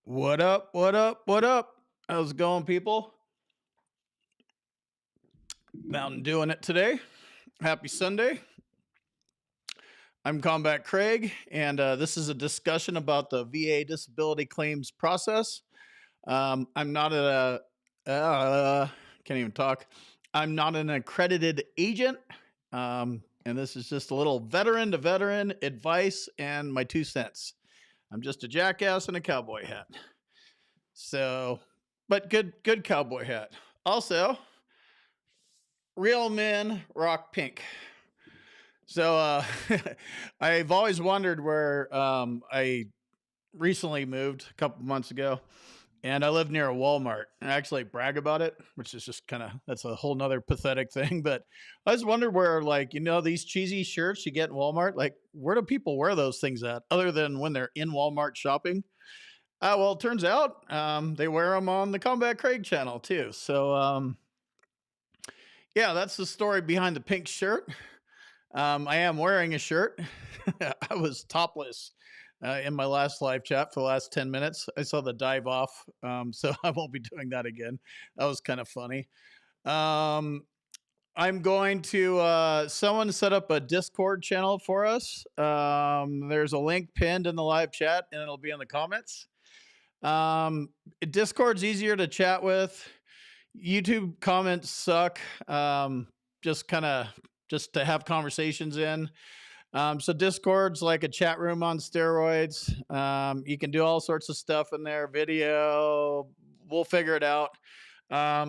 What up? What up? What up? How's it going, people? Mountain doing it today. Happy Sunday. I'm Combat Craig, and this is a discussion about the VA disability claims process. I'm not can't even talk. I'm not an accredited agent, and this is just a little veteran to veteran advice and my 2 cents. I'm just a jackass in a cowboy hat. So, but good cowboy hat. Also, real men rock pink. So I've always wondered where I recently moved a couple months ago, and I live near a Walmart. And I actually brag about it, which is just kind of that's a whole nother pathetic thing. But I just wondered where, like, these cheesy shirts you get in Walmart, like, where do people wear those things at, other than when they're in Walmart shopping? Well, it turns out they wear them on the Combat Craig channel too. So yeah, that's the story behind the pink shirt. I am wearing a shirt. I was topless in my last live chat for the last 10 minutes. I saw the dive off, so I won't be doing that again. That was kind of funny. Um, I'm going to, someone set up a Discord channel for us. There's a link pinned in the live chat, and it'll be in the comments. Discord's easier to chat with. YouTube comments suck. Just kind of just to have conversations in. So Discord's like a chat room on steroids. You can do all sorts of stuff in there, video. We'll figure it out.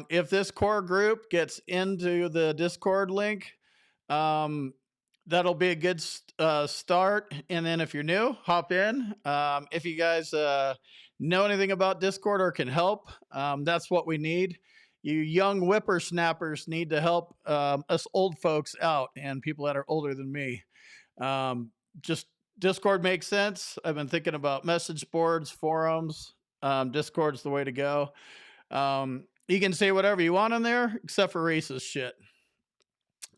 If this core group gets into the Discord link, that'll be a good start. And then if you're new, hop in. If you guys know anything about Discord or can help, that's what we need. You young whippersnappers need to help us old folks out and people that are older than me. Just Discord makes sense. I've been thinking about message boards, forums. Discord's the way to go. You can say whatever you want on there, except for racist shit.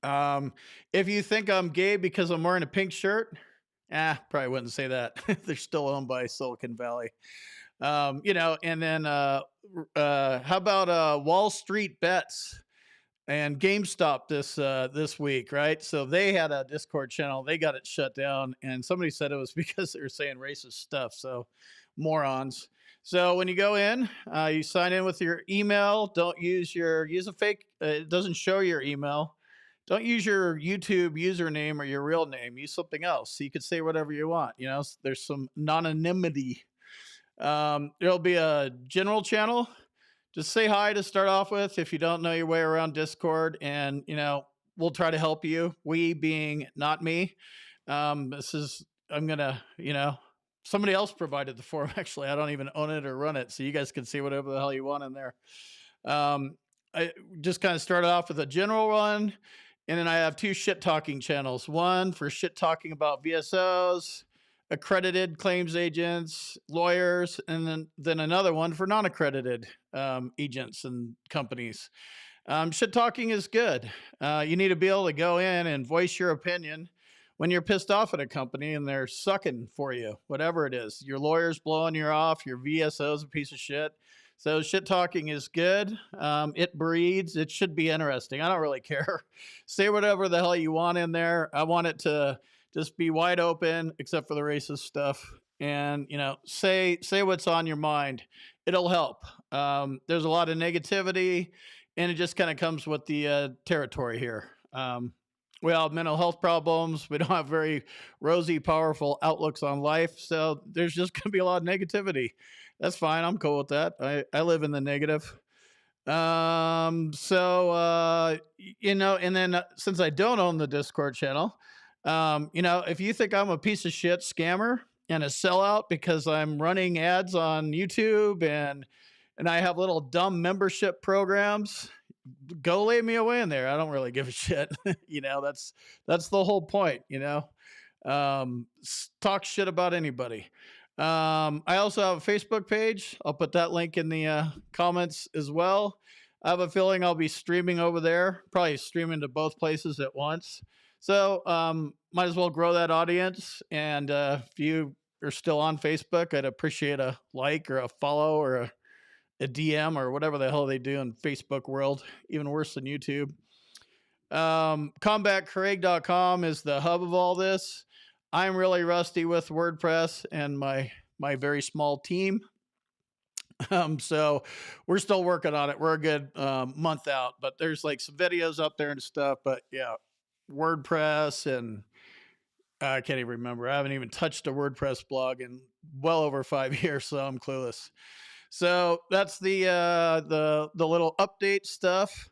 If you think I'm gay because I'm wearing a pink shirt, probably wouldn't say that. They're still owned by Silicon Valley. And then how about Wall Street Bets and GameStop this week, right? So they had a Discord channel, they got it shut down, and somebody said it was because they were saying racist stuff. So morons. So when you go in, you sign in with your email. Don't use a fake. It doesn't show your email. Don't use your YouTube username or your real name. Use something else. So you could say whatever you want. There's some anonymity. There'll be a general channel. Just say hi to start off with if you don't know your way around Discord, and we'll try to help you. We being not me. I'm gonna, somebody else provided the forum. Actually, I don't even own it or run it, so you guys can see whatever the hell you want in there. I just kind of started off with a general one, and then I have 2 shit talking channels. One for shit talking about VSOs, accredited claims agents, lawyers, and then another one for non-accredited agents and companies. Shit talking is good. You need to be able to go in and voice your opinion when you're pissed off at a company and they're sucking for you, whatever it is. Your lawyer's blowing you off, your VSO's a piece of shit. So shit talking is good. It breeds. It should be interesting. I don't really care. Say whatever the hell you want in there. I want it to just be wide open, except for the racist stuff. And, say what's on your mind. It'll help. There's a lot of negativity, and it just kind of comes with the territory here. We all have mental health problems. We don't have very rosy, powerful outlooks on life. So there's just going to be a lot of negativity. That's fine. I'm cool with that. I live in the negative. And then since I don't own the Discord channel, if you think I'm a piece of shit scammer and a sellout because I'm running ads on YouTube and I have little dumb membership programs, go lay me away in there. I don't really give a shit. That's the whole point, talk shit about anybody. I also have a Facebook page. I'll put that link in the comments as well. I have a feeling I'll be streaming over there, probably streaming to both places at once. So might as well grow that audience. And if you are still on Facebook, I'd appreciate a like or a follow or a DM or whatever the hell they do in Facebook world, even worse than YouTube. Combatcraig.com is the hub of all this. I'm really rusty with WordPress and my very small team. So we're still working on it. We're a good month out, but there's like some videos up there and stuff. But yeah, WordPress and I can't even remember. I haven't even touched a WordPress blog in well over 5 years, so I'm clueless. So that's the little update stuff.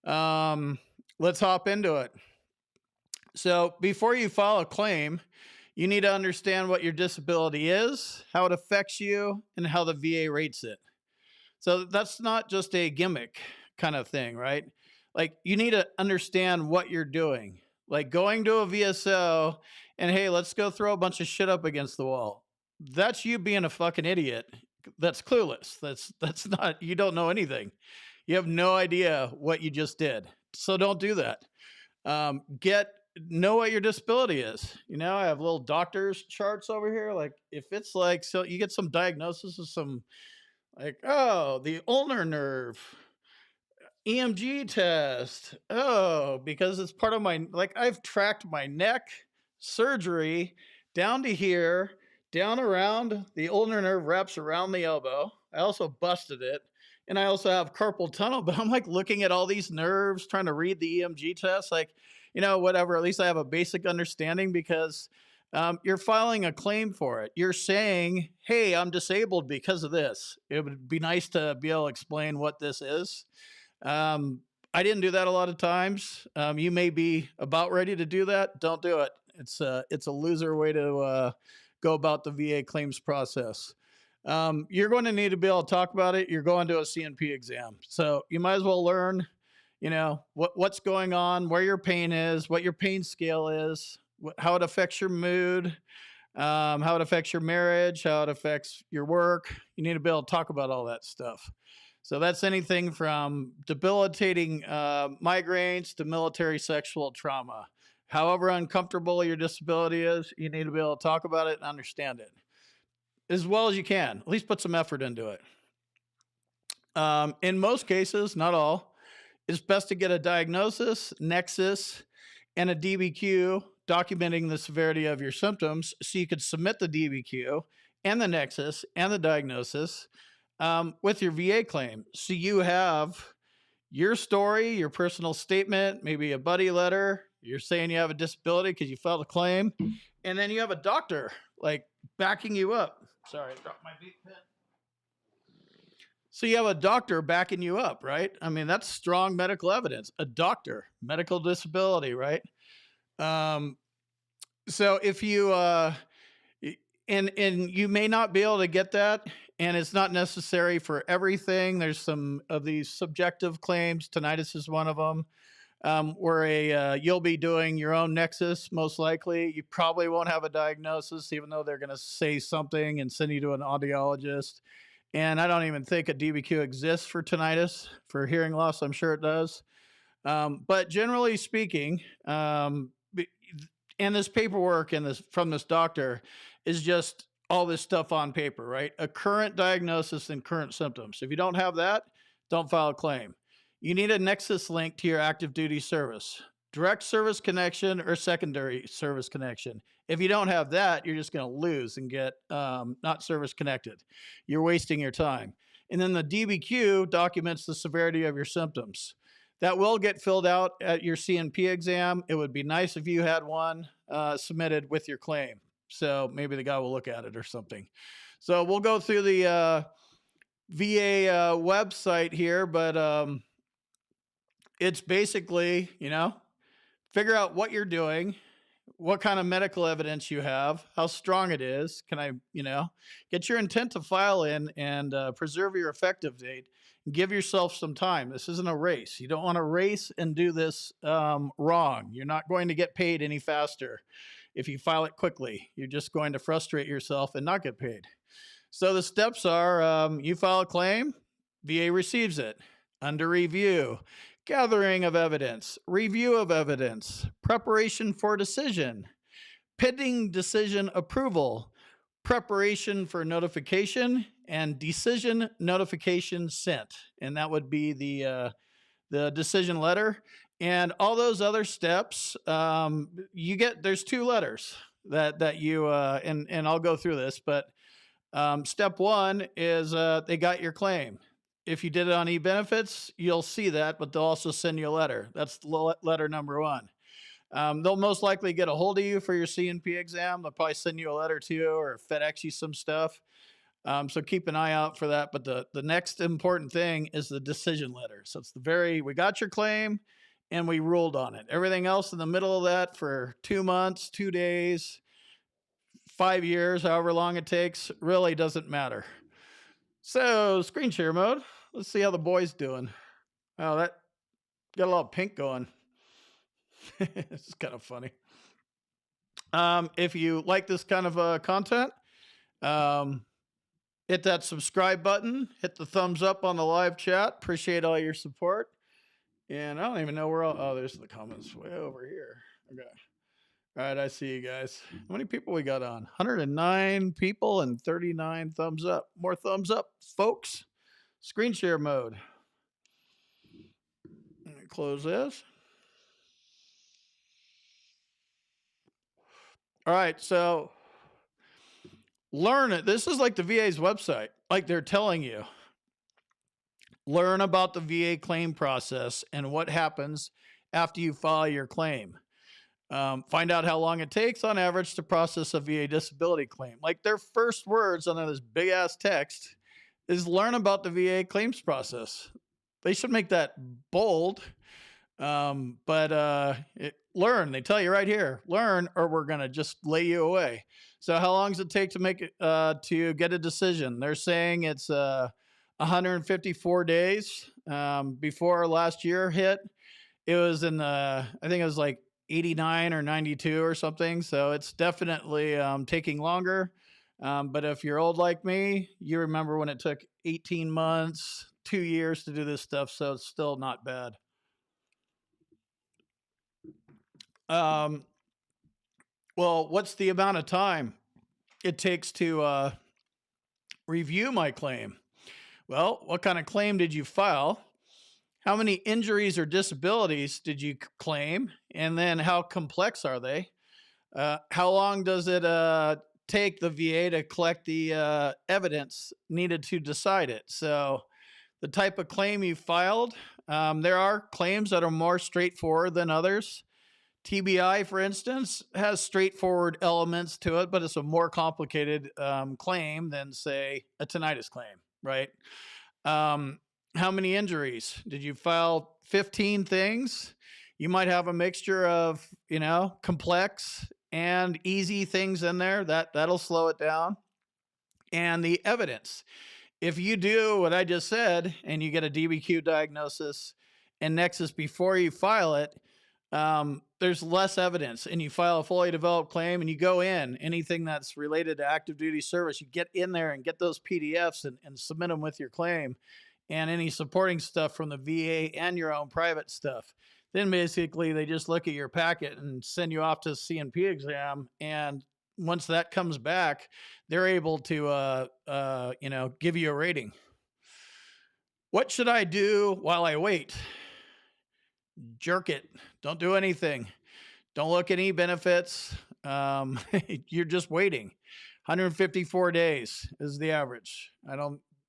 Let's hop into it. So before you file a claim, you need to understand what your disability is, how it affects you, and how the VA rates it. So that's not just a gimmick kind of thing, right? Like you need to understand what you're doing. Like going to a VSO and hey, let's go throw a bunch of shit up against the wall. That's you being a fucking idiot. That's clueless. That's not, you don't know anything. You have no idea what you just did. So don't do that. Know what your disability is. You know, I have little doctor's charts over here. Like if it's like, so you get some diagnosis of some like, oh, the ulnar nerve, EMG test. Oh, because it's part of my, like I've tracked my neck surgery down to here, down around the ulnar nerve wraps around the elbow. I also busted it. And I also have carpal tunnel, but I'm like looking at all these nerves, trying to read the EMG test, like, you know, whatever. At least I have a basic understanding because you're filing a claim for it. You're saying, hey, I'm disabled because of this. It would be nice to be able to explain what this is. I didn't do that a lot of times. You may be about ready to do that. Don't do it. It's a loser way to go about the VA claims process. You're going to need to be able to talk about it. You're going to a CNP exam. So you might as well learn, you know, what's going on, where your pain is, what your pain scale is, how it affects your mood, how it affects your marriage, how it affects your work. You need to be able to talk about all that stuff. So that's anything from debilitating migraines to military sexual trauma. However uncomfortable your disability is, you need to be able to talk about it and understand it as well as you can. At least put some effort into it. In most cases, not all, it's best to get a diagnosis, Nexus, and a DBQ documenting the severity of your symptoms so you could submit the DBQ and the Nexus and the diagnosis with your VA claim. So you have your story, your personal statement, maybe a buddy letter. You're saying you have a disability because you filed a claim. And then you have a doctor like backing you up. Sorry, I dropped my beat pen. So you have a doctor backing you up, right? I mean, that's strong medical evidence. A doctor, medical disability, right? So if you and you may not be able to get that, and it's not necessary for everything. There's some of these subjective claims. Tinnitus is one of them. Where you'll be doing your own Nexus, most likely. You probably won't have a diagnosis, even though they're going to say something and send you to an audiologist. And I don't even think a DBQ exists for tinnitus. For hearing loss, I'm sure it does. But generally speaking, and this paperwork and this from this doctor is just all this stuff on paper, right? A current diagnosis and current symptoms. If you don't have that, don't file a claim. You need a Nexus link to your active duty service, direct service connection or secondary service connection. If you don't have that, you're just going to lose and get not service connected. You're wasting your time. And then the DBQ documents the severity of your symptoms. That will get filled out at your CNP exam. It would be nice if you had one submitted with your claim. So maybe the guy will look at it or something. So we'll go through the VA website here, but it's basically, you know, figure out what you're doing, what kind of medical evidence you have, how strong it is. Can I, you know, get your intent to file in and preserve your effective date. Give yourself some time. This isn't a race. You don't want to race and do this wrong. You're not going to get paid any faster if you file it quickly. You're just going to frustrate yourself and not get paid. So the steps are you file a claim, VA receives it, under review, gathering of evidence, review of evidence, preparation for decision, pending decision approval, preparation for notification, and decision notification sent. And that would be the decision letter. And all those other steps, there's two letters that you, and I'll go through this, but step one is they got your claim. If you did it on e-benefits, you'll see that, but they'll also send you a letter. That's letter number one. They'll most likely get a hold of you for your CNP exam. They'll probably send you a letter too, or FedEx you some stuff. So keep an eye out for that. But the next important thing is the decision letter. So it's we got your claim and we ruled on it. Everything else in the middle of that for 2 months, 2 days, 5 years, however long it takes, really doesn't matter. So screen share mode. Let's see how the boy's doing. Oh, that got a lot of pink going. It's kind of funny. If you like this kind of content, hit that subscribe button, hit the thumbs up on the live chat. Appreciate all your support. And I don't even know where there's the comments way over here. Okay. All right, I see you guys. How many people we got on? 109 people and 39 thumbs up. More thumbs up, folks. Screen share mode. Let me close this. All right, so learn it. This is like the VA's website, like they're telling you. Learn about the VA claim process and what happens after you file your claim. Find out how long it takes on average to process a VA disability claim. Like their first words on this big ass text is learn about the VA claims process. They should make that bold. Learn. They tell you right here, learn, or we're gonna just lay you away. So how long does it take to make it to get a decision? They're saying it's 154 days. Before last year hit, it was I think it was like 89 or 92 or something. So it's definitely taking longer. But if you're old like me, you remember when it took 18 months, 2 years to do this stuff. So it's still not bad. Well, what's the amount of time it takes to review my claim? Well, what kind of claim did you file? How many injuries or disabilities did you claim? And then how complex are they? How long does it take the VA to collect the evidence needed to decide it? So the type of claim you filed, there are claims that are more straightforward than others. TBI, for instance, has straightforward elements to it, but it's a more complicated claim than, say, a tinnitus claim, right? How many injuries? Did you file 15 things? You might have a mixture of, complex and easy things in there. That'll slow it down. And the evidence. If you do what I just said and you get a DBQ diagnosis and Nexus before you file it, there's less evidence, and you file a fully developed claim and you go in anything that's related to active duty service, you get in there and get those PDFs and submit them with your claim and any supporting stuff from the VA and your own private stuff. Then basically they just look at your packet and send you off to the CNP exam. And once that comes back, they're able to, give you a rating. What should I do while I wait? Jerk it. Don't do anything. Don't look at any benefits. You're just waiting. 154 days is the average.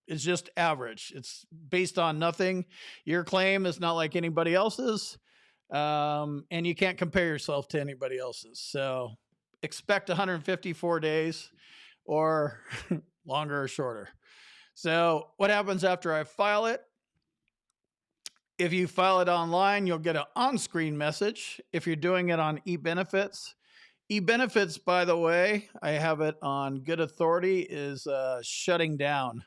It's just average. It's based on nothing. Your claim is not like anybody else's. And you can't compare yourself to anybody else's. So expect 154 days or longer or shorter. So what happens after I file it? If you file it online, you'll get an on-screen message. If you're doing it on e-benefits, by the way, I have it on good authority, is shutting down.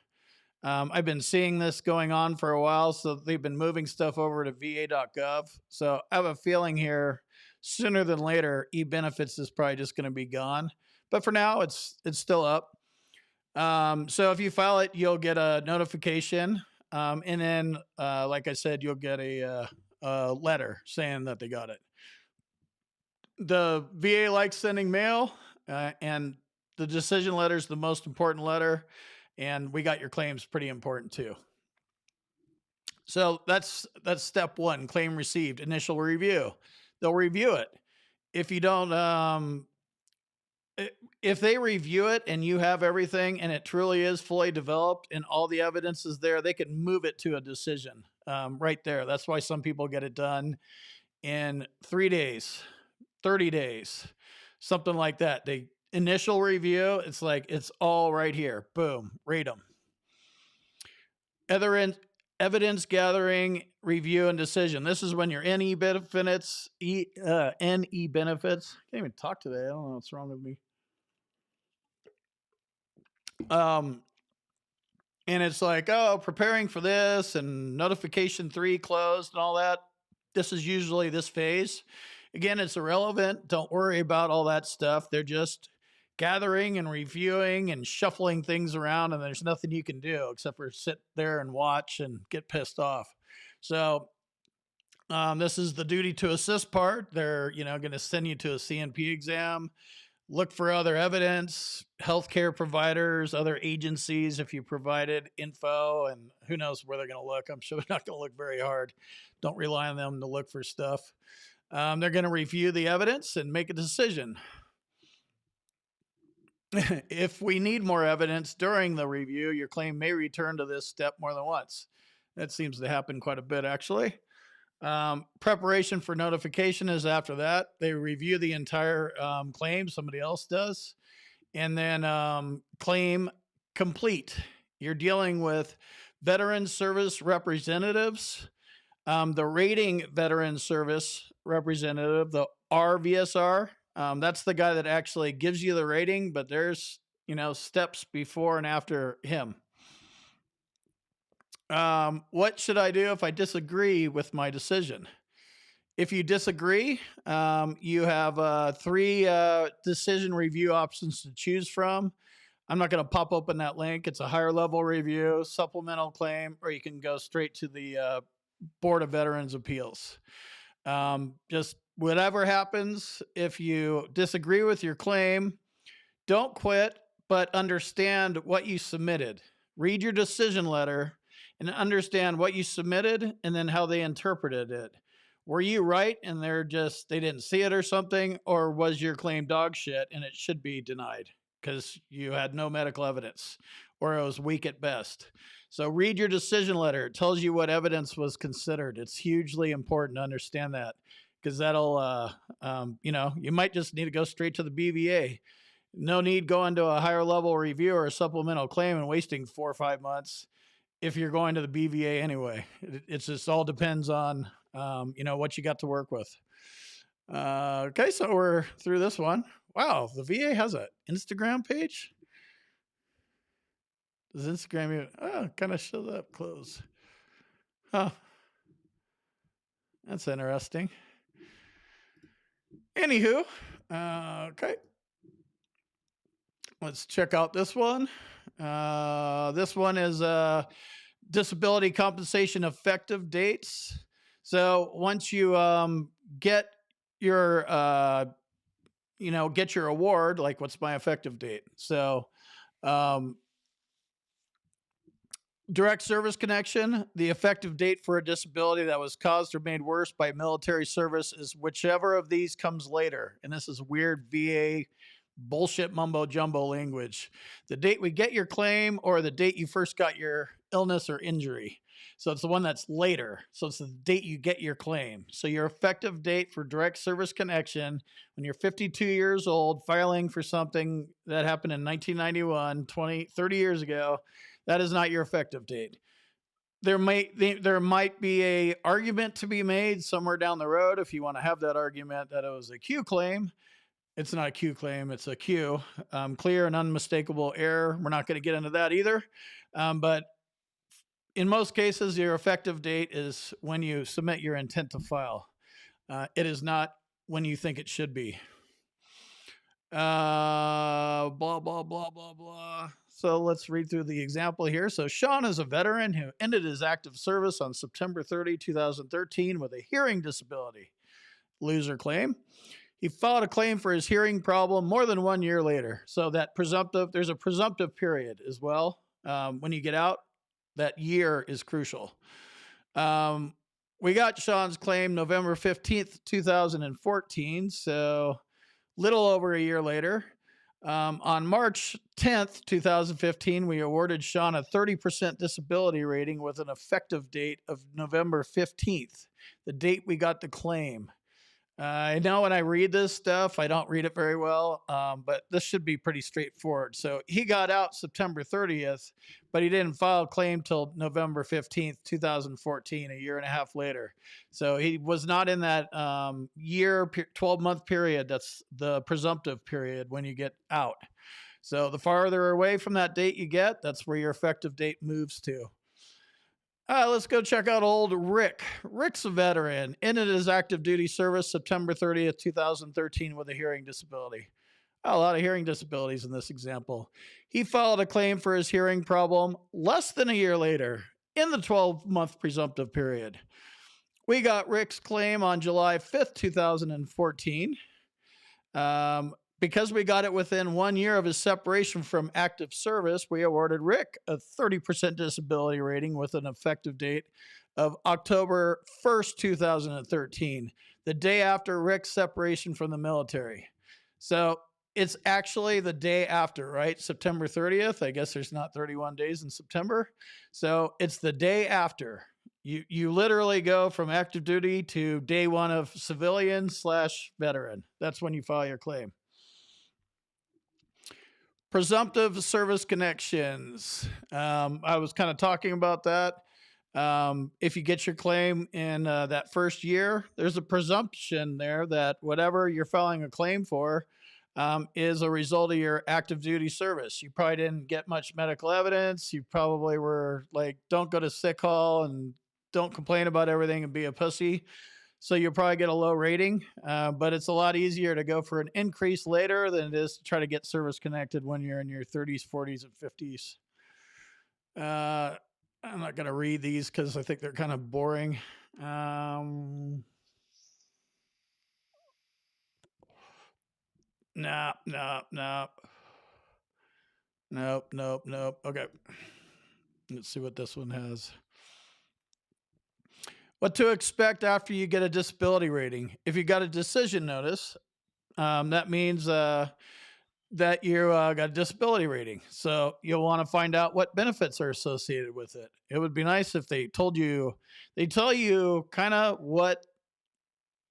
I've been seeing this going on for a while, so they've been moving stuff over to va.gov. So I have a feeling here, sooner than later, e-benefits is probably just going to be gone. But for now, it's still up. So if you file it, you'll get a notification. And then, like I said, you'll get a letter saying that they got it. The VA likes sending mail, and the decision letter is the most important letter, and we got your claims pretty important too. So that's step one, claim received, initial review. They'll review it. If you don't, if they review it and you have everything and it truly is fully developed and all the evidence is there, they can move it to a decision right there. That's why some people get it done in 3 days, 30 days, something like that. They initial review, it's like it's all right here. Boom, rate them. Evidence gathering, review, and decision. This is when your NE benefits, NE benefits. Can't even talk today. I don't know what's wrong with me. And it's like, oh, preparing for this and notification 3 closed and all that. This is usually this phase. Again, it's irrelevant. Don't worry about all that stuff. They're just gathering and reviewing and shuffling things around, and there's nothing you can do except for sit there and watch and get pissed off. So this is the duty to assist part. They're, going to send you to a CNP exam, look for other evidence, healthcare providers, other agencies, if you provided info, and who knows where they're going to look. I'm sure they're not going to look very hard. Don't rely on them to look for stuff. They're going to review the evidence and make a decision. If we need more evidence during the review, your claim may return to this step more than once. That seems to happen quite a bit, actually. Preparation for notification is after that. They review the entire claim, somebody else does, and then claim complete. You're dealing with veteran service representatives, the rating veteran service representative, the RVSR. That's the guy that actually gives you the rating, but there's, steps before and after him. What should I do if I disagree with my decision? If you disagree, you have 3 decision review options to choose from. I'm not going to pop open that link. It's a higher level review, supplemental claim, or you can go straight to the Board of Veterans Appeals. Just whatever happens, if you disagree with your claim, don't quit, but understand what you submitted. Read your decision letter and understand what you submitted and then how they interpreted it. Were you right and they didn't see it or something? Or was your claim dog shit and it should be denied because you had no medical evidence or it was weak at best? So read your decision letter. It tells you what evidence was considered. It's hugely important to understand that because that'll, you might just need to go straight to the BVA. No need going to a higher level review or a supplemental claim and wasting 4 or 5 months if you're going to the BVA anyway. It just all depends on, what you got to work with. Okay, so we're through this one. Wow, the VA has an Instagram page? Does Instagram even, kind of shows up close. Huh. That's interesting. Anywho, okay. Let's check out this one. This one is disability compensation effective dates. So once you get your get your award, like what's my effective date? So direct service connection, the effective date for a disability that was caused or made worse by military service is whichever of these comes later. And this is weird VA bullshit mumbo jumbo language. The date we get your claim or the date you first got your illness or injury. So it's the one that's later. So it's the date you get your claim. So your effective date for direct service connection, when you're 52 years old, filing for something that happened in 1991, 30 years ago, that is not your effective date. There might be a argument to be made somewhere down the road if you want to have that argument that it was a Q claim. It's not a Q claim, it's a Q. Clear and unmistakable error. We're not going to get into that either. But in most cases, your effective date is when you submit your intent to file. It is not when you think it should be. Blah, blah, blah, blah, blah. So let's read through the example here. So Sean is a veteran who ended his active service on September 30, 2013 with a hearing disability. Loser claim. He filed a claim for his hearing problem more than 1 year later. So that presumptive, there's a presumptive period as well. When you get out, that year is crucial. We got Sean's claim November 15th, 2014. So little over a year later. On March 10th, 2015, we awarded Sean a 30% disability rating with an effective date of November 15th, the date we got the claim. I know when I read this stuff, I don't read it very well, but this should be pretty straightforward. So he got out September 30th, but he didn't file a claim till November 15th, 2014, a year and a half later. So he was not in that 12-month period. That's the presumptive period when you get out. So the farther away from that date you get, that's where your effective date moves to. Let's go check out old Rick. Rick's a veteran, ended his active duty service September 30th, 2013 with a hearing disability. A lot of hearing disabilities in this example. He filed a claim for his hearing problem less than a year later in the 12-month presumptive period. We got Rick's claim on July 5th, 2014. Because we got it within 1 year of his separation from active service, we awarded Rick a 30% disability rating with an effective date of October 1st, 2013, the day after Rick's separation from the military. So it's actually the day after, right? September 30th. I guess there's not 31 days in September. So it's the day after. You literally go from active duty to day one of civilian/veteran. That's when you file your claim. Presumptive service connections. I was kind of talking about that. If you get your claim in that first year, there's a presumption there that whatever you're filing a claim for is a result of your active duty service. You probably didn't get much medical evidence. You probably were like, don't go to sick hall and don't complain about everything and be a pussy. So you'll probably get a low rating, but it's a lot easier to go for an increase later than it is to try to get service connected when you're in your 30s, 40s, and 50s. I'm not going to read these because I think they're kind of boring. Nope. Okay. Let's see what this one has. What to expect after you get a disability rating. If you got a decision notice, that means that you got a disability rating. So you'll want to find out what benefits are associated with it. It would be nice if they tell you kind of what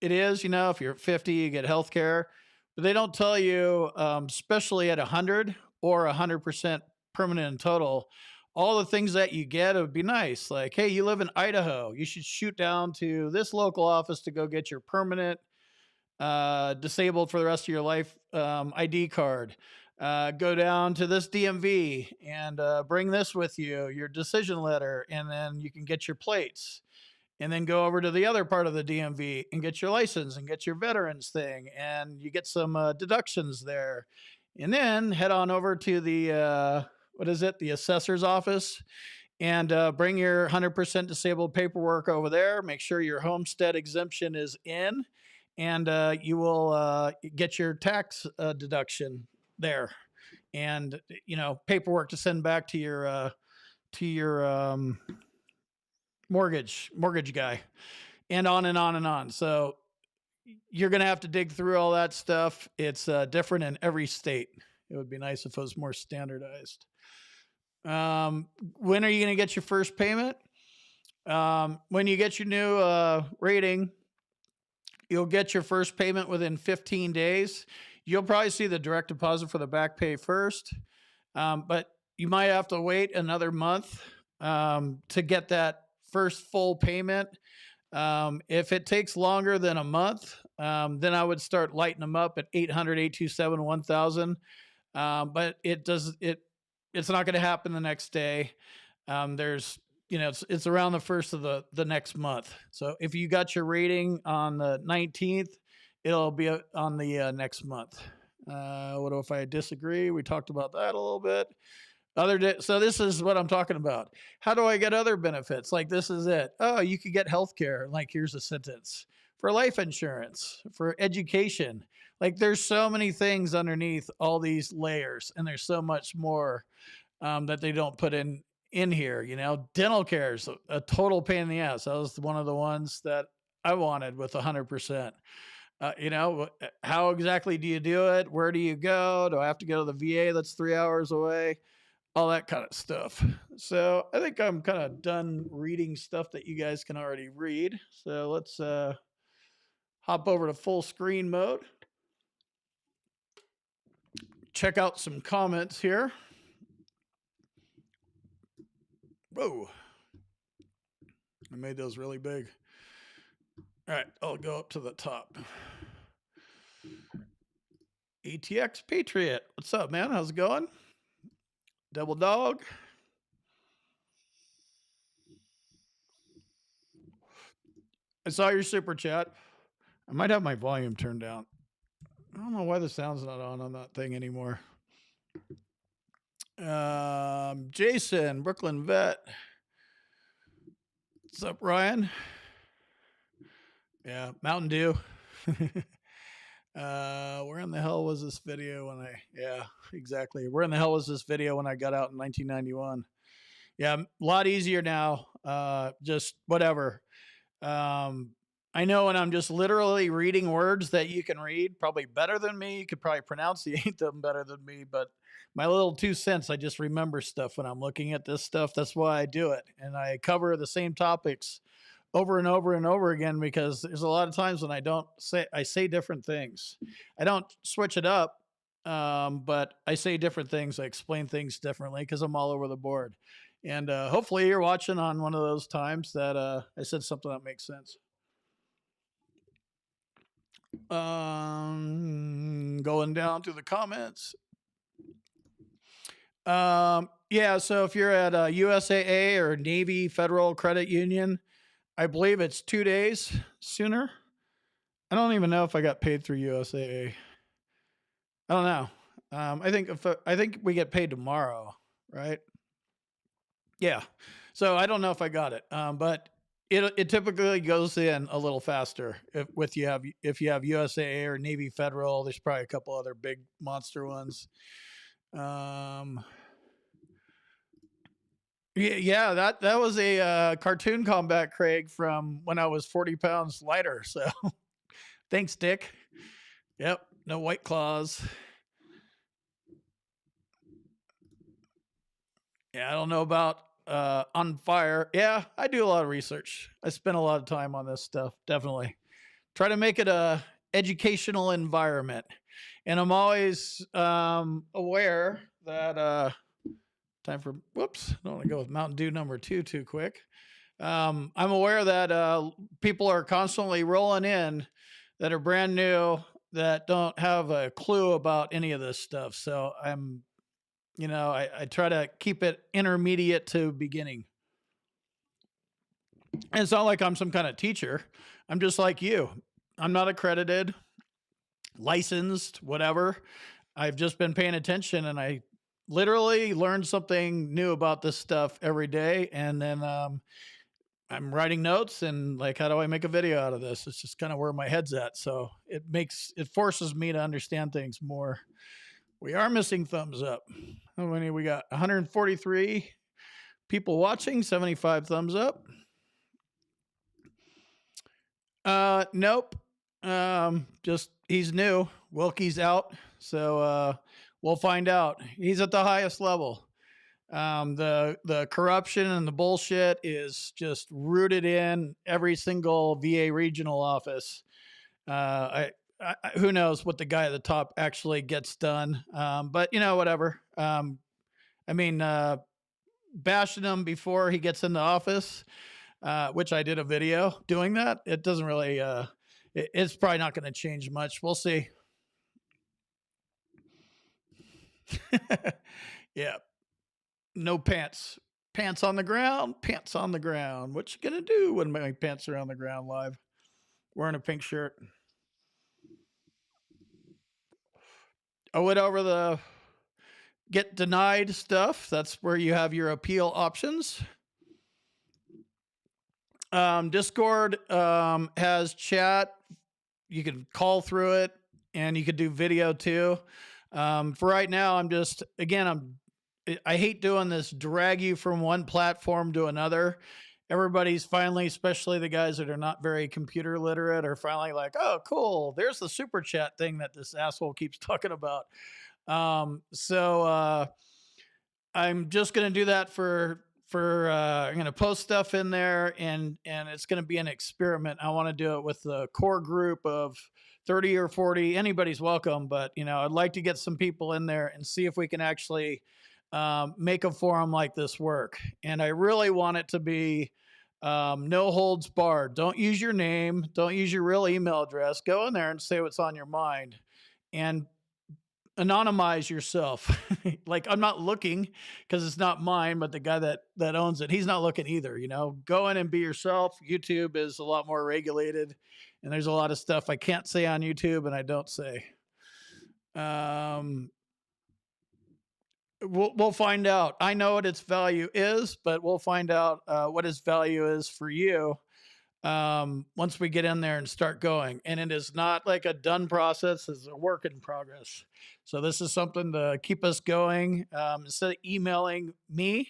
it is. You know, if you're 50, you get health care, but they don't tell you, especially at 100 or 100% permanent in total, all the things that you get. It would be nice. Like, hey, you live in Idaho. You should shoot down to this local office to go get your permanent disabled for the rest of your life ID card. Go down to this DMV and bring this with you, your decision letter, and then you can get your plates. And then go over to the other part of the DMV and get your license and get your veterans thing. And you get some deductions there. And then head on over to the the assessor's office, and bring your 100% disabled paperwork over there. Make sure your homestead exemption is in, and you will get your tax deduction there, and paperwork to send back to your mortgage guy, and on and on and on. So you're going to have to dig through all that stuff. It's different in every state. It would be nice if it was more standardized. When are you going to get your first payment? When you get your new rating, you'll get your first payment within 15 days. You'll probably see the direct deposit for the back pay first, but you might have to wait another month to get that first full payment. If it takes longer than a month, then I would start lighting them up at 800-827-1000. But it's not going to happen the next day. It's around the first of the next month. So if you got your rating on the 19th, it'll be on the next month. What if I disagree? We talked about that a little bit. So this is what I'm talking about. How do I get other benefits? Like, this is it. Oh, you could get health care. Like, here's a sentence. for life insurance, for education. Like there's so many things underneath all these layers, and there's so much more that they don't put in here. You know, dental care is a total pain in the ass. That was one of the ones that I wanted with 100%. You know, how exactly do you do it? Where do you go? Do I have to go to the VA that's 3 hours away? All that kind of stuff. So I think I'm kind of done reading stuff that you guys can already read. So let's hop over to full screen mode. Check out some comments here. Whoa. I made those really big. All right, I'll go up to the top. ATX Patriot. What's up, man? How's it going? Double Dog. I saw your super chat. I might have my volume turned down. I don't know why the sound's not on that thing anymore. Jason, Brooklyn Vet. What's up, Ryan? Yeah, Mountain Dew. Where in the hell was this video when yeah, exactly. Where in the hell was this video when I got out in 1991? Yeah, a lot easier now. Just whatever. I know when I'm just literally reading words that you can read probably better than me. You could probably pronunciate them better than me, but my little 2 cents, I just remember stuff when I'm looking at this stuff. That's why I do it. And I cover the same topics over and over and over again because there's a lot of times when I say different things. I don't switch it up, but I say different things. I explain things differently because I'm all over the board. And hopefully you're watching on one of those times that I said something that makes sense. Going down to the comments. Yeah, so if you're at USAA or Navy Federal Credit Union, I believe it's 2 days sooner. I don't even know if I got paid through USAA. I don't know. I think we get paid tomorrow, right? Yeah. So I don't know if I got it, but it typically goes in a little faster if you have USAA or Navy Federal. There's probably a couple other big monster ones. Yeah, that was a cartoon combat, Craig, from when I was 40 pounds lighter. So thanks, Dick. Yep, no White Claws. Yeah, I don't know about On Fire. Yeah, I do a lot of research. I spend a lot of time on this stuff, definitely. Try to make it a educational environment. And I'm always aware that time for whoops, I don't want to go with Mountain Dew number 2 too quick. I'm aware that people are constantly rolling in that are brand new that don't have a clue about any of this stuff. So I try to keep it intermediate to beginning. And it's not like I'm some kind of teacher. I'm just like you. I'm not accredited, licensed, whatever. I've just been paying attention and I literally learn something new about this stuff every day. And then I'm writing notes and like, how do I make a video out of this? It's just kind of where my head's at. So it forces me to understand things more. We are missing thumbs up. How many we got? 143 people watching, 75 thumbs up. Nope. Just he's new. Wilkie's out. So we'll find out. He's at the highest level. The corruption and the bullshit is just rooted in every single VA regional office. Who knows what the guy at the top actually gets done. But whatever. Bashing him before he gets into office, which I did a video doing that. It doesn't really, it's probably not going to change much. We'll see. Yeah. No pants. Pants on the ground. Pants on the ground. What you gonna do when my pants are on the ground live? Wearing a pink shirt. I went over the get denied stuff. That's where you have your appeal options. Discord has chat. You can call through it, and you could do video too. For right now, I hate doing this, drag you from one platform to another. Everybody's finally, especially the guys that are not very computer literate, are finally like, oh, cool. There's the super chat thing that this asshole keeps talking about. So I'm just going to do that I'm going to post stuff in there, and it's going to be an experiment. I want to do it with the core group of 30 or 40. Anybody's welcome, but I'd like to get some people in there and see if we can actually make a forum like this work. And I really want it to be no holds barred. Don't use your name. Don't use your real email address. Go in there and say what's on your mind, and anonymize yourself. Like, I'm not looking because it's not mine, but the guy that owns it, he's not looking either. Go in and be yourself. YouTube is a lot more regulated, and there's a lot of stuff I can't say on YouTube and I don't say. We'll find out. I know what its value is, but we'll find out what its value is for you once we get in there and start going. And it is not like a done process, it's a work in progress. So this is something to keep us going. Instead of emailing me,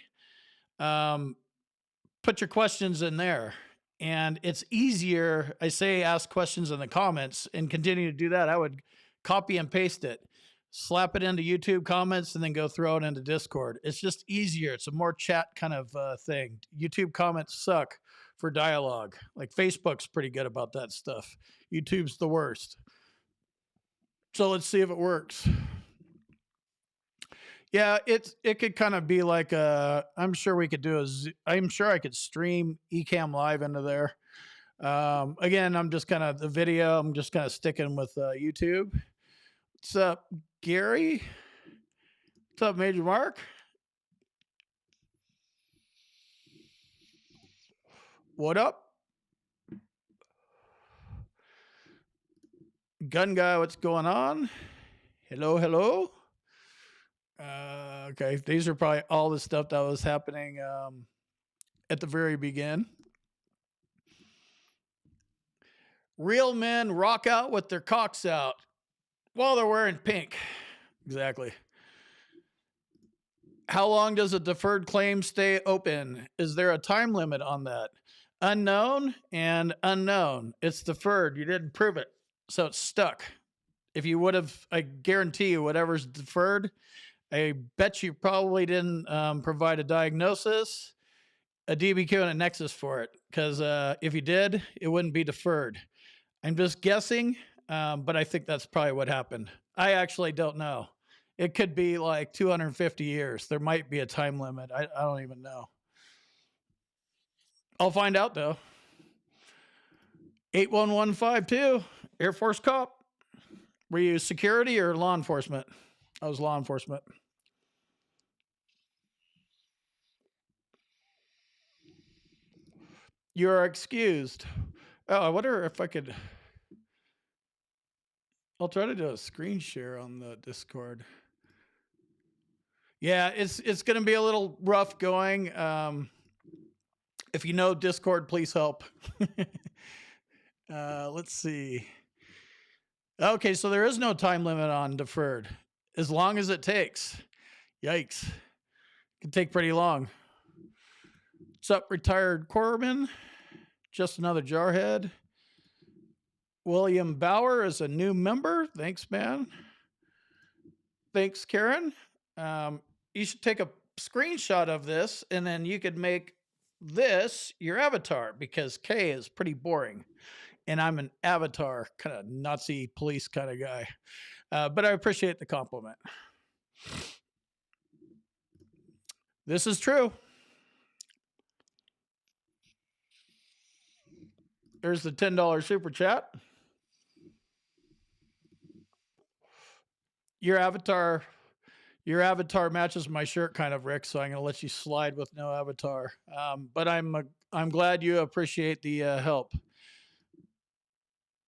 put your questions in there. And it's easier. I say ask questions in the comments and continue to do that. I would copy and paste it, slap it into YouTube comments, and then go throw it into Discord. It's just easier. It's a more chat kind of thing. YouTube comments suck for dialogue. Like, Facebook's pretty good about that stuff. YouTube's the worst. So let's see if it works. Yeah, it could kind of be like I'm sure we could I'm sure I could stream Ecamm Live into there. Again, I'm just kind of sticking with YouTube. What's up, Gary? What's up, Major Mark? What up? Gun guy, what's going on? Hello. Okay, these are probably all the stuff that was happening at the very beginning. Real men rock out with their cocks out while they're wearing pink. Exactly. How long does a deferred claim stay open? Is there a time limit on that? Unknown and unknown. It's deferred. You didn't prove it, so it's stuck. If you would have, I guarantee you, whatever's deferred, I bet you probably didn't provide a diagnosis, a DBQ, and a Nexus for it. Because if you did, it wouldn't be deferred. I'm just guessing, but I think that's probably what happened. I actually don't know. It could be like 250 years. There might be a time limit. I don't even know. I'll find out, though. 81152, Air Force cop. Were you security or law enforcement? I was law enforcement. You are excused. Oh, I wonder if I could. I'll try to do a screen share on the Discord. Yeah, it's going to be a little rough going. If you know Discord, please help. Let's see. Okay, so there is no time limit on deferred, as long as it takes. Yikes. It can take pretty long. What's up, retired corpsman? Just another jarhead. William Bauer is a new member. Thanks, man. Thanks, Karen. You should take a screenshot of this, and then you could make this your avatar, because K is pretty boring. And I'm an avatar, kind of Nazi police kind of guy. But I appreciate the compliment. This is true. There's the $10 super chat. Your avatar matches my shirt, kind of, Rick. So I'm going to let you slide with no avatar. But I'm glad you appreciate the help.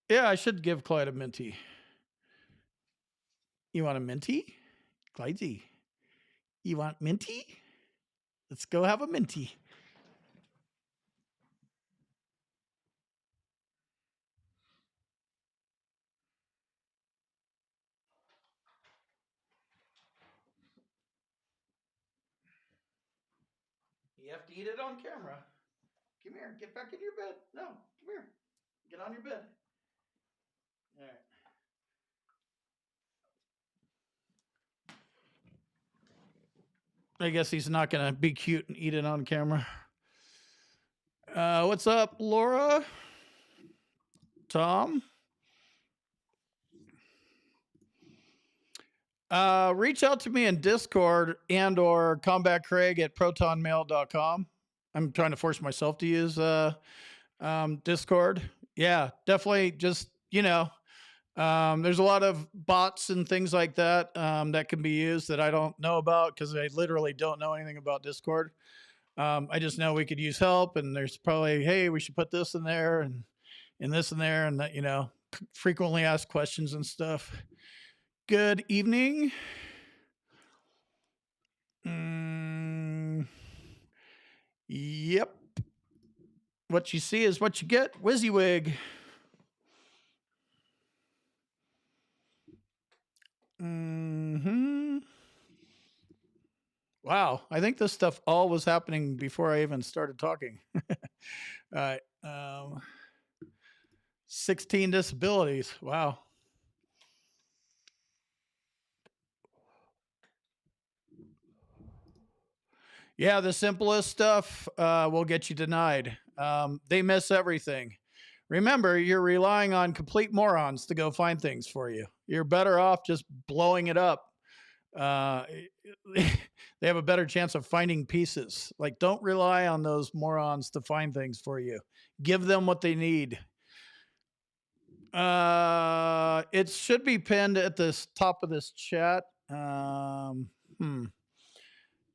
Yeah, I should give Clyde a minty. You want a minty? Clydesy, you want minty? Let's go have a minty. You have to eat it on camera. Come here. Get back in your bed. No, come here. Get on your bed. All right. I guess he's not going to be cute and eat it on camera. What's up, Laura? Tom? Reach out to me in Discord and or combatcraig@protonmail.com. I'm trying to force myself to use Discord. Yeah, definitely. Just, there's a lot of bots and things like that that can be used that I don't know about because I literally don't know anything about Discord. I just know we could use help, and there's probably, hey, we should put this in there and this in there, and that, frequently asked questions and stuff. Good evening. Yep. What you see is what you get. WYSIWYG. Wow. I think this stuff all was happening before I even started talking. All right. 16 disabilities. Wow. Yeah, the simplest stuff will get you denied. They miss everything. Remember, you're relying on complete morons to go find things for you. You're better off just blowing it up. They have a better chance of finding pieces. Like, don't rely on those morons to find things for you. Give them what they need. It should be pinned at the top of this chat.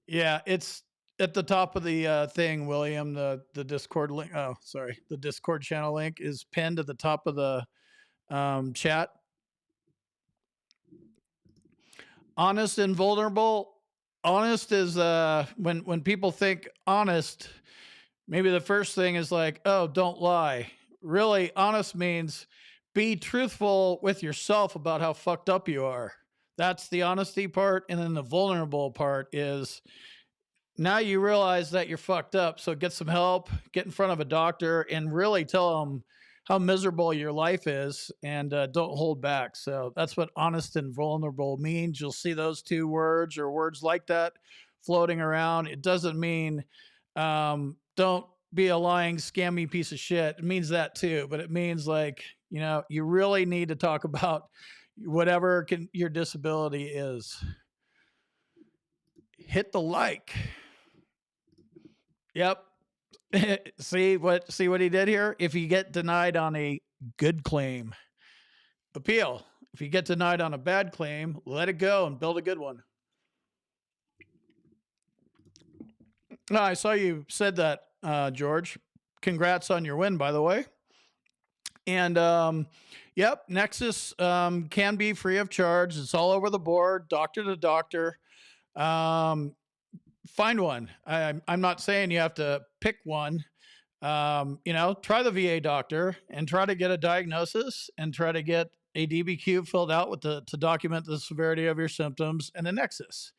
Yeah, it's at the top of the thing, William. The Discord link. Oh, sorry, the Discord channel link is pinned at the top of the chat. Honest and vulnerable. Honest is when people think honest, maybe the first thing is like, oh, don't lie. Really, honest means be truthful with yourself about how fucked up you are. That's the honesty part. And then the vulnerable part is now you realize that you're fucked up. So get some help, get in front of a doctor, and really tell them how miserable your life is, and don't hold back. So that's what honest and vulnerable means. You'll see those two words or words like that floating around. It doesn't mean don't be a lying, scammy piece of shit. It means that too, but it means like, you really need to talk about whatever your disability is. Hit the like. Yep. See what he did here? If you get denied on a good claim, appeal. If you get denied on a bad claim, let it go and build a good one. I saw you said that, George. Congrats on your win, by the way. And yep, Nexus can be free of charge. It's all over the board, doctor to doctor. Find one. I'm not saying you have to pick one. Try the VA doctor and try to get a diagnosis and try to get a DBQ filled out to document the severity of your symptoms and a Nexus.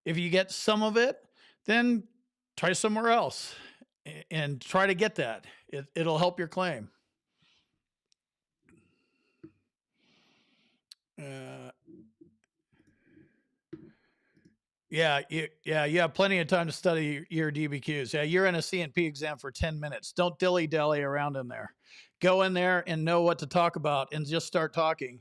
If you get some of it, then try somewhere else and try to get that. It'll help your claim. Yeah, you have plenty of time to study your DBQs. Yeah, you're in a CNP exam for 10 minutes. Don't dilly-dally around in there. Go in there and know what to talk about and just start talking.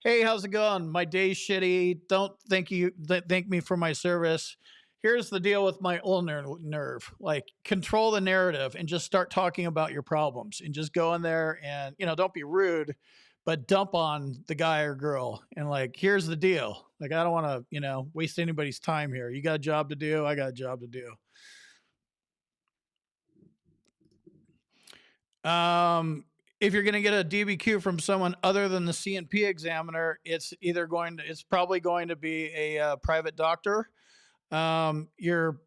Hey, how's it going? My day's shitty. Don't thank me for my service. Here's the deal with my ulnar nerve. Like, control the narrative and just start talking about your problems and just go in there and, don't be rude, but dump on the guy or girl and like, here's the deal. Like, I don't want to, waste anybody's time here. You got a job to do. I got a job to do. If you're going to get a DBQ from someone other than the CNP examiner, it's probably going to be a private doctor. I'm sure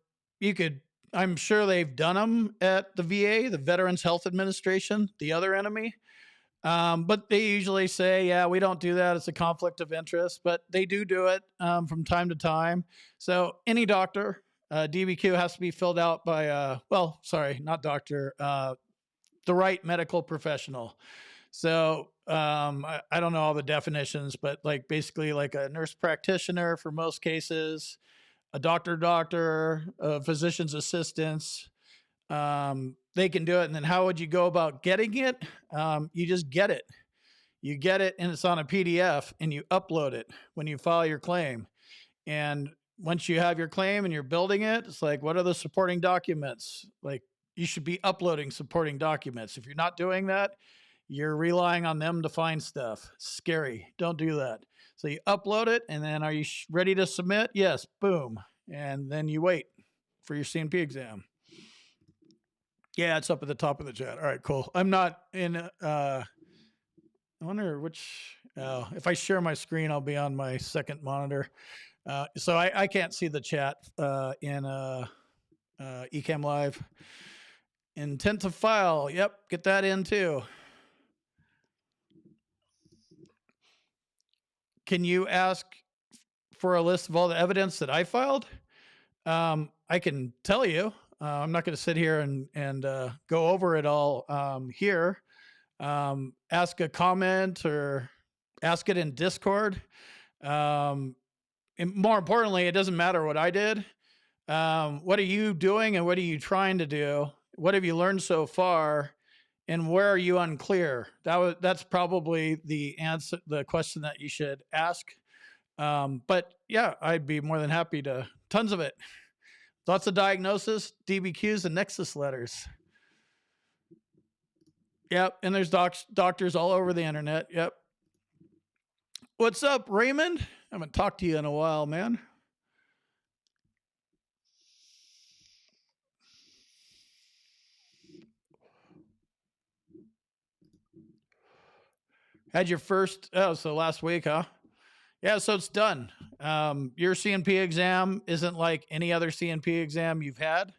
they've done them at the VA, the Veterans Health Administration, the other enemy. But they usually say, yeah, we don't do that. It's a conflict of interest, but they do it from time to time. So any doctor, DBQ has to be filled out by, well, sorry, not doctor, the right medical professional. So I don't know all the definitions, but like basically like a nurse practitioner for most cases, a doctor, a physician's assistants. They can do it. And then how would you go about getting it? You just get it. You get it and it's on a PDF and you upload it when you file your claim. And once you have your claim and you're building it, it's like, what are the supporting documents? Like, you should be uploading supporting documents. If you're not doing that, you're relying on them to find stuff. Scary. Don't do that. So you upload it, and then are you ready to submit? Yes. Boom. And then you wait for your CNP exam. Yeah, it's up at the top of the chat. All right, cool. I'm not in, I wonder which, if I share my screen, I'll be on my second monitor. So I can't see the chat in Ecamm Live. Intent to file. Yep, get that in too. Can you ask for a list of all the evidence that I filed? I can tell you. I'm not going to sit here and go over it all here. Ask a comment or ask it in Discord. And more importantly, it doesn't matter what I did. What are you doing and what are you trying to do? What have you learned so far? And where are you unclear? That's probably the answer, the question that you should ask. But yeah, I'd be more than happy to, tons of it. Lots of diagnosis, DBQs, and Nexus letters. Yep, and there's doctors all over the internet. Yep. What's up, Raymond? I haven't talked to you in a while, man. Had your first, so last week, huh? Yeah, so it's done. Your CNP exam isn't like any other CNP exam you've had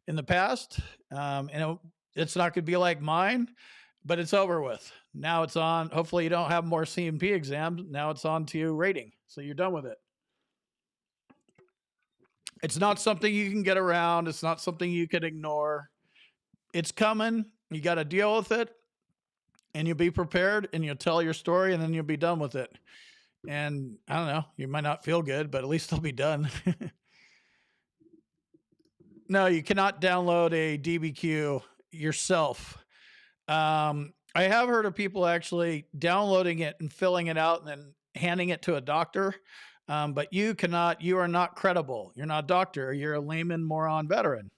in the past. And it's not going to be like mine, but it's over with. Now it's on. Hopefully you don't have more CNP exams. Now it's on to rating. So you're done with it. It's not something you can get around. It's not something you can ignore. It's coming. You got to deal with it. And you'll be prepared and you'll tell your story and then you'll be done with it. And I don't know, you might not feel good, but at least it'll be done. No, you cannot download a DBQ yourself. I have heard of people actually downloading it and filling it out and then handing it to a doctor. But you cannot, you are not credible. You're not a doctor. You're a layman moron veteran.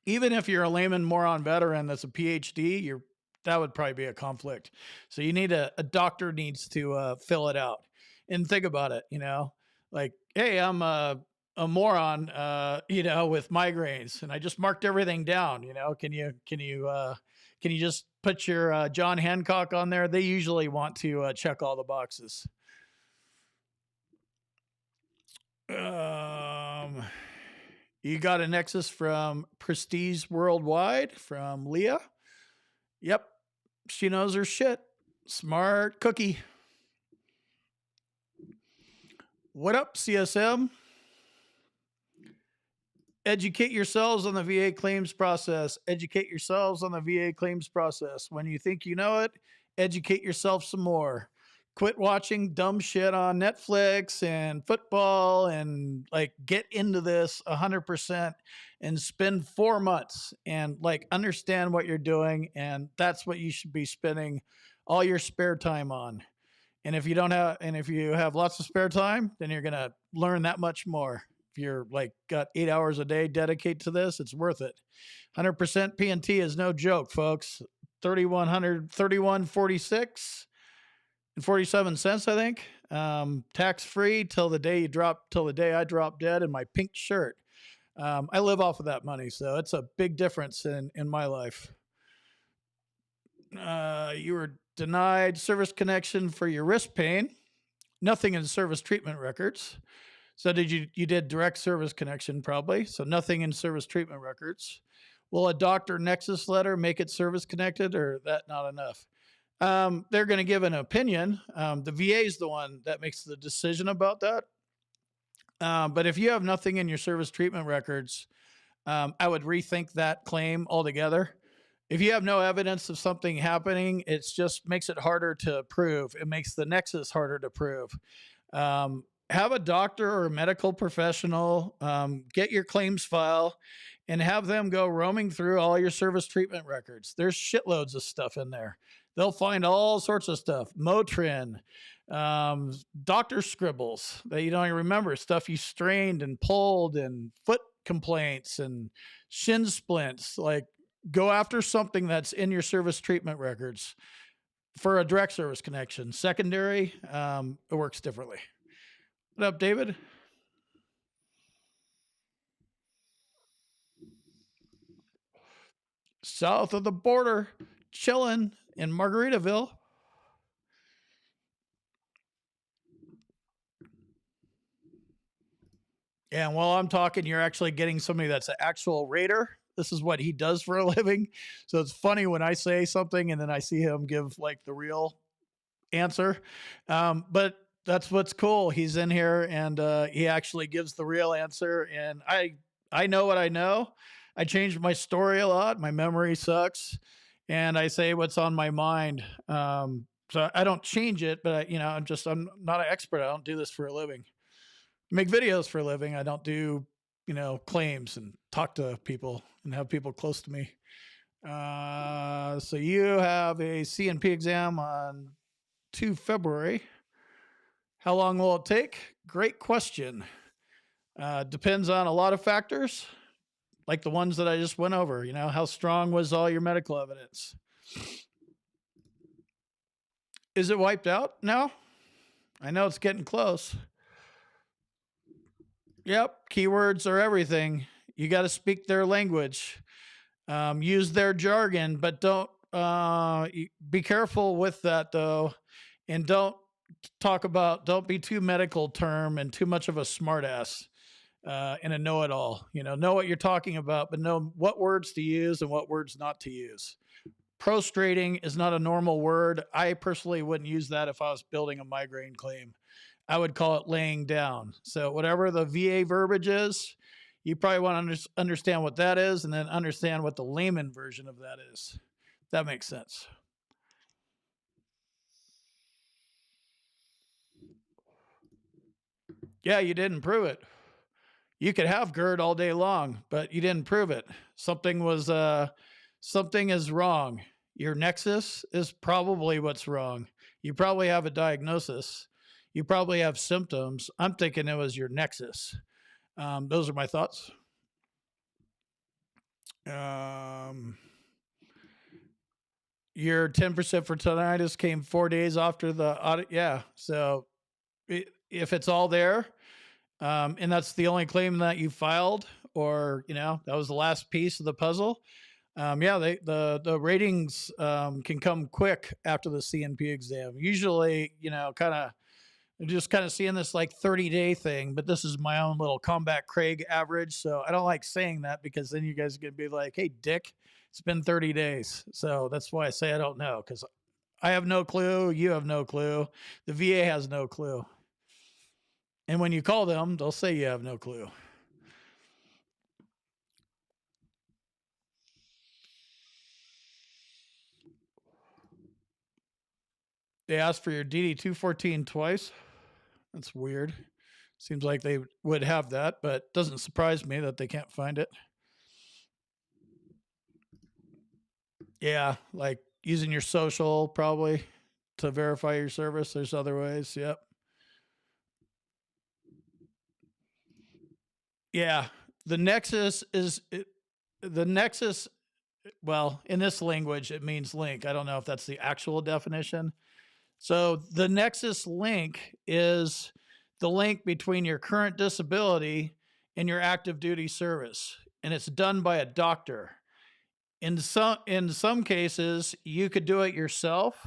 Even if you're a layman moron veteran that's a PhD, that would probably be a conflict. So you need a doctor needs to fill it out. And think about it, like, hey, I'm a moron, with migraines, and I just marked everything down. Can you just put your John Hancock on there? They usually want to check all the boxes. You got a Nexus from Prestige Worldwide from Leah. Yep. She knows her shit. Smart cookie. What up, CSM? Educate yourselves on the VA claims process. Educate yourselves on the VA claims process. When you think you know it, educate yourself some more. Quit watching dumb shit on Netflix and football and get into this 100% and spend 4 months and understand what you're doing. And that's what you should be spending all your spare time on. And if you have lots of spare time, then you're going to learn that much more. If you're got 8 hours a day dedicated to this, it's worth it. 100% P&T is no joke, folks. 31.46 and 47 cents, I think. Tax free till the day I drop dead in my pink shirt. I live off of that money, so it's a big difference in my life. You were denied service connection for your wrist pain. Nothing in service treatment records. So you did direct service connection probably. So nothing in service treatment records. Will a doctor Nexus letter make it service connected, or that not enough? They're going to give an opinion. The VA is the one that makes the decision about that. But if you have nothing in your service treatment records, I would rethink that claim altogether. If you have no evidence of something happening, it just makes it harder to prove. It makes the nexus harder to prove. Have a doctor or a medical professional get your claims file and have them go roaming through all your service treatment records. There's shitloads of stuff in there. They'll find all sorts of stuff, Motrin, doctor scribbles that you don't even remember, stuff you strained and pulled, and foot complaints and shin splints. Like, go after something that's in your service treatment records for a direct service connection. Secondary, it works differently. What up, David? South of the border, chilling in Margaritaville. And while I'm talking, you're actually getting somebody that's an actual raider. This is what he does for a living. So it's funny when I say something and then I see him give like the real answer. But that's what's cool. He's in here and he actually gives the real answer. And I know what I know. I changed my story a lot. My memory sucks, and I say what's on my mind. So I don't change it, but I'm not an expert. I don't do this for a living. I make videos for a living. I don't do claims and talk to people and have people close to me. So you have a CNP exam on 2 February. How long will it take? Great question. Depends on a lot of factors, like the ones that I just went over. How strong was all your medical evidence? Is it wiped out now? I know it's getting close. Yep, keywords are everything. You got to speak their language, use their jargon, but don't be careful with that though, and don't be too medical term and too much of a smartass and a know-it-all. Know what you're talking about, but know what words to use and what words not to use. Prostrating is not a normal word. I personally wouldn't use that if I was building a migraine claim. I would call it laying down. So whatever the VA verbiage is, you probably want to understand what that is and then understand what the layman version of that is. That makes sense. Yeah, you didn't prove it. You could have GERD all day long, but you didn't prove it. Something is wrong. Your nexus is probably what's wrong. You probably have a diagnosis. You probably have symptoms. I'm thinking it was your nexus. Those are my thoughts. Your 10% for tinnitus came 4 days after the audit. Yeah. So if it's all there, and that's the only claim that you filed, or that was the last piece of the puzzle. The ratings can come quick after the CNP exam. Usually, just kind of seeing this like 30-day thing, but this is my own little Combat Craig average. So I don't like saying that because then you guys are going to be like, hey, Dick, it's been 30 days. So that's why I say I don't know, because I have no clue. You have no clue. The VA has no clue. And when you call them, they'll say you have no clue. They asked for your DD-214 twice. That's weird. Seems like they would have that, but doesn't surprise me that they can't find it. Yeah, like using your social probably to verify your service. There's other ways. Yep. Yeah. The nexus is the nexus. Well, in this language, it means link. I don't know if that's the actual definition. So the nexus link is the link between your current disability and your active duty service, and it's done by a doctor. In some cases, you could do it yourself,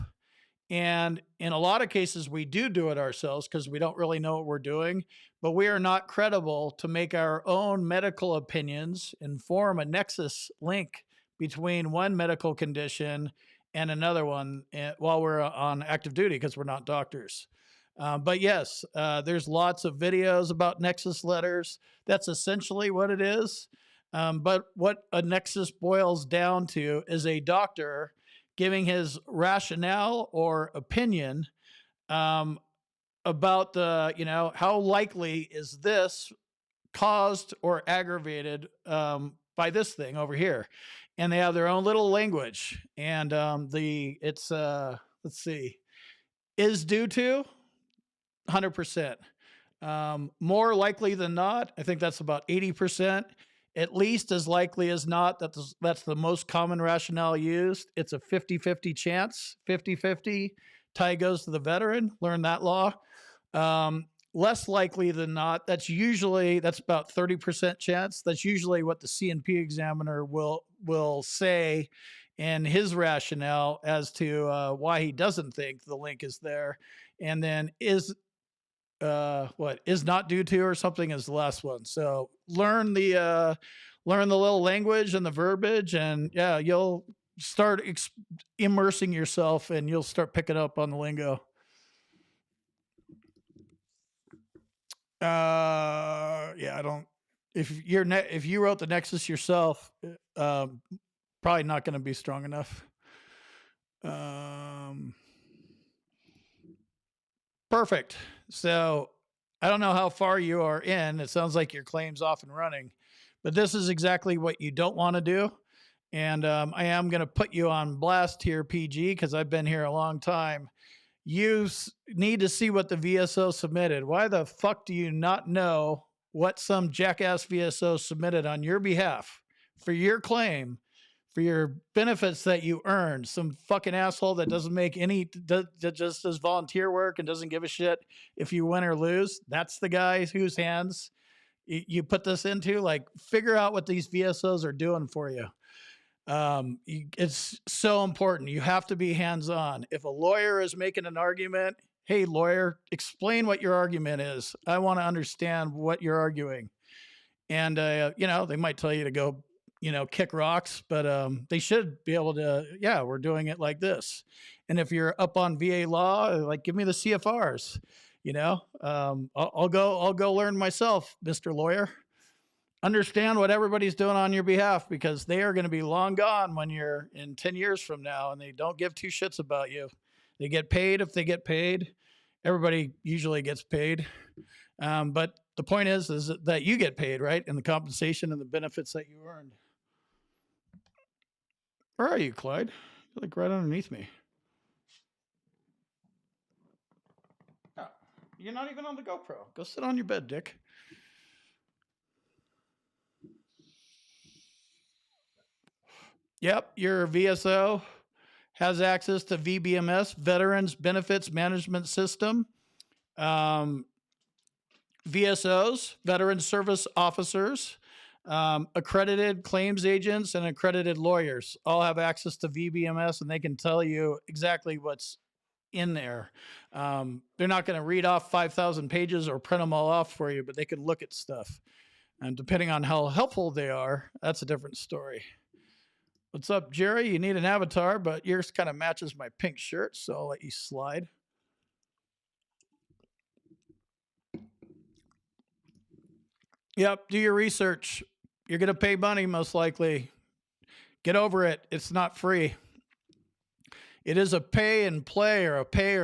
and in a lot of cases, we do it ourselves because we don't really know what we're doing. But we are not credible to make our own medical opinions and form a nexus link between one medical condition and another one while we're on active duty, because we're not doctors. But yes, there's lots of videos about Nexus letters. That's essentially what it is. But what a Nexus boils down to is a doctor giving his rationale or opinion um, about the, how likely is this caused or aggravated by this thing over here. And they have their own little language. And it's, let's see, is due to 100%. More likely than not, I think that's about 80%. At least as likely as not, that's the most common rationale used. It's a 50-50 chance, 50-50. Tie goes to the veteran, learn that law. Less likely than not, that's about 30% chance. That's usually what the C&P examiner will say in his rationale as to why he doesn't think the link is there. And then what is not due to or something is the last one. So learn the little language and the verbiage, and yeah, you'll start immersing yourself and you'll start picking up on the lingo. Yeah, I don't. If you wrote the Nexus yourself, probably not going to be strong enough. Perfect. So I don't know how far you are in. It sounds like your claim's off and running, but this is exactly what you don't want to do. And I am going to put you on blast here, PG, because I've been here a long time. You need to see what the VSO submitted. Why the fuck do you not know what some jackass VSO submitted on your behalf for your claim, for your benefits that you earned? Some fucking asshole that doesn't make that just does volunteer work and doesn't give a shit if you win or lose. That's the guy whose hands you put this into. Like, figure out what these VSOs are doing for you. It's so important. You have to be hands-on. If a lawyer is making an argument, hey, lawyer, explain what your argument is. I want to understand what you're arguing. And, they might tell you to go, kick rocks, but they should be able to, yeah, we're doing it like this. And if you're up on VA law, like, give me the CFRs, I'll go learn myself, Mr. Lawyer. Understand what everybody's doing on your behalf, because they are going to be long gone when you're in 10 years from now, and they don't give two shits about you. They get paid if they get paid. Everybody usually gets paid. But the point is that you get paid, right? And the compensation and the benefits that you earned. Where are you, Clyde? You're like right underneath me. Oh, you're not even on the GoPro. Go sit on your bed, Dick. Yep, your VSO has access to VBMS, Veterans Benefits Management System. VSOs, Veteran Service Officers, accredited claims agents, and accredited lawyers all have access to VBMS, and they can tell you exactly what's in there. They're not going to read off 5,000 pages or print them all off for you, but they can look at stuff. And depending on how helpful they are, that's a different story. What's up, Jerry? You need an avatar, but yours kind of matches my pink shirt, so I'll let you slide. Yep, do your research. You're going to pay money, most likely. Get over it. It's not free. It is a pay and play, or a pay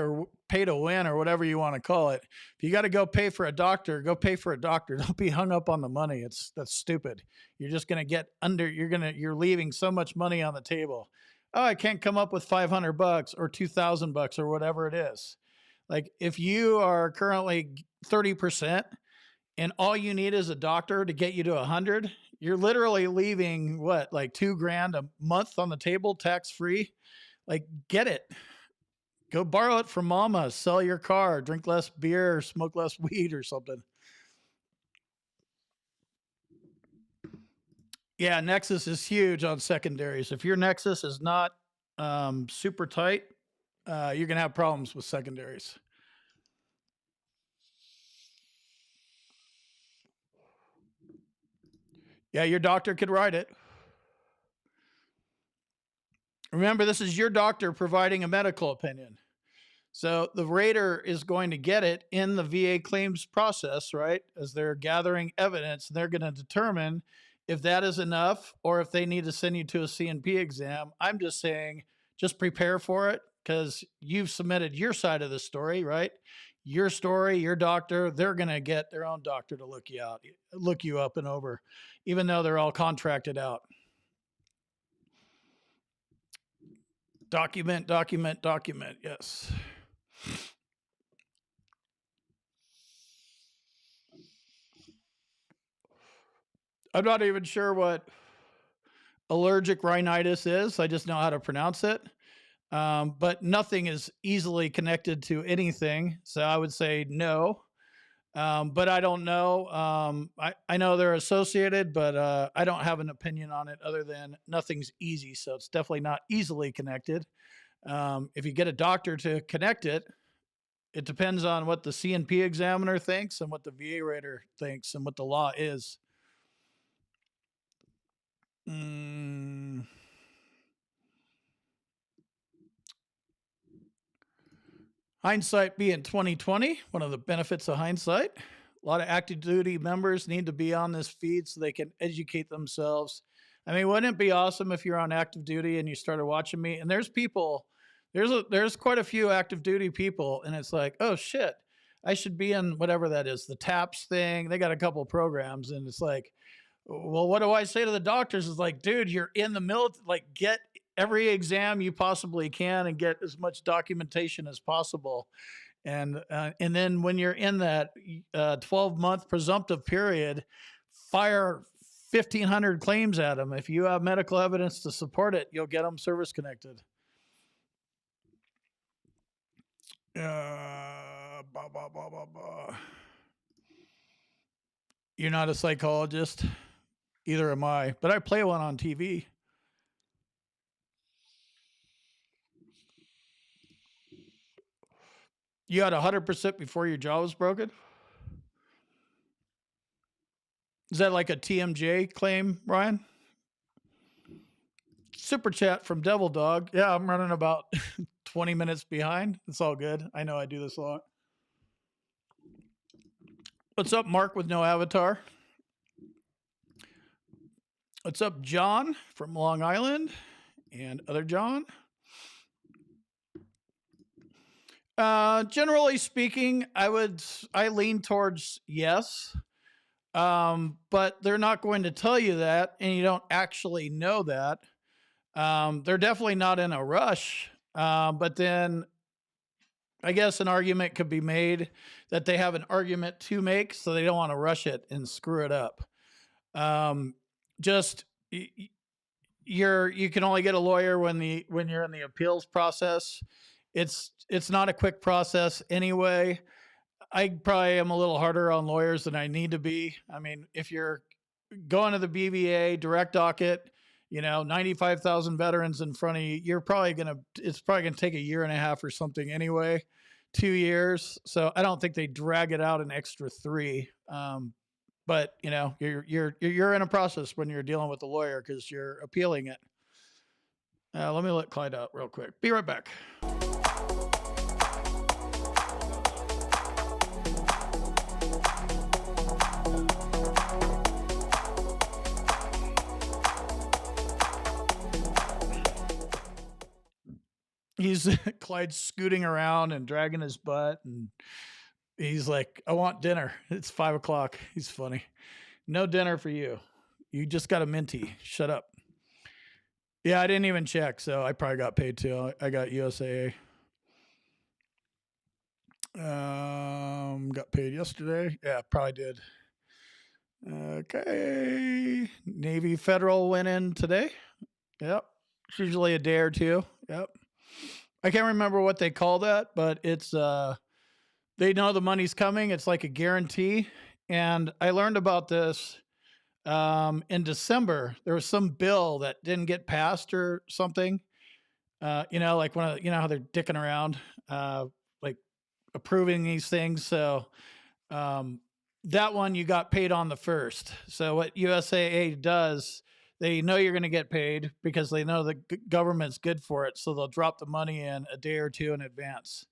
to win, or whatever you want to call it. If you got to go pay for a doctor, go pay for a doctor. Don't be hung up on the money. That's stupid. You're just going to get you're leaving so much money on the table. Oh, I can't come up with $500 or $2,000 or whatever it is. Like, if you are currently 30% and all you need is a doctor to get you to 100, you're literally leaving what, like $2,000 a month on the table, tax free. Like, get it. Go borrow it from mama, sell your car, drink less beer, smoke less weed or something. Yeah, Nexus is huge on secondaries. If your Nexus is not super tight, you're going to have problems with secondaries. Yeah, your doctor could write it. Remember, this is your doctor providing a medical opinion. So the rater is going to get it in the VA claims process, right? As they're gathering evidence, they're going to determine if that is enough or if they need to send you to a CNP exam. I'm just saying, just prepare for it because you've submitted your side of the story, right? Your story, your doctor, they're going to get their own doctor to look you up and over, even though they're all contracted out. Document, document, document. Yes. I'm not even sure what allergic rhinitis is. I just know how to pronounce it. But nothing is easily connected to anything. So I would say no. But I don't know. I know they're associated, but I don't have an opinion on it other than nothing's easy. So it's definitely not easily connected. If you get a doctor to connect it, it depends on what the CNP examiner thinks and what the VA rater thinks and what the law is. Hindsight being 2020, one of the benefits of hindsight. A lot of active duty members need to be on this feed so they can educate themselves. I mean, wouldn't it be awesome if you're on active duty and you started watching me? And there's people, there's quite a few active duty people, and it's like, oh shit, I should be in whatever that is, the TAPS thing. They got a couple programs, and it's like, well, what do I say to the doctors? Is like, dude, you're in the military, like get every exam you possibly can and get as much documentation as possible. And then when you're in that 12-month presumptive period, fire 1,500 claims at them. If you have medical evidence to support it, you'll get them service connected. You're not a psychologist. Either am I, but I play one on TV. You had 100% before your jaw was broken? Is that like a TMJ claim, Ryan? Super chat from Devil Dog. Yeah, I'm running about 20 minutes behind. It's all good. I know I do this a lot. What's up, Mark with no avatar? What's up, John from Long Island and other John? Generally speaking, I lean towards yes. But they're not going to tell you that, and you don't actually know that. They're definitely not in a rush. But then I guess an argument could be made that they have an argument to make, so they don't want to rush it and screw it up. You can only get a lawyer when you're in the appeals process. It's not a quick process anyway. I probably am a little harder on lawyers than I need to be. I mean, if you're going to the BVA direct docket, 95,000 veterans in front of you, it's probably going to take a year and a half or something anyway, 2 years. So I don't think they drag it out an extra 3. But you're in a process when you're dealing with a lawyer because you're appealing it. Let me let Clyde out real quick. Be right back. He's Clyde's scooting around and dragging his butt, and he's like, I want dinner. It's 5:00. He's funny. No dinner for you. You just got a minty. Shut up. Yeah, I didn't even check, so I probably got paid too. I got USAA. Got paid yesterday. Yeah, probably did. Okay. Navy Federal went in today. Yep. It's usually a day or two. Yep. I can't remember what they call that, but it's they know the money's coming. It's like a guarantee. And I learned about this in December. There was some bill that didn't get passed or something. Like how they're dicking around, like approving these things. So that one you got paid on the first. So what USAA does, they know you're going to get paid because they know the government's good for it. So they'll drop the money in a day or two in advance.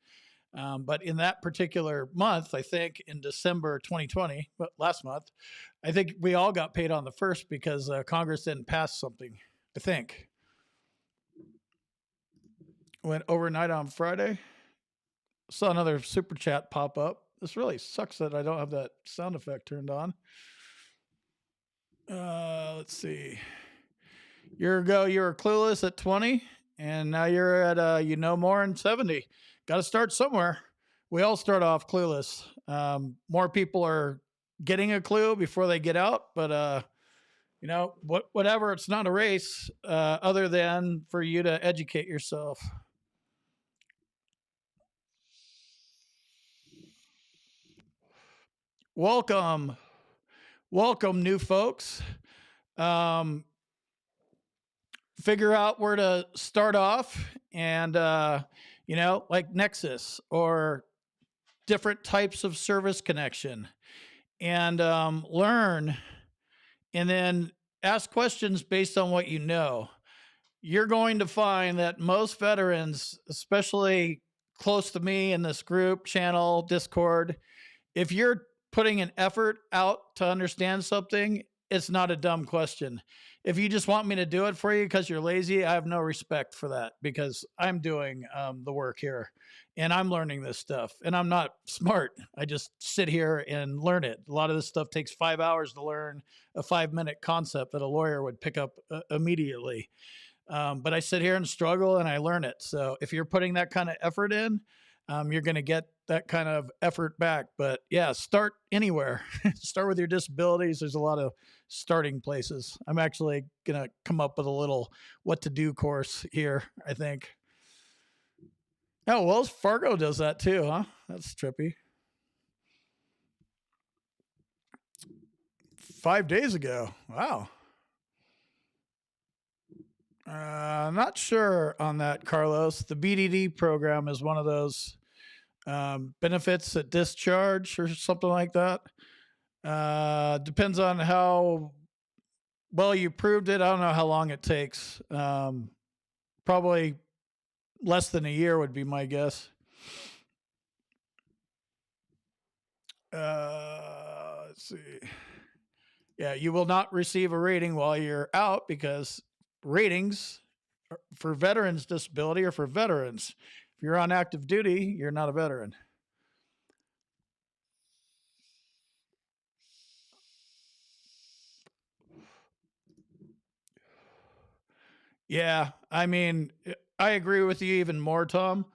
But in that particular month, I think in December 2020, but last month, I think we all got paid on the first because Congress didn't pass something. I think went overnight on Friday. Saw another super chat pop up. This really sucks that I don't have that sound effect turned on. Let's see. Year ago, you were clueless at 20, and now you're at you know more in 70. Got to start somewhere. We all start off clueless. More people are getting a clue before they get out, but you know, whatever. It's not a race, other than for you to educate yourself. Welcome, welcome, new folks. Um, Figure out where to start off, and you know, like Nexus or different types of service connection, and learn, and then ask questions based on what you know. You're going to find that most veterans, especially close to me in this group, channel, Discord, if you're putting an effort out to understand something, it's not a dumb question. If you just want me to do it for you because you're lazy, I have no respect for that, because I'm doing the work here and I'm learning this stuff, and I'm not smart. I just sit here and learn it. A lot of this stuff takes 5 hours to learn a 5-minute concept that a lawyer would pick up immediately. But I sit here and struggle and I learn it. So if you're putting that kind of effort in, you're going to get that kind of effort back. But yeah, start anywhere. Start with your disabilities. There's a lot of starting places. I'm actually going to come up with a little what to do course here, I think. Oh, Wells Fargo does that too, huh? That's trippy. 5 days ago. Wow. Not sure on that, Carlos. The BDD program is one of those benefits at discharge or something like that. Depends on how well you proved it. I don't know how long it takes. Probably less than a year would be my guess. Let's see. Yeah, you will not receive a rating while you're out, because ratings for veterans disability are for veterans. If you're on active duty, you're not a veteran. Yeah, I mean, I agree with you even more, Tom.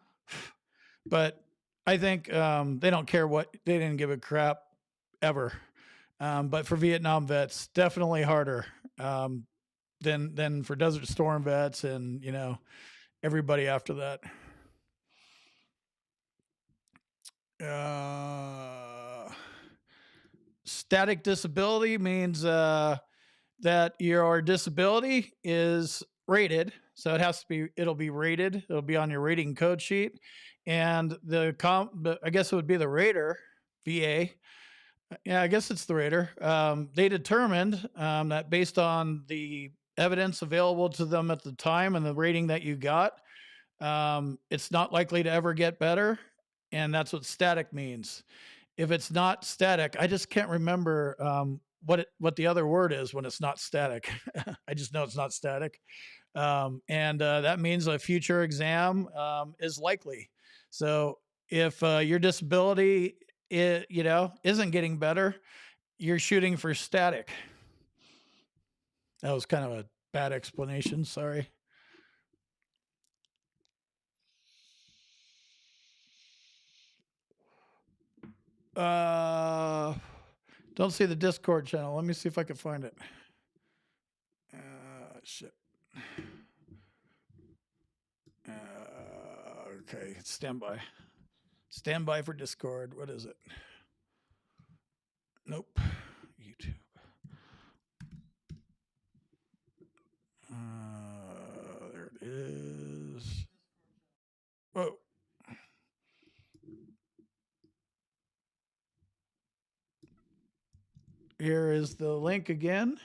But I think they don't care what, they didn't give a crap ever. But for Vietnam vets, definitely harder than for Desert Storm vets, and you know, everybody after that. Static disability means that your disability is rated. So it has to be, it'll be rated. It'll be on your rating code sheet. And I guess it would be the rater, VA. Yeah, I guess it's the rater. They determined that based on the evidence available to them at the time and the rating that you got, it's not likely to ever get better. And that's what static means. If it's not static, I just can't remember what the other word is when it's not static. I just know it's not static, and that means a future exam is likely. So if your disability, you know, isn't getting better, you're shooting for static. That was kind of a bad explanation. Sorry. Uh, don't see the Discord channel. Let me see if I can find it. Shit. Okay, stand by. Stand by for Discord. What is it? Nope. YouTube. There it is. Whoa. Here is the link again.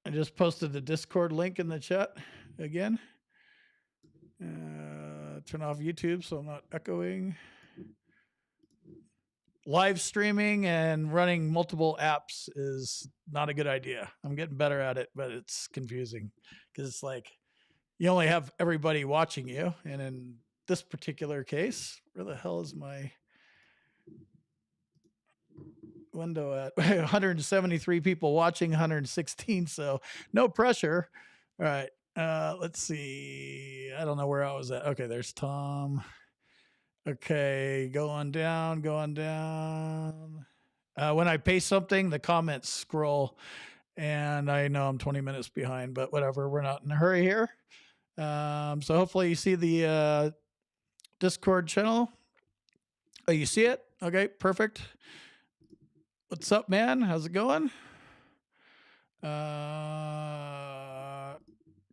I just posted the Discord link in the chat again. turn off YouTube so I'm not echoing. Live streaming and running multiple apps is not a good idea. I'm getting better at it, but it's confusing because it's like you only have everybody watching you. And in this particular case, where the hell is my window at? 173 people watching, 116. So no pressure. All right. Let's see. I don't know where I was at. Okay, there's Tom. Okay, going down. When I paste something, the comments scroll, and I know I'm 20 minutes behind, but whatever. We're not in a hurry here. So hopefully you see the Discord channel. Oh, you see it? Okay, perfect. What's up, man? How's it going?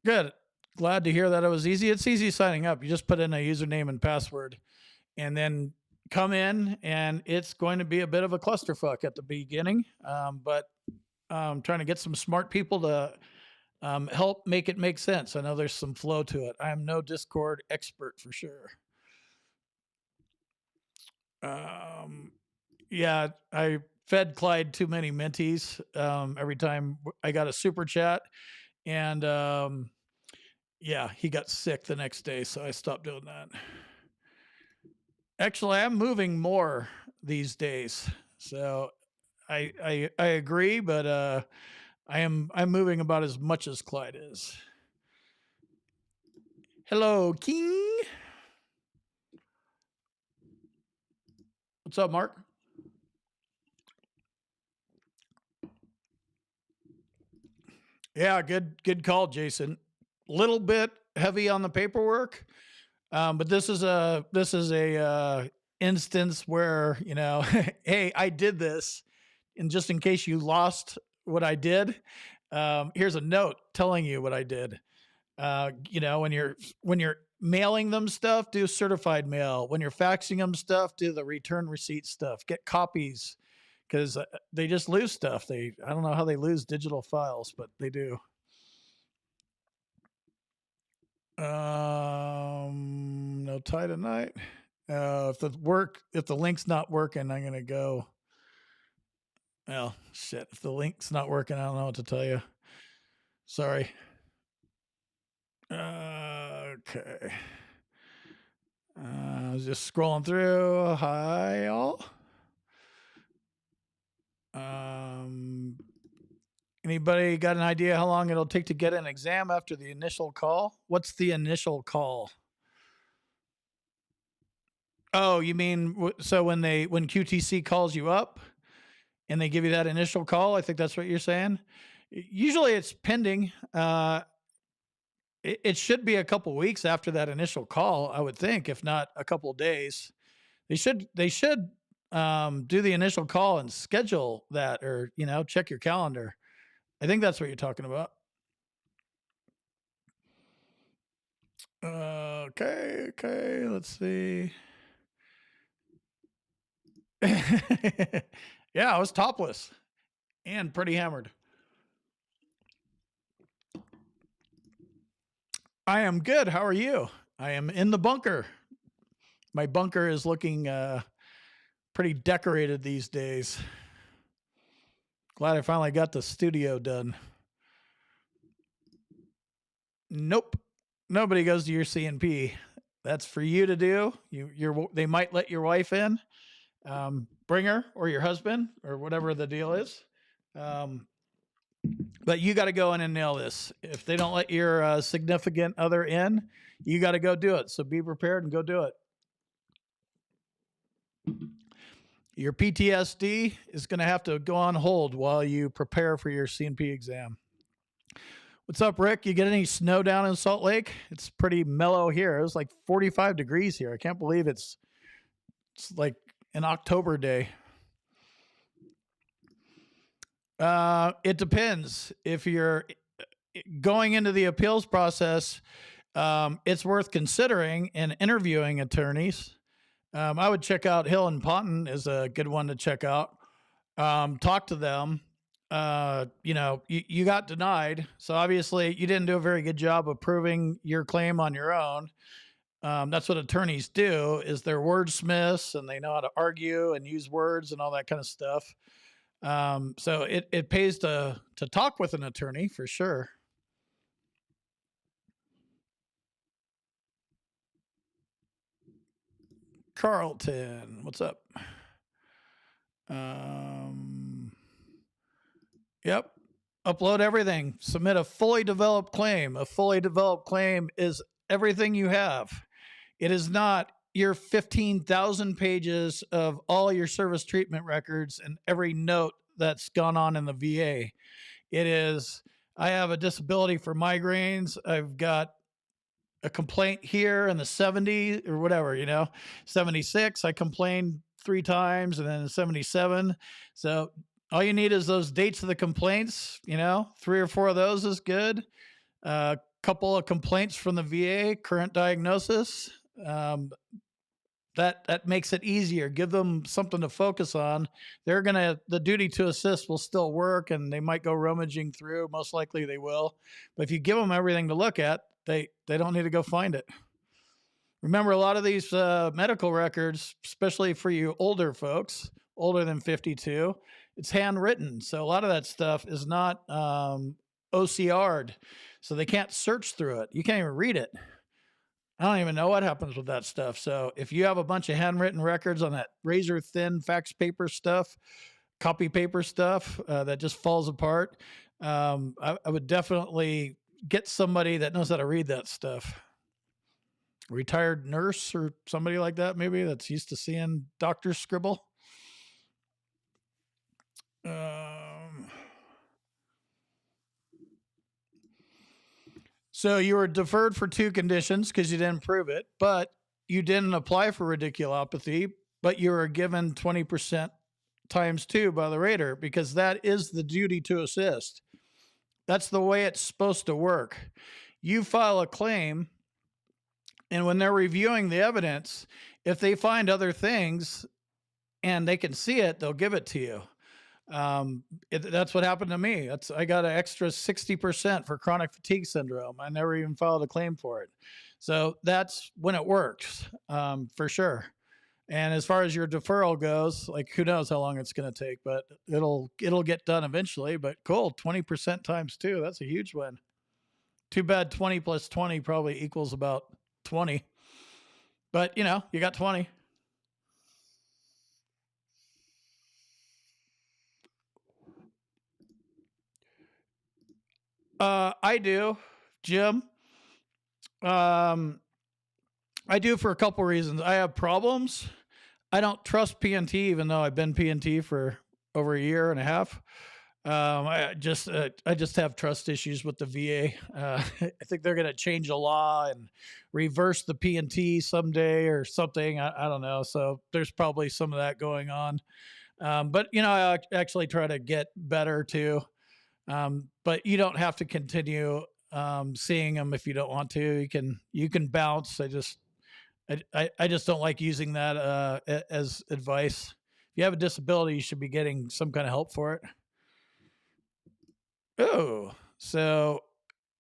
Good. Glad to hear that it was easy. It's easy signing up. You just put in a username and password and then come in, and it's going to be a bit of a clusterfuck at the beginning. But I'm trying to get some smart people to help make it make sense. I know there's some flow to it. I am no Discord expert for sure. Yeah, I fed Clyde too many minties every time I got a super chat. And yeah, he got sick the next day, so I stopped doing that. Actually, I'm moving more these days. So I agree, but I'm moving about as much as Clyde is. Hello, King. What's up, Mark? Yeah, good call, Jason. Little bit heavy on the paperwork, but this is a instance where, you know, hey, I did this, and just in case you lost what I did, here's a note telling you what I did. You know, when you're mailing them stuff, do certified mail. When you're faxing them stuff, do the return receipt stuff. Get copies, because they just lose stuff. I don't know how they lose digital files, but they do. No tie tonight. If the link's not working, I'm gonna go. Well, shit. If the link's not working, I don't know what to tell you. Sorry. Okay. I was just scrolling through. Hi, all. Anybody got an idea how long it'll take to get an exam after the initial call? What's the initial call? Oh, you mean so when QTC calls you up and they give you that initial call? I think that's what you're saying. Usually it's pending. It should be a couple weeks after that initial call, I would think, if not a couple days. They should do the initial call and schedule that, or, you know, check your calendar. I think that's what you're talking about. Okay, let's see. Yeah, I was topless and pretty hammered. I am good. How are you? I am in the bunker. My bunker is looking pretty decorated these days. Glad I finally got the studio done. Nope. Nobody goes to your CNP. That's for you to do. They might let your wife in. Bring her, or your husband, or whatever the deal is. But you got to go in and nail this. If they don't let your significant other in, you got to go do it. So be prepared and go do it. Your PTSD is going to have to go on hold while you prepare for your CNP exam. What's up, Rick? You get any snow down in Salt Lake? It's pretty mellow here. It was like 45 degrees here. I can't believe it's like an October day. It depends. If you're going into the appeals process, it's worth considering and interviewing attorneys. I would check out Hill and Ponton is a good one to check out. Talk to them. You know, you got denied. So obviously you didn't do a very good job of proving your claim on your own. That's what attorneys do. Is they're wordsmiths and they know how to argue and use words and all that kind of stuff. So it pays to talk with an attorney for sure. Carlton, what's up? Yep. Upload everything. Submit a fully developed claim. A fully developed claim is everything you have. It is not your 15,000 pages of all your service treatment records and every note that's gone on in the VA. It is, I have a disability for migraines. I've got a complaint here in the 70s or whatever, 76. I complained 3 times and then 77. So all you need is those dates of the complaints, 3 or 4 of those is good. A couple of complaints from the VA, current diagnosis. That makes it easier. Give them something to focus on. The duty to assist will still work and they might go rummaging through. Most likely they will. But if you give them everything to look at, they don't need to go find it. Remember, a lot of these medical records, especially for you older folks, older than 52, it's handwritten. So a lot of that stuff is not OCR'd. So they can't search through it. You can't even read it. I don't even know what happens with that stuff. So if you have a bunch of handwritten records on that razor thin fax paper stuff, copy paper stuff that just falls apart, I would definitely get somebody that knows how to read that stuff. Retired nurse or somebody like that, maybe, that's used to seeing doctors scribble. So you were deferred for 2 conditions because you didn't prove it, but you didn't apply for radiculopathy, but you were given 20% times 2 by the rater because that is the duty to assist. That's the way it's supposed to work. You file a claim, and when they're reviewing the evidence, if they find other things and they can see it, they'll give it to you. That's what happened to me. I got an extra 60% for chronic fatigue syndrome. I never even filed a claim for it. So that's when it works, for sure. And as far as your deferral goes, like, who knows how long it's going to take, but it'll get done eventually. But cool, 20% times 2. That's a huge win. Too bad 20 plus 20 probably equals about 20. But, you got 20. I do, Jim. I do for a couple reasons. I have problems. I don't trust PNT, even though I've been PNT for over a year and a half. I just have trust issues with the VA. I think they're going to change the law and reverse the PNT someday or something. I don't know. So there's probably some of that going on. But I actually try to get better too. But you don't have to continue seeing them if you don't want to. You can bounce. I just don't like using that as advice. If you have a disability, you should be getting some kind of help for it. Oh, so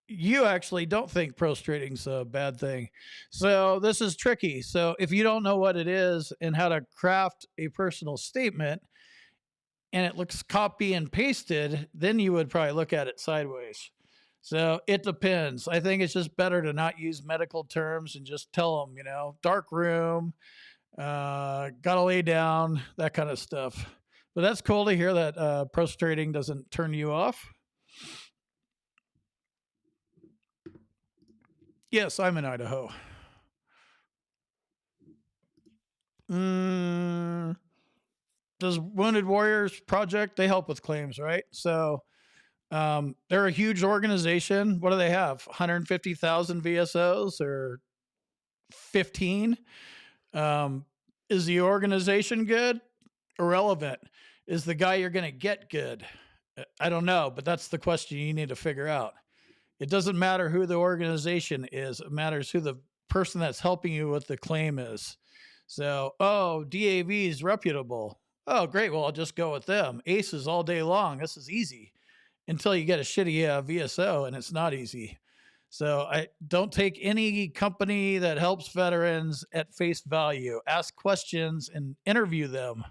you actually don't think prostrating's a bad thing. So this is tricky. So if you don't know what it is and how to craft a personal statement, and it looks copy and pasted, then you would probably look at it sideways. So it depends. I think it's just better to not use medical terms and just tell them, dark room, gotta lay down, that kind of stuff. But that's cool to hear that prostrating doesn't turn you off. Yes, I'm in Idaho. Does Wounded Warriors Project, they help with claims, right? So they're a huge organization. What do they have? 150,000 VSOs or 15? Is the organization good? Irrelevant. Is the guy you're going to get good? I don't know, but that's the question you need to figure out. It doesn't matter who the organization is. It matters who the person that's helping you with the claim is. So, DAV is reputable. Oh, great. Well, I'll just go with them. ACEs all day long. This is easy until you get a shitty VSO, and it's not easy. So I don't take any company that helps veterans at face value. Ask questions and interview them.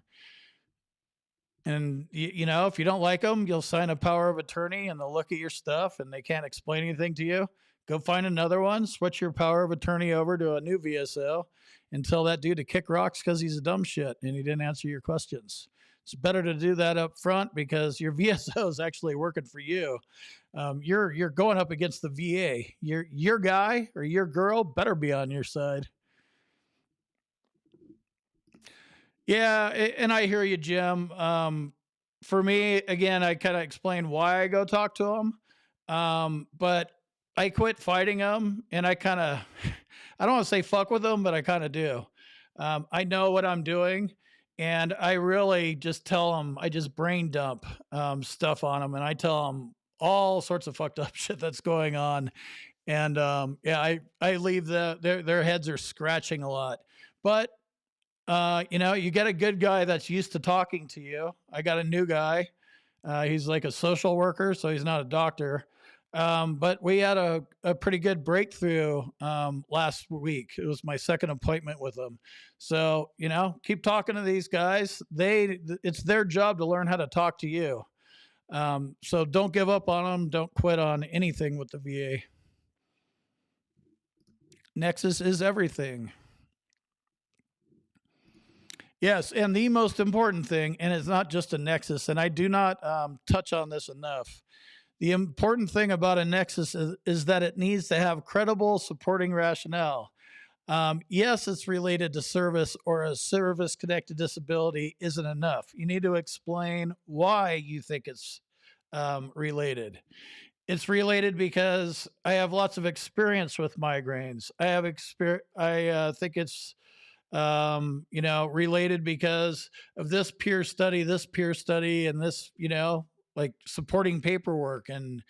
And if you don't like them, you'll sign a power of attorney and they'll look at your stuff and they can't explain anything to you. Go find another one, switch your power of attorney over to a new VSO and tell that dude to kick rocks because he's a dumb shit and he didn't answer your questions. It's better to do that up front because your VSO is actually working for you. You're going up against the VA. Your guy or your girl better be on your side. Yeah, and I hear you, Jim. For me, again, I kind of explain why I go talk to them, but I quit fighting them, and I kind of, I don't want to say fuck with them, but I kind of do. I know what I'm doing, and I really just tell them, I just brain dump stuff on them, and I tell them all sorts of fucked up shit that's going on, and yeah, I leave their heads are scratching a lot, but you get a good guy that's used to talking to you. I got a new guy. He's like a social worker, so he's not a doctor. But we had a pretty good breakthrough last week. It was my second appointment with him. So, keep talking to these guys. It's their job to learn how to talk to you. So don't give up on them. Don't quit on anything with the VA. Nexus is everything. Yes, and the most important thing, and it's not just a nexus, and I do not touch on this enough. The important thing about a nexus is that it needs to have credible supporting rationale. Yes, it's related to service or a service connected disability isn't enough. You need to explain why you think it's related. It's related because I have lots of experience with migraines. I think it's related because of this peer study, and this, like supporting paperwork and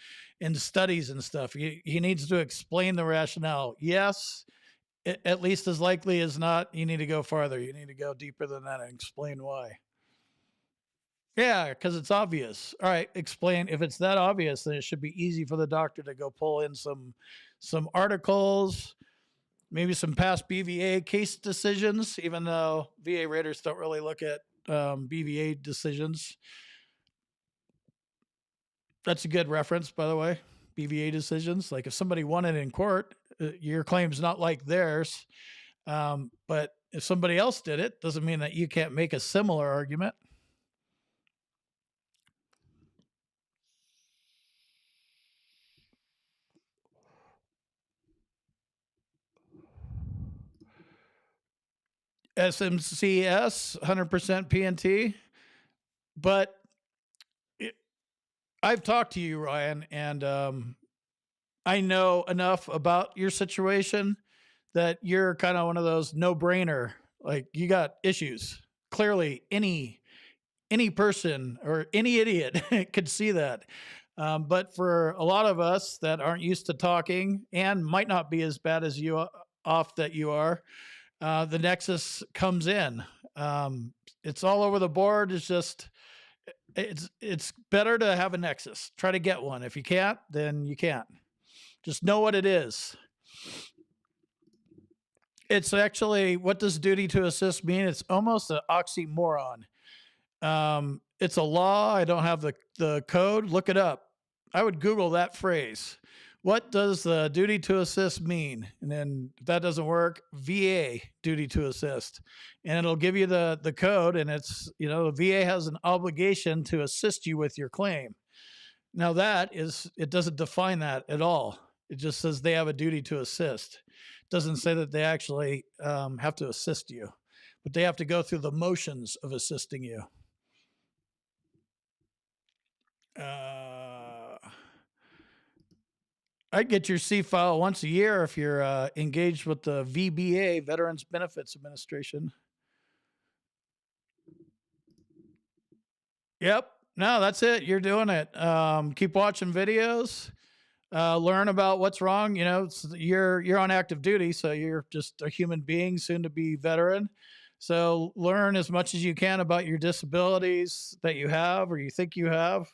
studies and stuff. He needs to explain the rationale. Yes, at least as likely as not, you need to go farther. You need to go deeper than that and explain why. Yeah, because it's obvious. All right, explain. If it's that obvious, then it should be easy for the doctor to go pull in some articles, maybe some past BVA case decisions, even though VA raters don't really look at BVA decisions. That's a good reference, by the way. BVA decisions. Like if somebody won it in court, your claim's not like theirs. But if somebody else did it, doesn't mean that you can't make a similar argument. SMCS, 100% PNT. But I've talked to you, Ryan, and I know enough about your situation that you're kind of one of those no-brainer. Like you got issues. Clearly, any person or any idiot could see that. But for a lot of us that aren't used to talking and might not be as bad as you off that you are, the nexus comes in. It's all over the board. It's better to have a nexus. Try to get one. If you can't, then you can't. Just know what it is. It's actually, what does duty to assist mean? It's almost an oxymoron. It's a law. I don't have the code. Look it up. I would Google that phrase. What does the duty to assist mean? And then if that doesn't work, VA duty to assist. And it'll give you the code, and it's, the VA has an obligation to assist you with your claim. Now it doesn't define that at all. It just says they have a duty to assist. It doesn't say that they actually have to assist you, but they have to go through the motions of assisting you. I'd get your C file once a year if you're engaged with the VBA, Veterans Benefits Administration. Yep. No, that's it. You're doing it. Keep watching videos. Learn about what's wrong. You're on active duty, so you're just a human being, soon to be veteran. So learn as much as you can about your disabilities that you have or you think you have.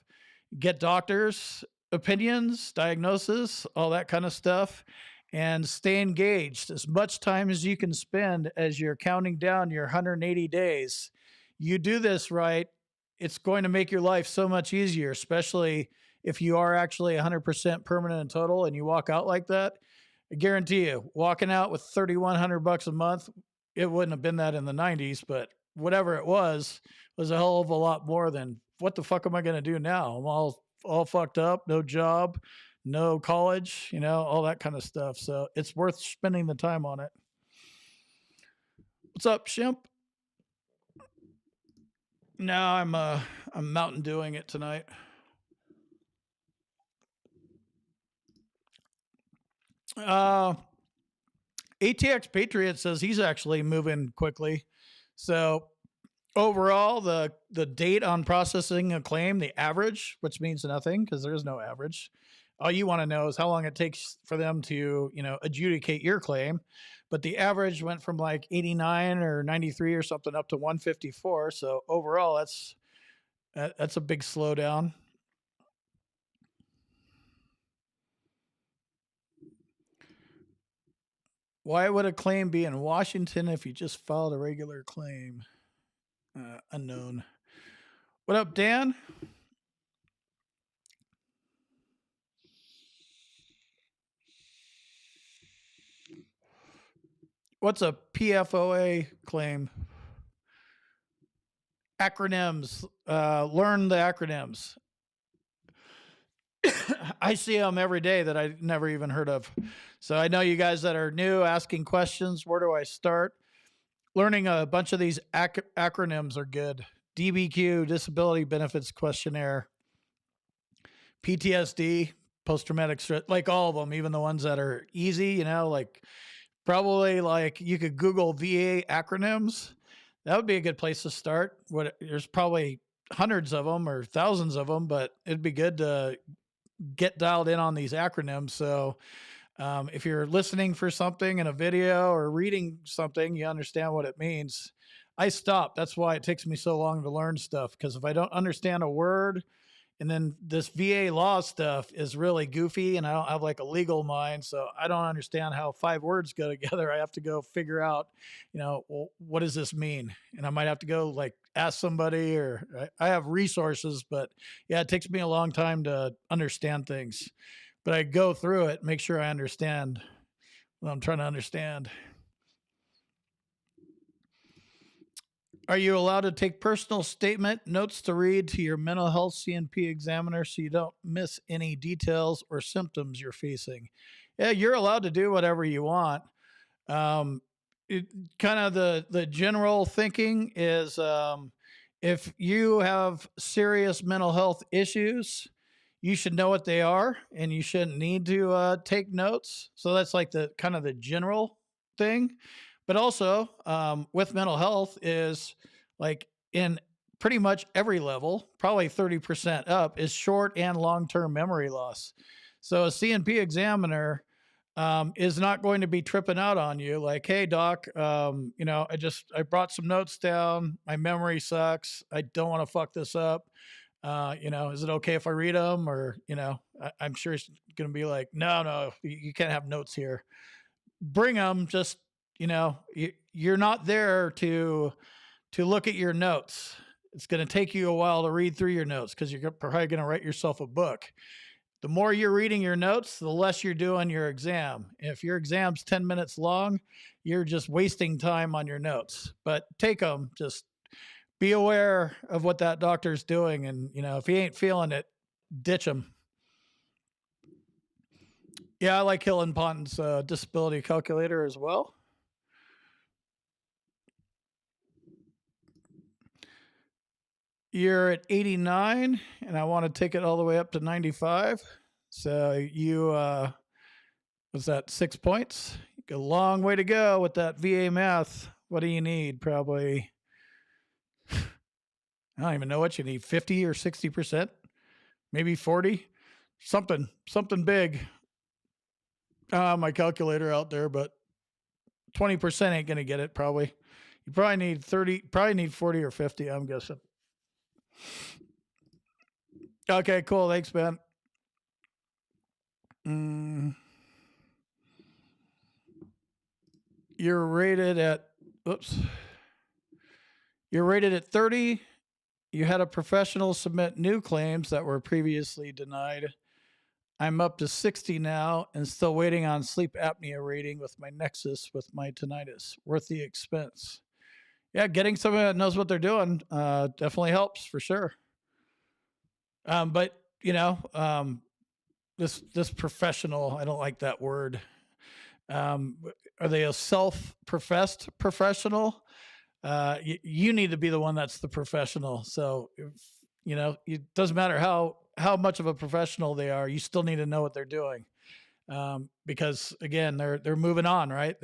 Get doctors. opinions, diagnosis, all that kind of stuff, and stay engaged as much time as you can spend as you're counting down your 180 days. You do this right, it's going to make your life so much easier, especially if you are actually 100% permanent and total and you walk out like that. I guarantee you, walking out with $3,100 a month, it wouldn't have been that in the 90s, but whatever it was a hell of a lot more than what the fuck am I going to do now? I'm all fucked up, no job, no college, all that kind of stuff. So it's worth spending the time on it. What's up, Shimp? No, I'm Mountain Dewing it tonight. ATX Patriot says he's actually moving quickly. So overall, the date on processing a claim, the average, which means nothing because there is no average. All you want to know is how long it takes for them to, adjudicate your claim. But the average went from like 89 or 93 or something up to 154. So overall, that's a big slowdown. Why would a claim be in Washington if you just filed a regular claim? Unknown. What up, Dan? What's a PFOA claim? Acronyms. Learn the acronyms. I see them every day that I never even heard of. So I know you guys that are new asking questions. Where do I start? Learning a bunch of these acronyms are good. DBQ, Disability Benefits Questionnaire. PTSD, post-traumatic stress, like all of them, even the ones that are easy, like probably like you could Google VA acronyms. That would be a good place to start. There's probably hundreds of them or thousands of them, but it'd be good to get dialed in on these acronyms. So if you're listening for something in a video or reading something, you understand what it means. I stop. That's why it takes me so long to learn stuff, because if I don't understand a word, and then this VA law stuff is really goofy, and I don't have like a legal mind, so I don't understand how 5 words go together. I have to go figure out, well, what does this mean? And I might have to go like ask somebody, or I have resources, but yeah, it takes me a long time to understand things. But I go through it, make sure I understand what I'm trying to understand. Are you allowed to take personal statement notes to read to your mental health CNP examiner so you don't miss any details or symptoms you're facing? Yeah, you're allowed to do whatever you want. Kind of the general thinking is if you have serious mental health issues, you should know what they are, and you shouldn't need to take notes. So that's like the kind of the general thing. But also with mental health is like in pretty much every level, probably 30% up, is short and long-term memory loss. So a CNP examiner is not going to be tripping out on you like, hey doc, I brought some notes down. My memory sucks. I don't want to fuck this up. Is it okay if I read them? Or, I'm sure it's going to be like, no, you can't have notes here. Bring them. Just, you're not there to look at your notes. It's going to take you a while to read through your notes because you're probably going to write yourself a book. The more you're reading your notes, the less you're doing your exam. If your exam's 10 minutes long, you're just wasting time on your notes. But take them. Just be aware of what that doctor's doing. And, if he ain't feeling it, ditch him. Yeah, I like Hill and Ponton's disability calculator as well. You're at 89, and I want to take it all the way up to 95. So you, what's that, 6 points? A long way to go with that VA math. What do you need? Probably, I don't even know what you need, 50 or 60%, maybe 40, something big. My calculator out there, but 20% ain't going to get it probably. You probably need 40 or 50, I'm guessing. Okay, cool. Thanks, man. Mm, you're rated at, oops, you're rated at 30. You had a professional submit new claims that were previously denied. I'm up to 60 now and still waiting on sleep apnea rating with my Nexus with my tinnitus. Worth the expense. Yeah, getting somebody that knows what they're doing definitely helps for sure. But you know, this professional, I don't like that word. Um, are they a self-professed professional? You need to be the one that's the professional. So if, you know, it doesn't matter how much of a professional they are, you still need to know what they're doing. Because again, they're moving on, right?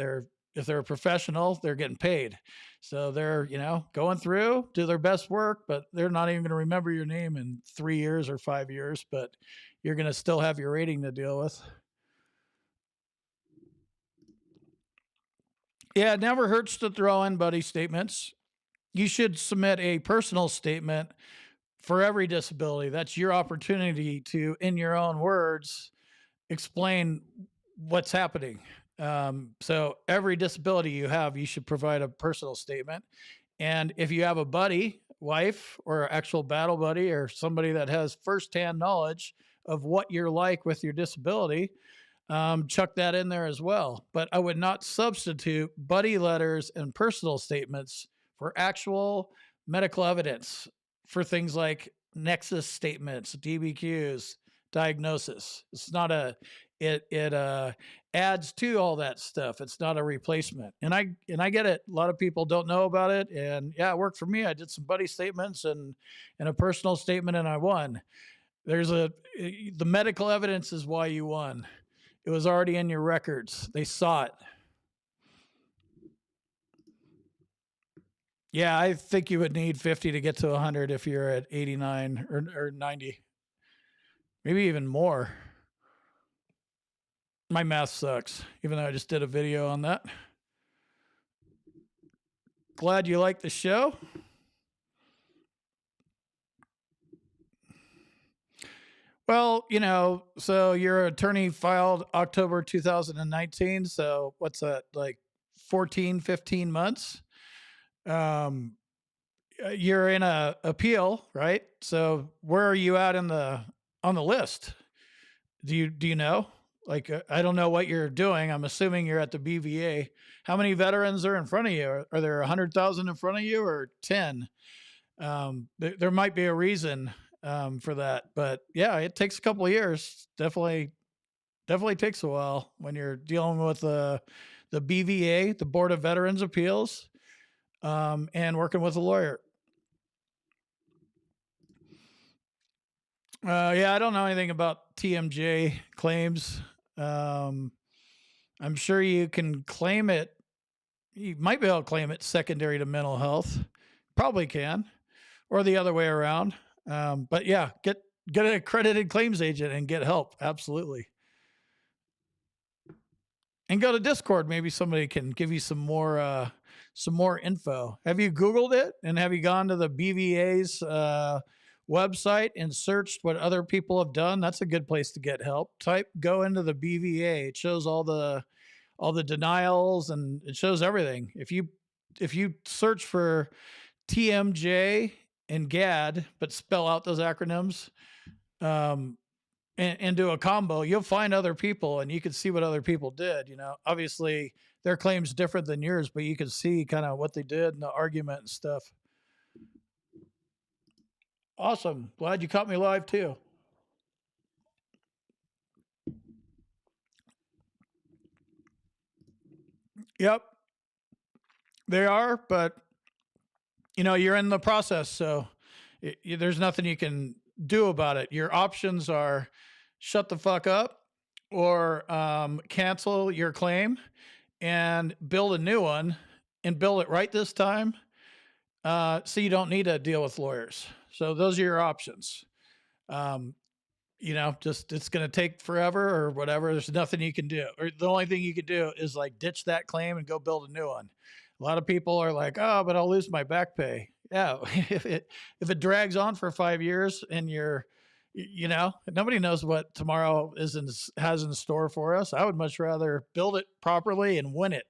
If they're a professional, they're getting paid. So they're, you know, going through, do their best work, but they're not even going to remember your name in 3 years or 5 years, but you're going to still have your rating to deal with. Yeah, it never hurts to throw in buddy statements. You should submit a personal statement for every disability. That's your opportunity to, in your own words, explain what's happening. So every disability you have, you should provide a personal statement. And if you have a buddy, wife, or actual battle buddy, or somebody that has firsthand knowledge of what you're like with your disability, chuck that in there as well. But I would not substitute buddy letters and personal statements for actual medical evidence for things like Nexus statements, DBQs, diagnosis. It's not a it adds to all that stuff. It's not a replacement. And I get it. A lot of people don't know about it. And yeah, it worked for me. I did some buddy statements and a personal statement, and I won. The medical evidence is why you won. It was already in your records. They saw it. Yeah, I think you would need 50 to get to 100 if you're at 89 or 90, maybe even more. My math sucks, even though I just did a video on that. Glad you liked the show. Well, you know, so your attorney filed October 2019. So what's that, like 14, 15 months? Um, you're in a appeal, right? So where are you at on the list? Do you know? Like I don't know what you're doing. I'm assuming you're at the BVA. How many veterans are in front of you? Are there 100,000 in front of you or 10? There might be a reason for that, but yeah, it takes a couple of years. Definitely takes a while when you're dealing with the BVA, the Board of Veterans Appeals, and working with a lawyer. Yeah, I don't know anything about TMJ claims. Um, I'm sure you can claim it. You might be able to claim it secondary to mental health. Probably can, or the other way around. But yeah, get an accredited claims agent and get help. Absolutely. And go to Discord. Maybe somebody can give you some more info. Have you Googled it? And have you gone to the BVA's website and searched what other people have done? That's a good place to get help. Go into the BVA. It shows all the denials and it shows everything. If you search for TMJ and GAD, but spell out those acronyms, um, and do a combo, you'll find other people and you can see what other people did. You know, obviously their claims different than yours, but you can see kind of what they did and the argument and stuff. Awesome. Glad you caught me live too. Yep, they are, but you know, you're in the process. So there's nothing you can do about it. Your options are shut the fuck up or cancel your claim and build a new one and build it right this time, so you don't need to deal with lawyers. So those are your options. Um, you know, just it's going to take forever or whatever. There's nothing you can do. Or the only thing you can do is like ditch that claim and go build a new one. A lot of people are like, oh, but I'll lose my back pay. Yeah, if it drags on for 5 years and Nobody knows what tomorrow has in store for us. I would much rather build it properly and win it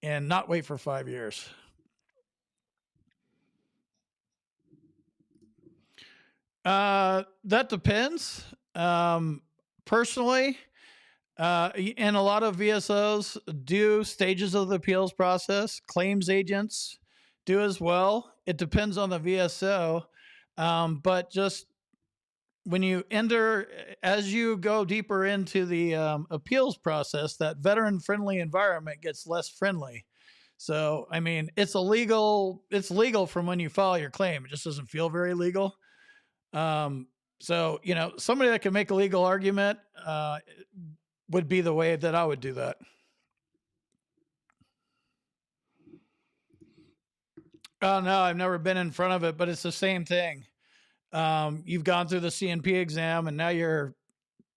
and not wait for 5 years. That depends. Personally, and a lot of VSOs do stages of the appeals process. Claims agents do as well. It depends on the VSO. But just when you enter, as you go deeper into the appeals process, that veteran friendly environment gets less friendly. So, I mean, it's legal from when you file your claim. It just doesn't feel very legal. So, somebody that can make a legal argument would be the way that I would do that. Oh, no, I've never been in front of it, but it's the same thing. You've gone through the CNP exam and now you're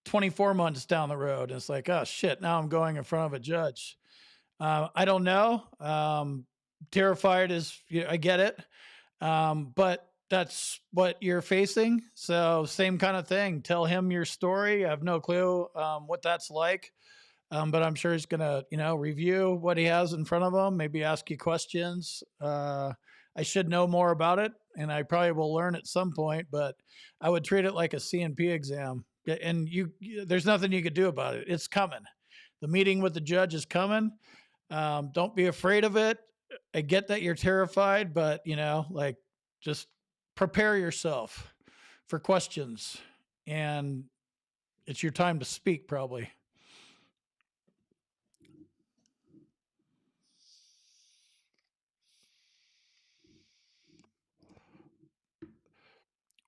24 months down the road. And it's like, oh shit, now I'm going in front of a judge. I don't know. Terrified I get it. But that's what you're facing. So same kind of thing. Tell him your story. I have no clue what that's like. But I'm sure he's going to, review what he has in front of him, maybe ask you questions. I should know more about it, and I probably will learn at some point, but I would treat it like a CNP exam. And there's nothing you could do about it. It's coming. The meeting with the judge is coming. Don't be afraid of it. I get that you're terrified, but just prepare yourself for questions, and it's your time to speak probably.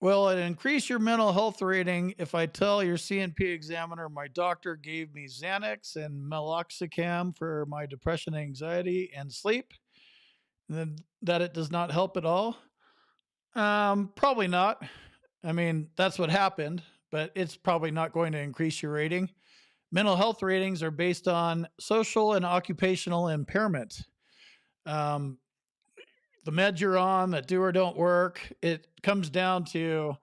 Will it increase your mental health rating if I tell your CNP examiner my doctor gave me Xanax and meloxicam for my depression, anxiety, and sleep, and then that it does not help at all? Probably not. I mean, that's what happened, but it's probably not going to increase your rating. Mental health ratings are based on social and occupational impairment. Um, the meds you're on that do or don't work, it comes down to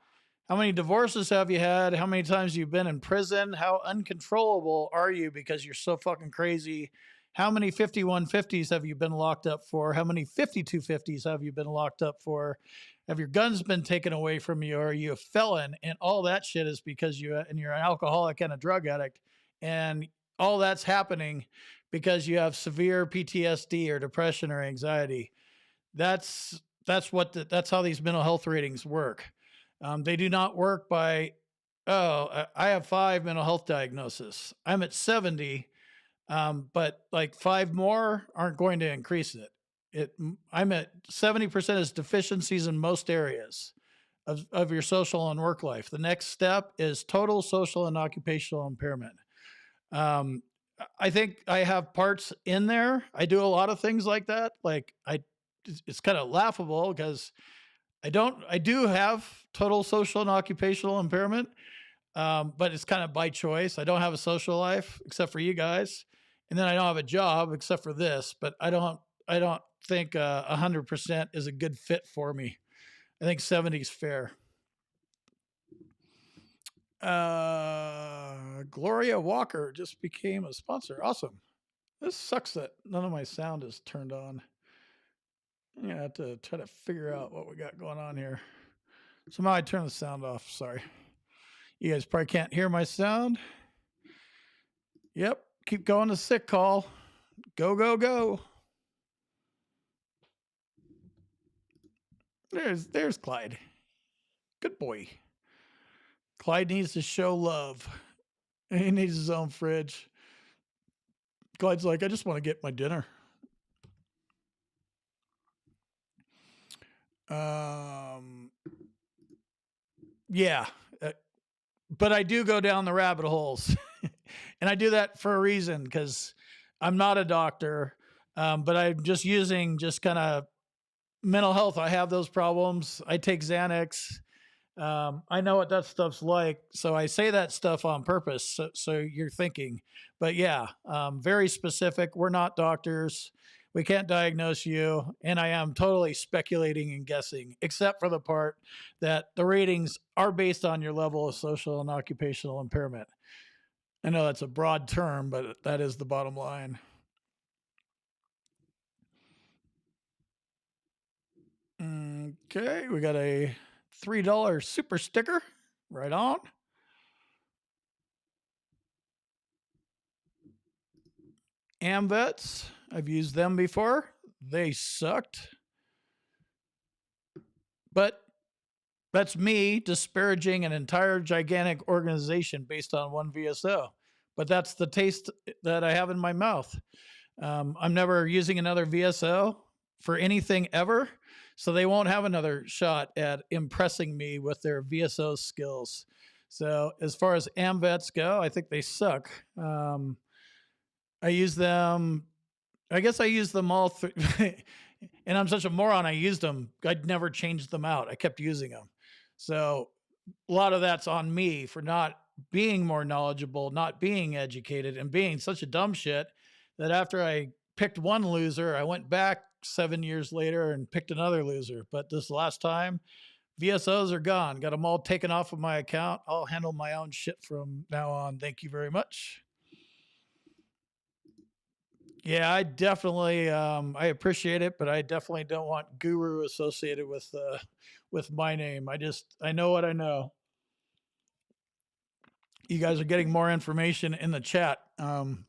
how many divorces have you had, how many times you've been in prison, how uncontrollable are you because you're so fucking crazy, how many 5150s have you been locked up for, how many 5250s have you been locked up for, have your guns been taken away from you, are you a felon? And all that shit is because you're an alcoholic and a drug addict, and all that's happening because you have severe PTSD or depression or anxiety. That's how these mental health ratings work. They do not work by, I have 5 mental health diagnoses. I'm at 70, but like 5 more aren't going to increase it. I'm at 70% is deficiencies in most areas of your social and work life. The next step is total social and occupational impairment. I think I have parts in there. I do a lot of things like that. It's kind of laughable because I do have total social and occupational impairment. But it's kind of by choice. I don't have a social life except for you guys. And then I don't have a job except for this, but I don't think 100% is a good fit for me. I think 70 is fair. Gloria Walker just became a sponsor. Awesome. This sucks that none of my sound is turned on. I'm gonna have to try to figure out what we got going on here. Somehow I turned the sound off. Sorry. You guys probably can't hear my sound. Yep. Keep going to sick call. Go, go, go. There's Clyde. Good boy. Clyde needs to show love. He needs his own fridge. Clyde's like, I just want to get my dinner. Yeah. But I do go down the rabbit holes. And I do that for a reason, because I'm not a doctor, but I'm just using just kind of mental health. I have those problems. I take Xanax. I know what that stuff's like. So I say that stuff on purpose. So you're thinking, but yeah, very specific. We're not doctors. We can't diagnose you. And I am totally speculating and guessing, except for the part that the ratings are based on your level of social and occupational impairment. I know that's a broad term, but that is the bottom line. Okay, we got a $3 super sticker. Right on. AmVets, I've used them before. They sucked. But that's me disparaging an entire gigantic organization based on one VSO. But that's the taste that I have in my mouth. I'm never using another VSO for anything ever. So they won't have another shot at impressing me with their VSO skills. So as far as AmVets go, I think they suck. I use them. I guess I use them all. And I'm such a moron. I used them. I'd never changed them out. I kept using them. So a lot of that's on me for not being more knowledgeable, not being educated, and being such a dumb shit that after I picked one loser, I went back 7 years later and picked another loser. But this last time, VSOs are gone. Got them all taken off of my account. I'll handle my own shit from now on. Thank you very much. Yeah, I definitely I appreciate it, but I definitely don't want guru associated with my name. I know what I know. You guys are getting more information in the chat than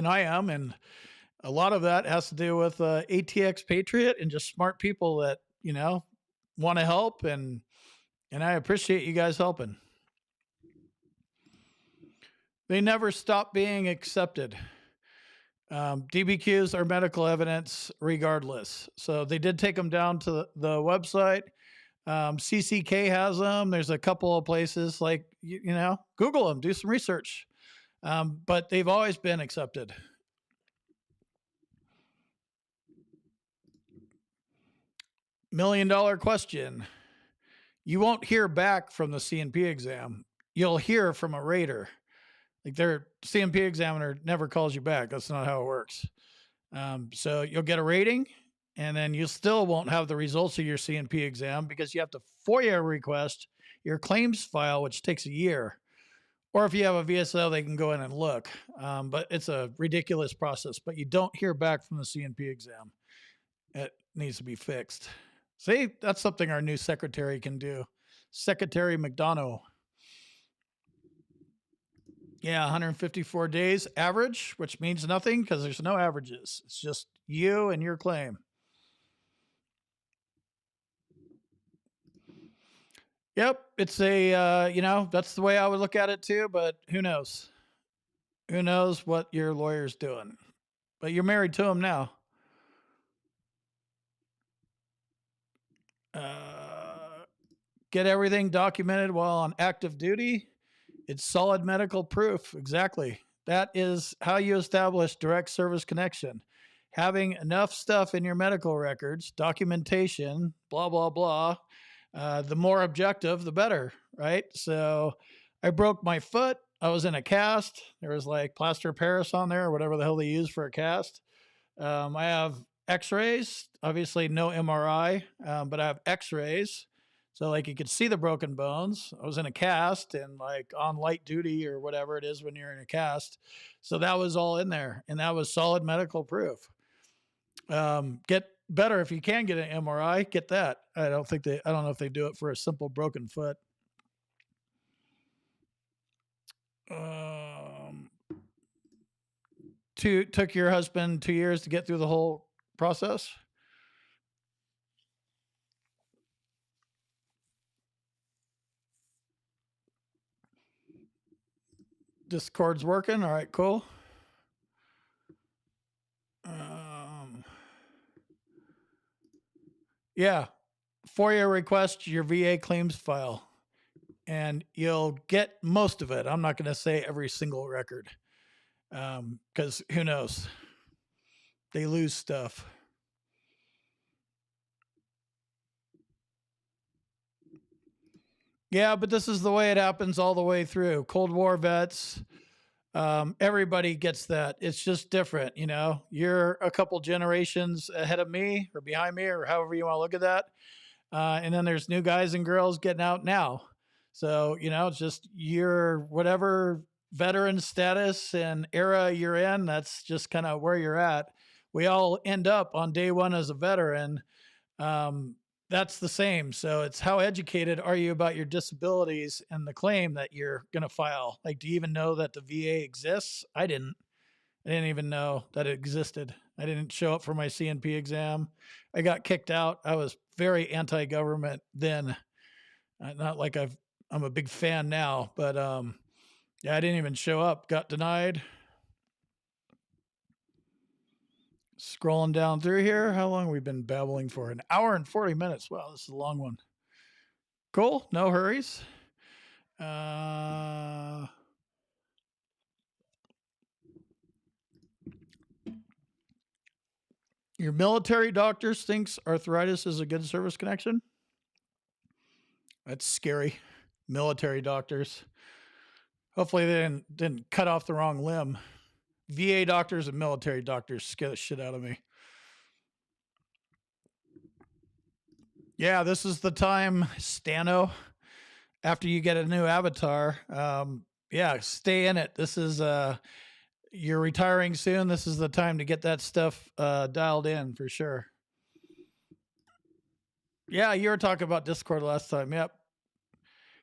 I am, and a lot of that has to do with ATX Patriot and just smart people that want to help, and I appreciate you guys helping. They never stop being accepted. DBQs are medical evidence regardless. So they did take them down to the website. CCK has them. There's a couple of places like, Google them, do some research. But they've always been accepted. $1 million question. You won't hear back from the CNP exam. You'll hear from a rater. Like their CNP examiner never calls you back. That's not how it works. So you'll get a rating, and then you still won't have the results of your CNP exam because you have to FOIA request your claims file, which takes a year. Or if you have a VSO, they can go in and look. But it's a ridiculous process. But you don't hear back from the CNP exam. It needs to be fixed. See, that's something our new secretary can do. Secretary McDonough. Yeah, 154 days average, which means nothing because there's no averages. It's just you and your claim. Yep, it's that's the way I would look at it too, but who knows? Who knows what your lawyer's doing? But you're married to him now. Get everything documented while on active duty. It's solid medical proof. Exactly. That is how you establish direct service connection. Having enough stuff in your medical records, documentation, blah, blah, blah. The more objective, the better, right? So I broke my foot. I was in a cast. There was like plaster of Paris on there or whatever the hell they use for a cast. I have x-rays, obviously no MRI, but I have x-rays. So like you could see the broken bones. I was in a cast and like on light duty or whatever it is when you're in a cast. So that was all in there, and that was solid medical proof. Get better if you can get an MRI, get that. I don't know if they do it for a simple broken foot. Took your husband 2 years to get through the whole process? Discord's working. All right, cool. Yeah. FOIA request your VA claims file, and you'll get most of it. I'm not going to say every single record because who knows? They lose stuff. Yeah, but this is the way it happens all the way through. Cold War vets, Everybody gets that. It's just different. You're a couple generations ahead of me or behind me or however you want to look at that. And then there's new guys and girls getting out now. So, it's just your whatever veteran status and era you're in, that's just kind of where you're at. We all end up on day one as a veteran. Um, that's the same. So it's how educated are you about your disabilities and the claim that you're going to file? Like, do you even know that the VA exists? I didn't. I didn't even know that it existed. I didn't show up for my CNP exam. I got kicked out. I was very anti-government then. Not like I'm a big fan now, but yeah, I didn't even show up. Got denied. Scrolling down through here. How long have we been babbling for? An hour and 40 minutes. Wow, this is a long one. Cool. No hurries. Your military doctors thinks arthritis is a good service connection. That's scary. Military doctors. Hopefully they didn't cut off the wrong limb. VA doctors and military doctors scare the shit out of me. Yeah, this is the time, Stano. After you get a new avatar, yeah, stay in it. This is you're retiring soon. This is the time to get that stuff dialed in for sure. Yeah, you were talking about Discord last time. Yep.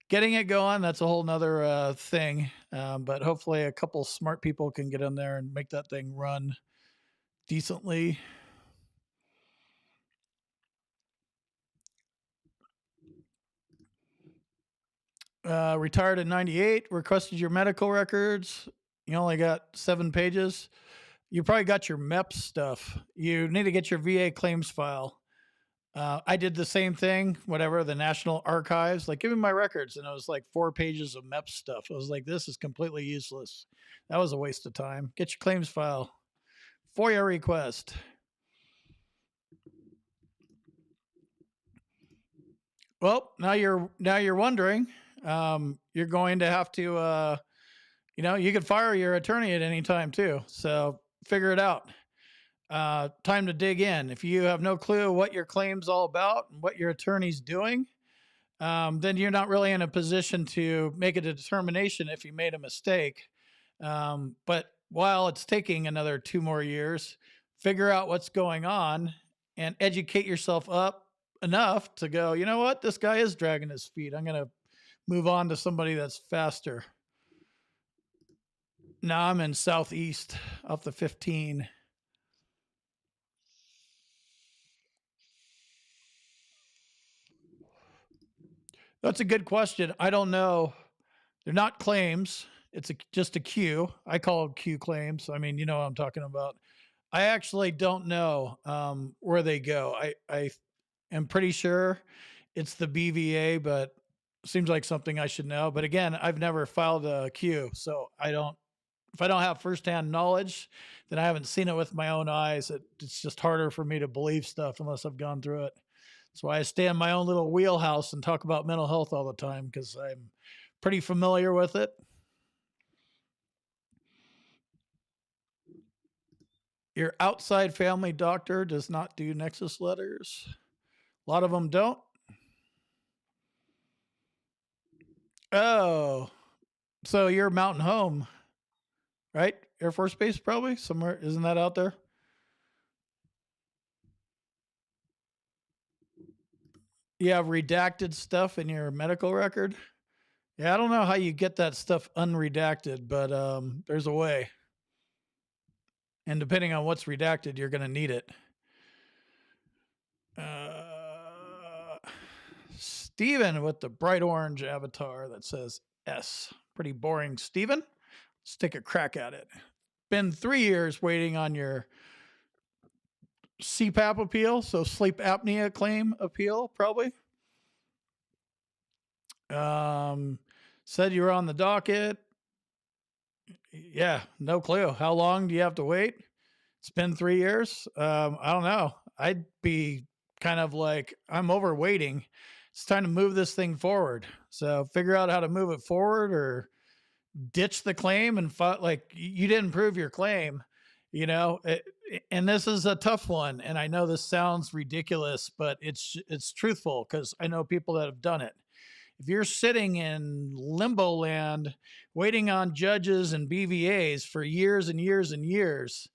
Getting it going, that's a whole nother thing. But hopefully a couple smart people can get in there and make that thing run decently. Retired in 98, requested your medical records. You only got 7 pages. You probably got your MEP stuff. You need to get your VA claims file. I did the same thing, whatever, the National Archives, like, give me my records. And it was like 4 pages of MEP stuff. I was like, this is completely useless. That was a waste of time. Get your claims file. FOIA request. Well, now you're wondering. You're going to have to, you could fire your attorney at any time too. So figure it out. Time to dig in. If you have no clue what your claim's all about and what your attorney's doing, then you're not really in a position to make a determination if you made a mistake. But while it's taking another 2 more years, figure out what's going on and educate yourself up enough to go, you know what, this guy is dragging his feet. I'm going to move on to somebody that's faster. Now I'm in Southeast off the 15. That's a good question. I don't know. They're not claims. It's just a queue. I call them queue claims. I mean, you know what I'm talking about. I actually don't know where they go. I am pretty sure it's the BVA, but seems like something I should know. But again, I've never filed a queue, so I don't. If I don't have firsthand knowledge, then I haven't seen it with my own eyes. It's just harder for me to believe stuff unless I've gone through it. That's why I stay in my own little wheelhouse and talk about mental health all the time, because I'm pretty familiar with it. Your outside family doctor does not do Nexus letters. A lot of them don't. Oh, so you're Mountain Home, right? Air Force Base, probably somewhere. Isn't that out there? You have redacted stuff in your medical record. Yeah, I don't know how you get that stuff unredacted, but there's a way. And depending on what's redacted, you're going to need it. Steven with the bright orange avatar that says S. Pretty boring, Steven. Let's take a crack at it. Been 3 years waiting on your CPAP appeal, so sleep apnea claim appeal, probably. Said you were on the docket. Yeah, no clue. How long do you have to wait? It's been 3 years. I don't know. I'd be kind of like, I'm over waiting. It's time to move this thing forward. So figure out how to move it forward, or ditch the claim and like you didn't prove your claim, you know. And this is a tough one, and I know this sounds ridiculous, but it's truthful because I know people that have done it. If you're sitting in limbo land waiting on judges and BVAs for years and years and years,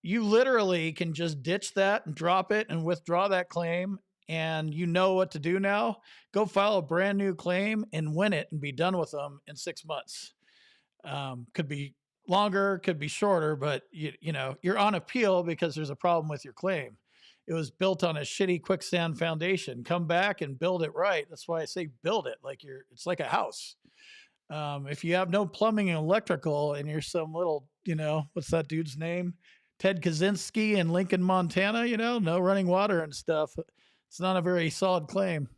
you literally can just ditch that and drop it and withdraw that claim. And you know what to do now. Go file a brand new claim and win it and be done with them in 6 months. Could be longer, could be shorter, but you know, you're on appeal because there's a problem with your claim. It was built on a shitty quicksand foundation. Come back and build it right. That's why I say build it like it's like a house. If you have no plumbing and electrical and you're some little, you know, what's that dude's name? Ted Kaczynski in Lincoln, Montana, you know, no running water and stuff. It's not a very solid claim.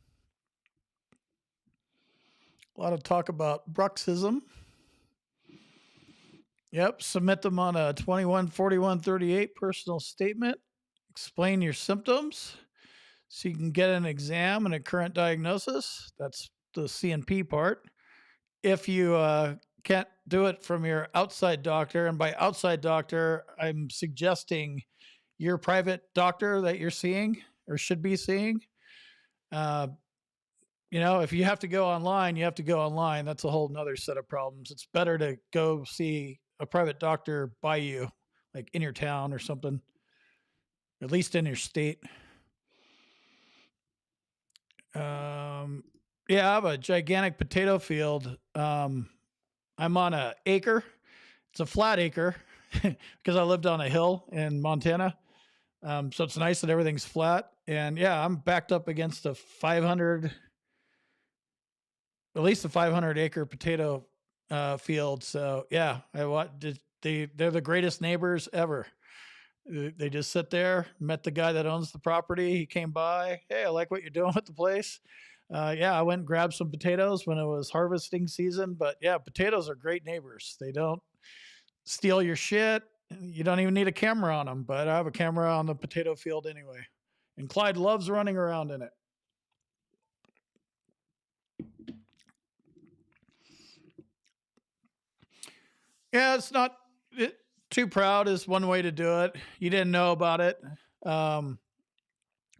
A lot of talk about bruxism. Yep, submit them on a 214138 personal statement. Explain your symptoms so you can get an exam and a current diagnosis. That's the CNP part. If you can't do it from your outside doctor, and by outside doctor, I'm suggesting your private doctor that you're seeing or should be seeing. You know, if you have to go online, you have to go online. That's a whole nother set of problems. It's better to go see a private doctor by you, like in your town or something, at least in your state. Yeah, I have a gigantic potato field. I'm on an acre. It's a flat acre because I lived on a hill in Montana. So it's nice that everything's flat. And yeah, I'm backed up against a 500, at least a 500 acre potato field. So yeah, they're the greatest neighbors ever. They just sit there, met the guy that owns the property. He came by. Hey, I like what you're doing with the place. Yeah, I went and grabbed some potatoes when it was harvesting season. But yeah, potatoes are great neighbors. They don't steal your shit. You don't even need a camera on them. But I have a camera on the potato field anyway. And Clyde loves running around in it. Yeah, it's not too proud is one way to do it. You didn't know about it.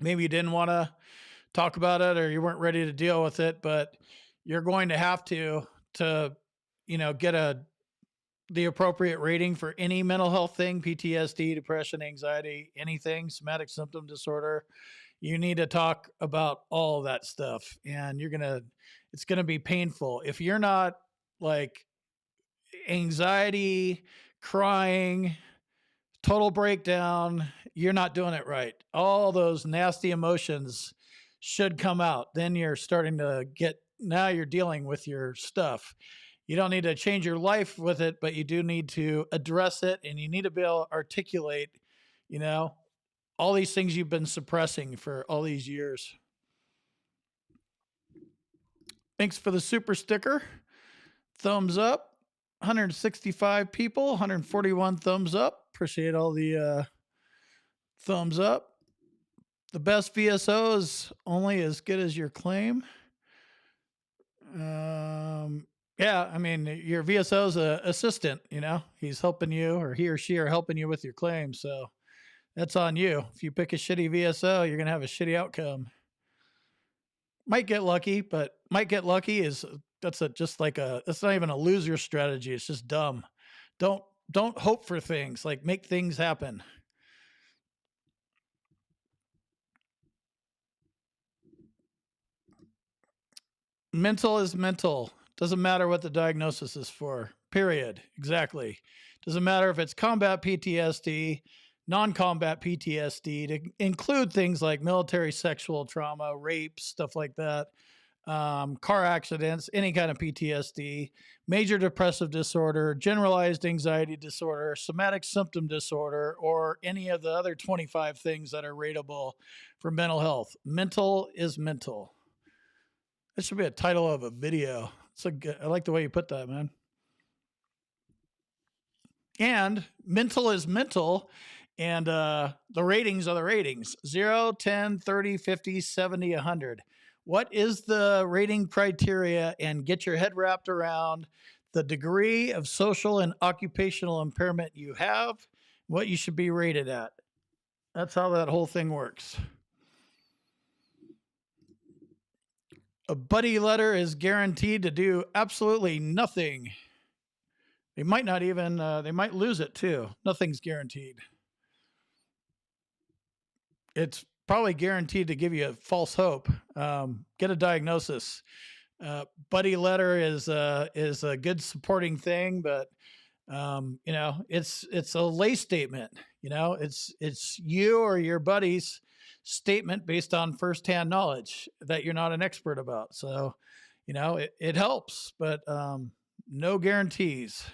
Maybe you didn't want to talk about it or you weren't ready to deal with it, but you're going to have to, you know, get the appropriate rating for any mental health thing, PTSD, depression, anxiety, anything, somatic symptom disorder. You need to talk about all of that stuff, and it's going to be painful. If you're not like anxiety, crying, total breakdown, you're not doing it right. All those nasty emotions should come out. Then you're starting to now you're dealing with your stuff. You don't need to change your life with it, but you do need to address it, and you need to be able to articulate, you know, all these things you've been suppressing for all these years. Thanks for the super sticker. Thumbs up. 165 people, 141 thumbs up. Appreciate all the thumbs up. The best VSO is only as good as your claim. Yeah, I mean, your VSO is an assistant, you know, he's helping you, or he or she are helping you with your claim. So that's on you. If you pick a shitty VSO, you're going to have a shitty outcome. Might get lucky, but that's not even a loser strategy. It's just dumb. Don't hope for things, like make things happen. Mental is mental. Doesn't matter what the diagnosis is for, period. Exactly. Doesn't matter if it's combat PTSD, non-combat PTSD, to include things like military sexual trauma, rape, stuff like that, car accidents, any kind of PTSD, major depressive disorder, generalized anxiety disorder, somatic symptom disorder, or any of the other 25 things that are rateable for mental health. Mental is mental. That should be a title of a video. I like the way you put that, man. And mental is mental. And the ratings are the ratings. 0, 10, 30, 50, 70, 100. What is the rating criteria? And get your head wrapped around the degree of social and occupational impairment you have, what you should be rated at. That's how that whole thing works. A buddy letter is guaranteed to do absolutely nothing. They might not even, they might lose it too. Nothing's guaranteed. It's probably guaranteed to give you false hope. Get a diagnosis. Buddy letter is a good supporting thing, but you know, it's a lay statement. You know, it's you or your buddy's statement based on firsthand knowledge that you're not an expert about. So, you know, it helps, but no guarantees.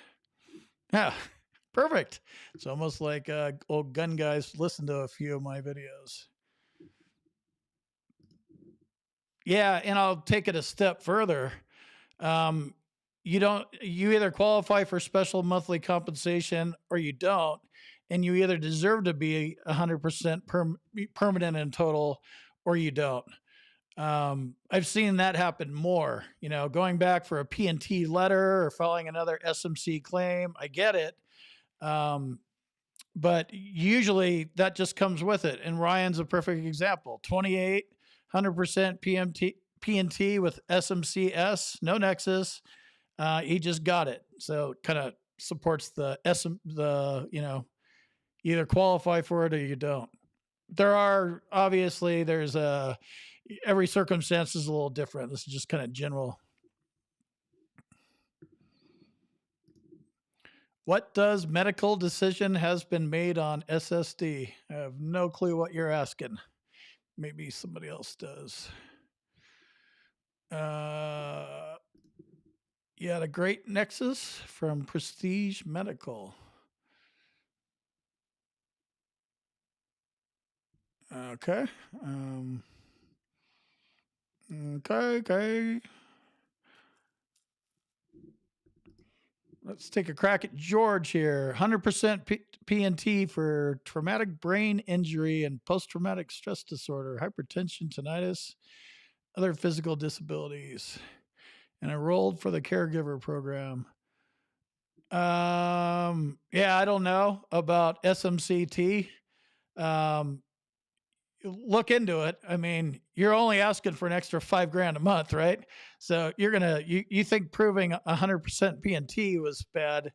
Yeah, perfect. It's almost like old gun guys listen to a few of my videos. Yeah, and I'll take it a step further. Um, you either qualify for special monthly compensation or you don't, and you either deserve to be 100% permanent in total or you don't. I've seen that happen more. You know, going back for a P&T letter or filing another SMC claim. I get it. But usually that just comes with it. And Ryan's a perfect example. 28, 100% P&T with SMCS, no Nexus. He just got it. So kind of supports the you know, either qualify for it or you don't. There are obviously every circumstance is a little different. This is just kind of general. What does medical decision has been made on SSD? I have no clue what you're asking. Maybe somebody else does. Yeah, the great Nexus from Prestige Medical. Okay. Okay. Let's take a crack at George here. 100% P&T for traumatic brain injury and post-traumatic stress disorder, hypertension, tinnitus, other physical disabilities, and enrolled for the caregiver program. Yeah, I don't know about SMCT. Look into it. I mean, you're only asking for an extra $5,000 a month, right? So you think proving 100% P&T was bad.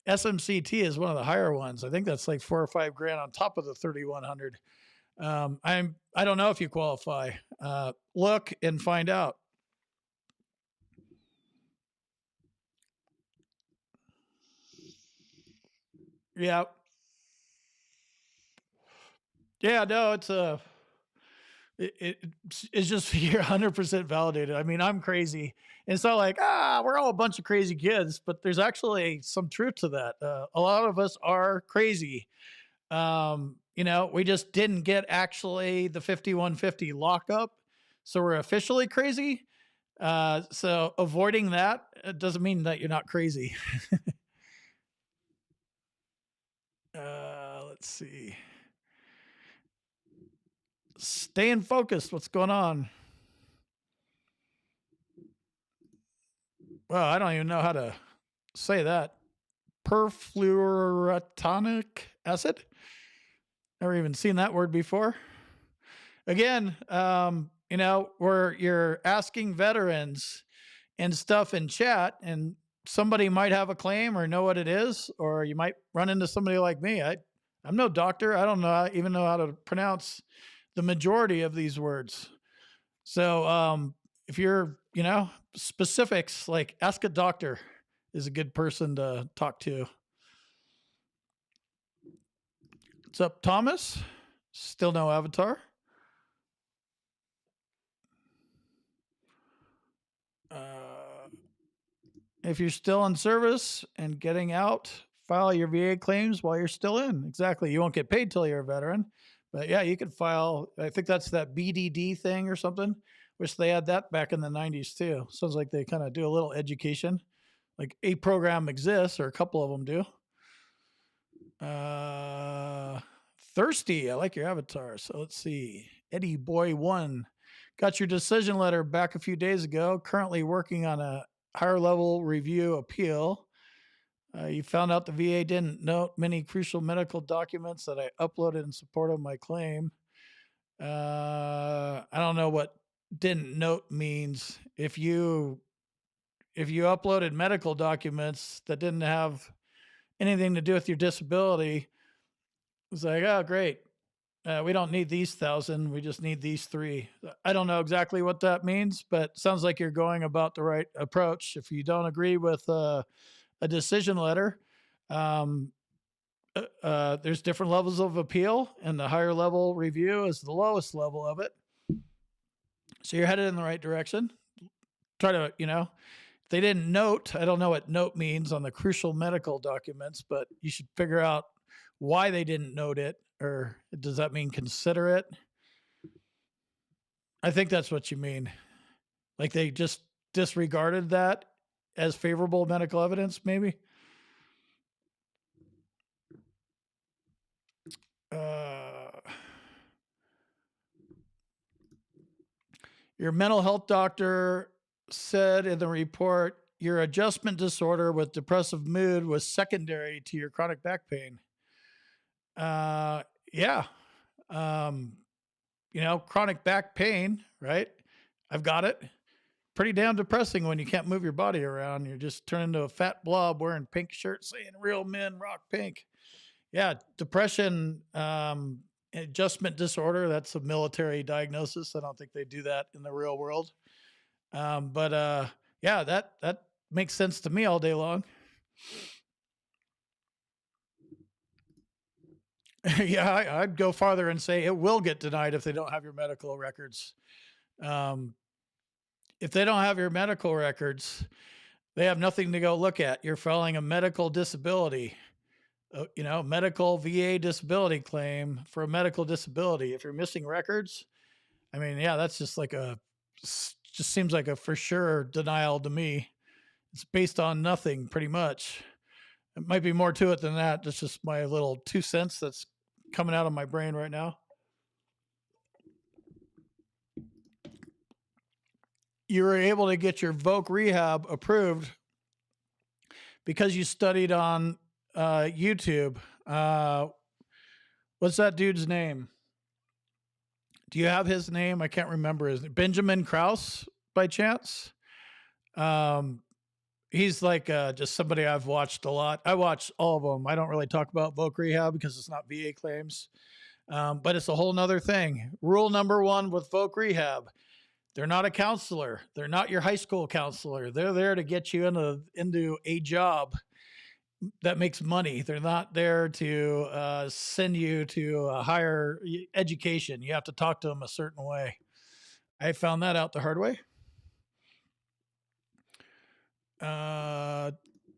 SMCT is one of the higher ones. I think that's like $4 or $5,000 on top of the 3,100. I don't know if you qualify. Look and find out. Yeah. Yeah, no, it's just you're 100% validated. I mean, I'm crazy. And it's not like, we're all a bunch of crazy kids, but there's actually some truth to that. A lot of us are crazy. You know, we just didn't get actually the 5150 lockup. So we're officially crazy. So avoiding that doesn't mean that you're not crazy. Let's see. Staying focused. What's going on? Well, I don't even know how to say that. Perfluorotonic acid. Never even seen that word before. Again, you know, where you're asking veterans and stuff in chat, and somebody might have a claim or know what it is, or you might run into somebody like me. I'm no doctor. I don't even know how to pronounce the majority of these words. So if you're, you know, specifics, like ask a doctor is a good person to talk to. What's up, Thomas? Still no avatar. If you're still in service and getting out, file your VA claims while you're still in. Exactly. You won't get paid till you're a veteran. But yeah, you could file. I think that's that BDD thing or something. Wish they had that back in the 90s too. Sounds like they kind of do a little education. Like a program exists, or a couple of them do. Thirsty. I like your avatar. So let's see. Eddie Boy 1. Got your decision letter back a few days ago. Currently working on a higher level review appeal. You found out the VA didn't note many crucial medical documents that I uploaded in support of my claim. I don't know what didn't note means. If you uploaded medical documents that didn't have anything to do with your disability, it's like, oh, great. We don't need these 1,000. We just need these 3. I don't know exactly what that means, but sounds like you're going about the right approach. If you don't agree with a decision letter, there's different levels of appeal, and the higher level review is the lowest level of it. So you're headed in the right direction. Try to, if they didn't note, I don't know what note means on the crucial medical documents, but you should figure out why they didn't note it, or does that mean consider it? I think that's what you mean. Like they just disregarded that as favorable medical evidence, maybe. Your mental health doctor said in the report your adjustment disorder with depressive mood was secondary to your chronic back pain. Yeah. Chronic back pain, right? I've got it. Pretty damn depressing when you can't move your body around. You're just turning into a fat blob wearing pink shirts saying real men rock pink. Yeah. Depression, adjustment disorder. That's a military diagnosis. I don't think they do that in the real world. Yeah, that makes sense to me all day long. Yeah, I'd go farther and say it will get denied if they don't have your medical records. If they don't have your medical records, they have nothing to go look at. You're filing a medical disability, medical VA disability claim for a medical disability. If you're missing records, I mean, yeah, that's just seems like a for sure denial to me. It's based on nothing, pretty much. It might be more to it than that. That's just my little 2 cents that's coming out of my brain right now. You were able to get your voc rehab approved because you studied on YouTube. What's that dude's name? Do you have his name? I can't remember his name. Benjamin Krause, by chance? He's like just somebody I've watched a lot. I watch all of them. I don't really talk about voc rehab because it's not VA claims, but it's a whole nother thing. Rule number 1 with voc rehab: they're not a counselor. They're not your high school counselor. They're there to get you into a job that makes money. They're not there to send you to a higher education. You have to talk to them a certain way. I found that out the hard way.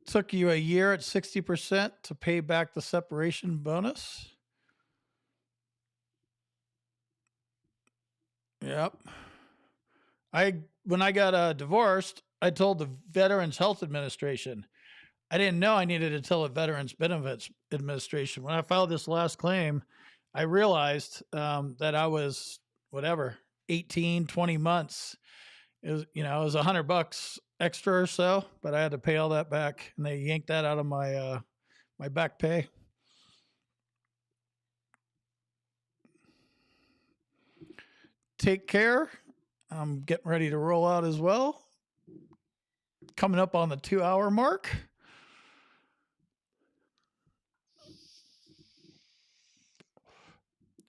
Took you a year at 60% to pay back the separation bonus. Yep. When I got divorced, I told the Veterans Health Administration. I didn't know I needed to tell the Veterans Benefits Administration. When I filed this last claim, I realized that I was 18, 20 months. It was $100 extra or so, but I had to pay all that back, and they yanked that out of my my back pay. Take care. I'm getting ready to roll out as well. Coming up on the 2-hour mark.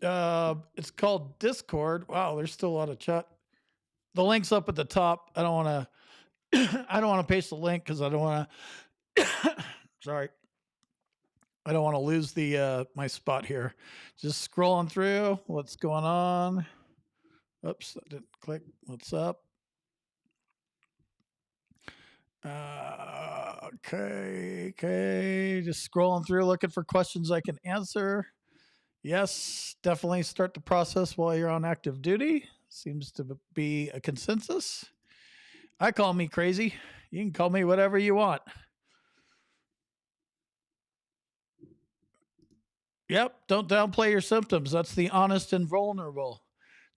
It's called Discord. Wow, there's still a lot of chat. The link's up at the top. I don't want to paste the link because I don't want to sorry. I don't want to lose the my spot here. Just scrolling through what's going on. Oops, I didn't click. What's up? Okay. Just scrolling through, looking for questions I can answer. Yes, definitely start the process while you're on active duty. Seems to be a consensus. I call me crazy. You can call me whatever you want. Yep, don't downplay your symptoms. That's the honest and vulnerable.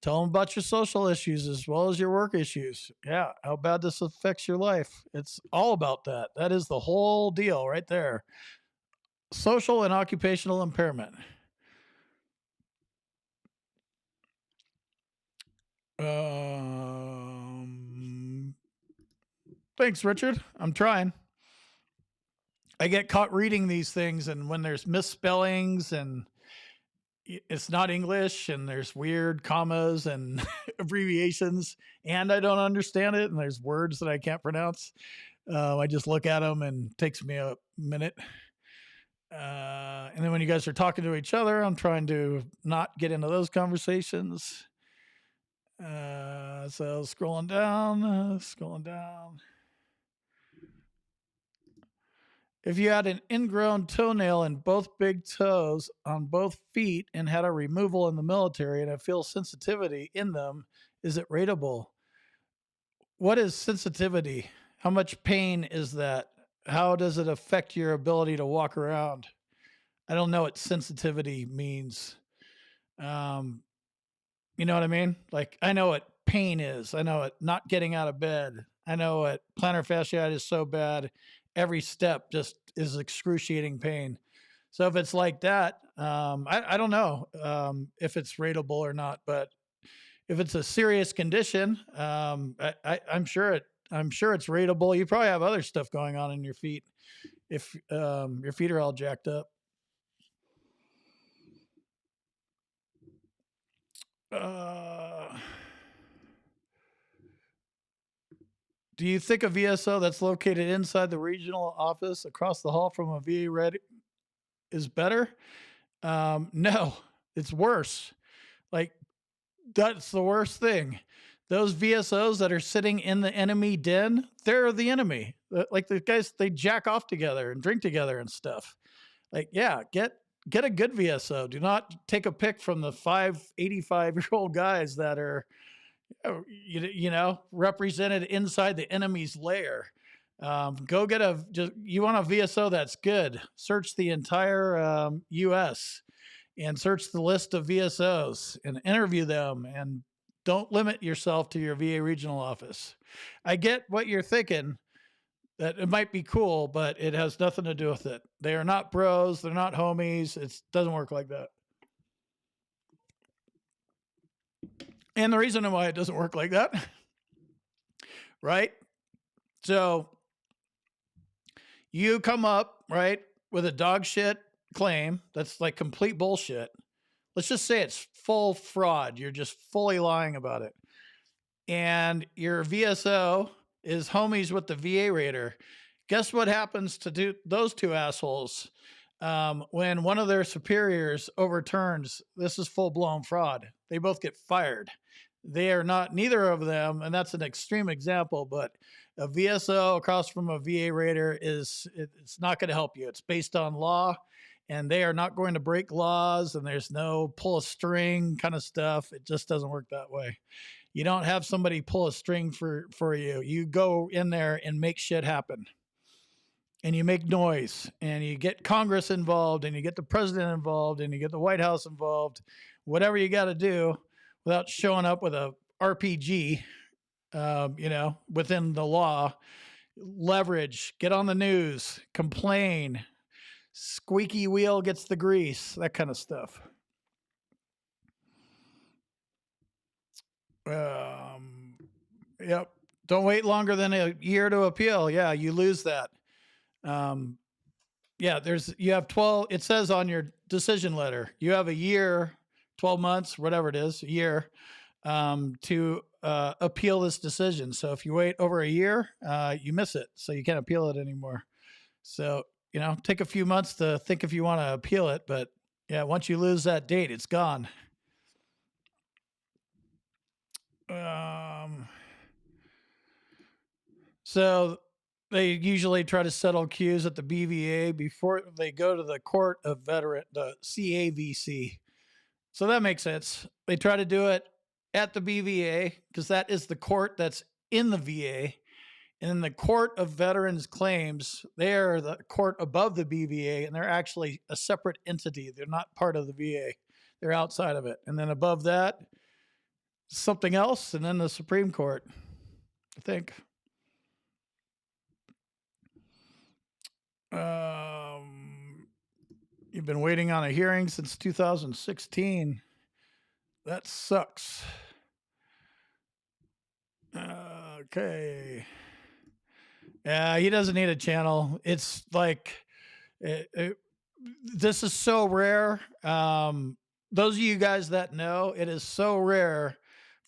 Tell them about your social issues as well as your work issues. Yeah, how bad this affects your life. It's all about that. That is the whole deal right there. Social and occupational impairment. Thanks, Richard. I'm trying. I get caught reading these things, and when there's misspellings and it's not English and there's weird commas and abbreviations, and I don't understand it, and there's words that I can't pronounce, I just look at them and it takes me a minute. And then when you guys are talking to each other, I'm trying to not get into those conversations. So scrolling down. If you had an ingrown toenail in both big toes on both feet and had a removal in the military and it feels sensitivity in them, is it rateable? What is sensitivity? How much pain is that? How does it affect your ability to walk around? I don't know what sensitivity means. You know what I mean? Like, I know what pain is. I know what not getting out of bed. I know what plantar fasciitis is so bad. Every step just is excruciating pain. So if it's like that, I don't know if it's rateable or not. But if it's a serious condition, I'm sure it's rateable. You probably have other stuff going on in your feet if your feet are all jacked up. Do you think a VSO that's located inside the regional office across the hall from a VA red is better? No, it's worse. Like, that's the worst thing. Those VSOs that are sitting in the enemy den, they're the enemy. Like the guys, they jack off together and drink together and stuff. Like, yeah, get a good VSO. Do not take a pick from the 85-year-old guys that are represented inside the enemy's lair. Go get you want a VSO that's good. Search the entire U.S. and search the list of VSOs and interview them, and don't limit yourself to your VA regional office. I get what you're thinking, that it might be cool, but it has nothing to do with it. They are not bros. They're not homies. It doesn't work like that. And the reason why it doesn't work like that, right? So you come up, right, with a dog shit claim that's like complete bullshit. Let's just say it's full fraud. You're just fully lying about it. And your VSO is homies with the VA raider. Guess what happens to those two assholes when one of their superiors overturns? This is full-blown fraud. They both get fired. They are not, neither of them, and that's an extreme example, but a VSO across from a VA raider it's not going to help you. It's based on law, and they are not going to break laws, and there's no pull a string kind of stuff. It just doesn't work that way. You don't have somebody pull a string for you. You go in there and make shit happen. And you make noise, and you get Congress involved, and you get the president involved, and you get the White House involved, whatever you got to do without showing up with a RPG, within the law. Leverage, get on the news, complain, squeaky wheel gets the grease, that kind of stuff. Yep. Don't wait longer than a year to appeal. Yeah, you lose that. You have 12, it says on your decision letter, you have a year, 12 months, whatever it is, a year, to appeal this decision. So if you wait over a year, you miss it. So you can't appeal it anymore. So, take a few months to think if you want to appeal it. But yeah, once you lose that date, it's gone. So they usually try to settle queues at the BVA before they go to the Court of Veteran, the CAVC. So that makes sense. They try to do it at the BVA because that is the court that's in the VA. And then the Court of Veterans Claims, they're the court above the BVA, and they're actually a separate entity. They're not part of the VA. They're outside of it. And then above that, something else, and then the Supreme Court, I think. You've been waiting on a hearing since 2016. That sucks. Okay. Yeah, he doesn't need a channel. It's like this is so rare. Those of you guys that know, it is so rare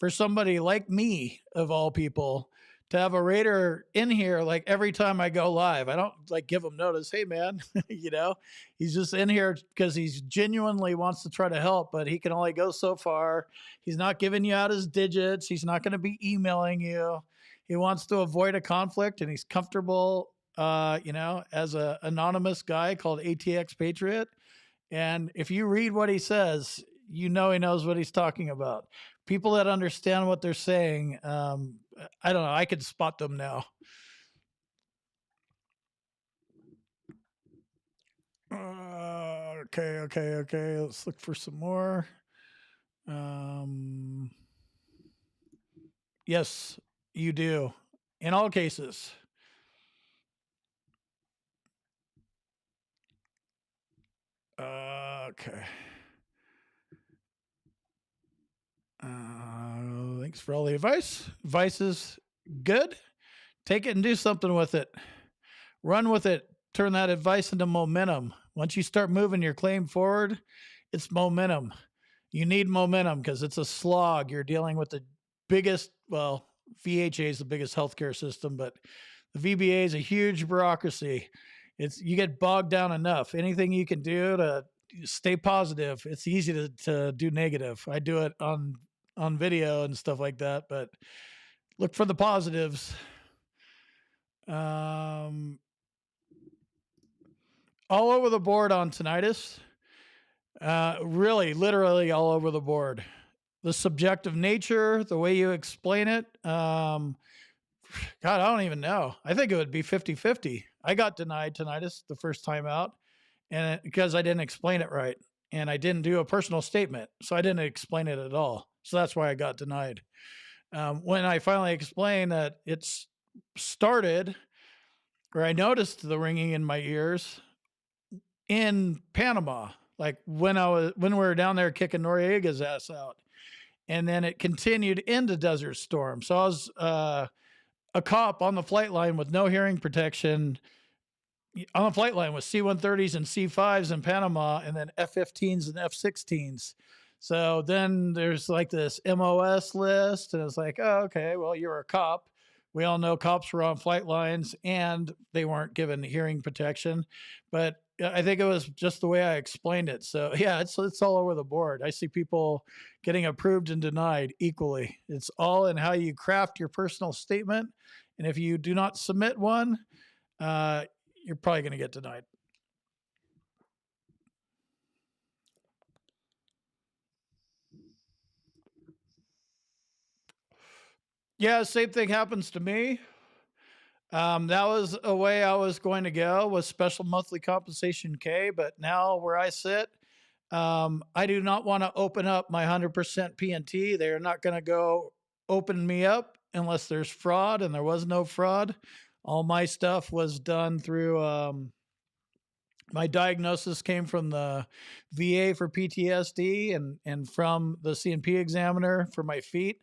for somebody like me, of all people, to have a raider in here like every time I go live. I don't like give him notice. Hey, man, he's just in here because he's genuinely wants to try to help, but he can only go so far. He's not giving you out his digits. He's not going to be emailing you. He wants to avoid a conflict, and he's comfortable, as an anonymous guy called ATX Patriot. And if you read what he says, he knows what he's talking about. People that understand what they're saying, I don't know, I could spot them now. Okay. Let's look for some more. Yes, you do. In all cases. Okay. Thanks for all the advice. Advice is good. Take it and do something with it. Run with it. Turn that advice into momentum. Once you start moving your claim forward, it's momentum. You need momentum because it's a slog. You're dealing with the biggest, well, VHA is the biggest healthcare system, but the VBA is a huge bureaucracy. You get bogged down enough. Anything you can do to stay positive, it's easy to do negative. I do it on video and stuff like that, but look for the positives. All over the board on tinnitus. Really, literally all over the board. The subjective nature, the way you explain it. God, I don't even know. I think it would be 50-50. I got denied tinnitus the first time out, and because I didn't explain it right, and I didn't do a personal statement, so I didn't explain it at all. So that's why I got denied. When I finally explained that it's started, or I noticed the ringing in my ears in Panama, like when we were down there kicking Noriega's ass out, and then it continued into Desert Storm. So I was a cop on the flight line with no hearing protection, on the flight line with C-130s and C-5s in Panama, and then F-15s and F-16s. So then there's like this MOS list, and it's like, oh, okay, well, you're a cop. We all know cops were on flight lines and they weren't given hearing protection. But I think it was just the way I explained it. So yeah, it's all over the board. I see people getting approved and denied equally. It's all in how you craft your personal statement. And if you do not submit one, you're probably going to get denied. Yeah, same thing happens to me. That was a way I was going to go with special monthly compensation K, but now where I sit, I do not want to open up my 100% PNT. They're not going to go open me up unless there's fraud, and there was no fraud. All my stuff was done through, my diagnosis came from the VA for PTSD and from the CNP examiner for my feet.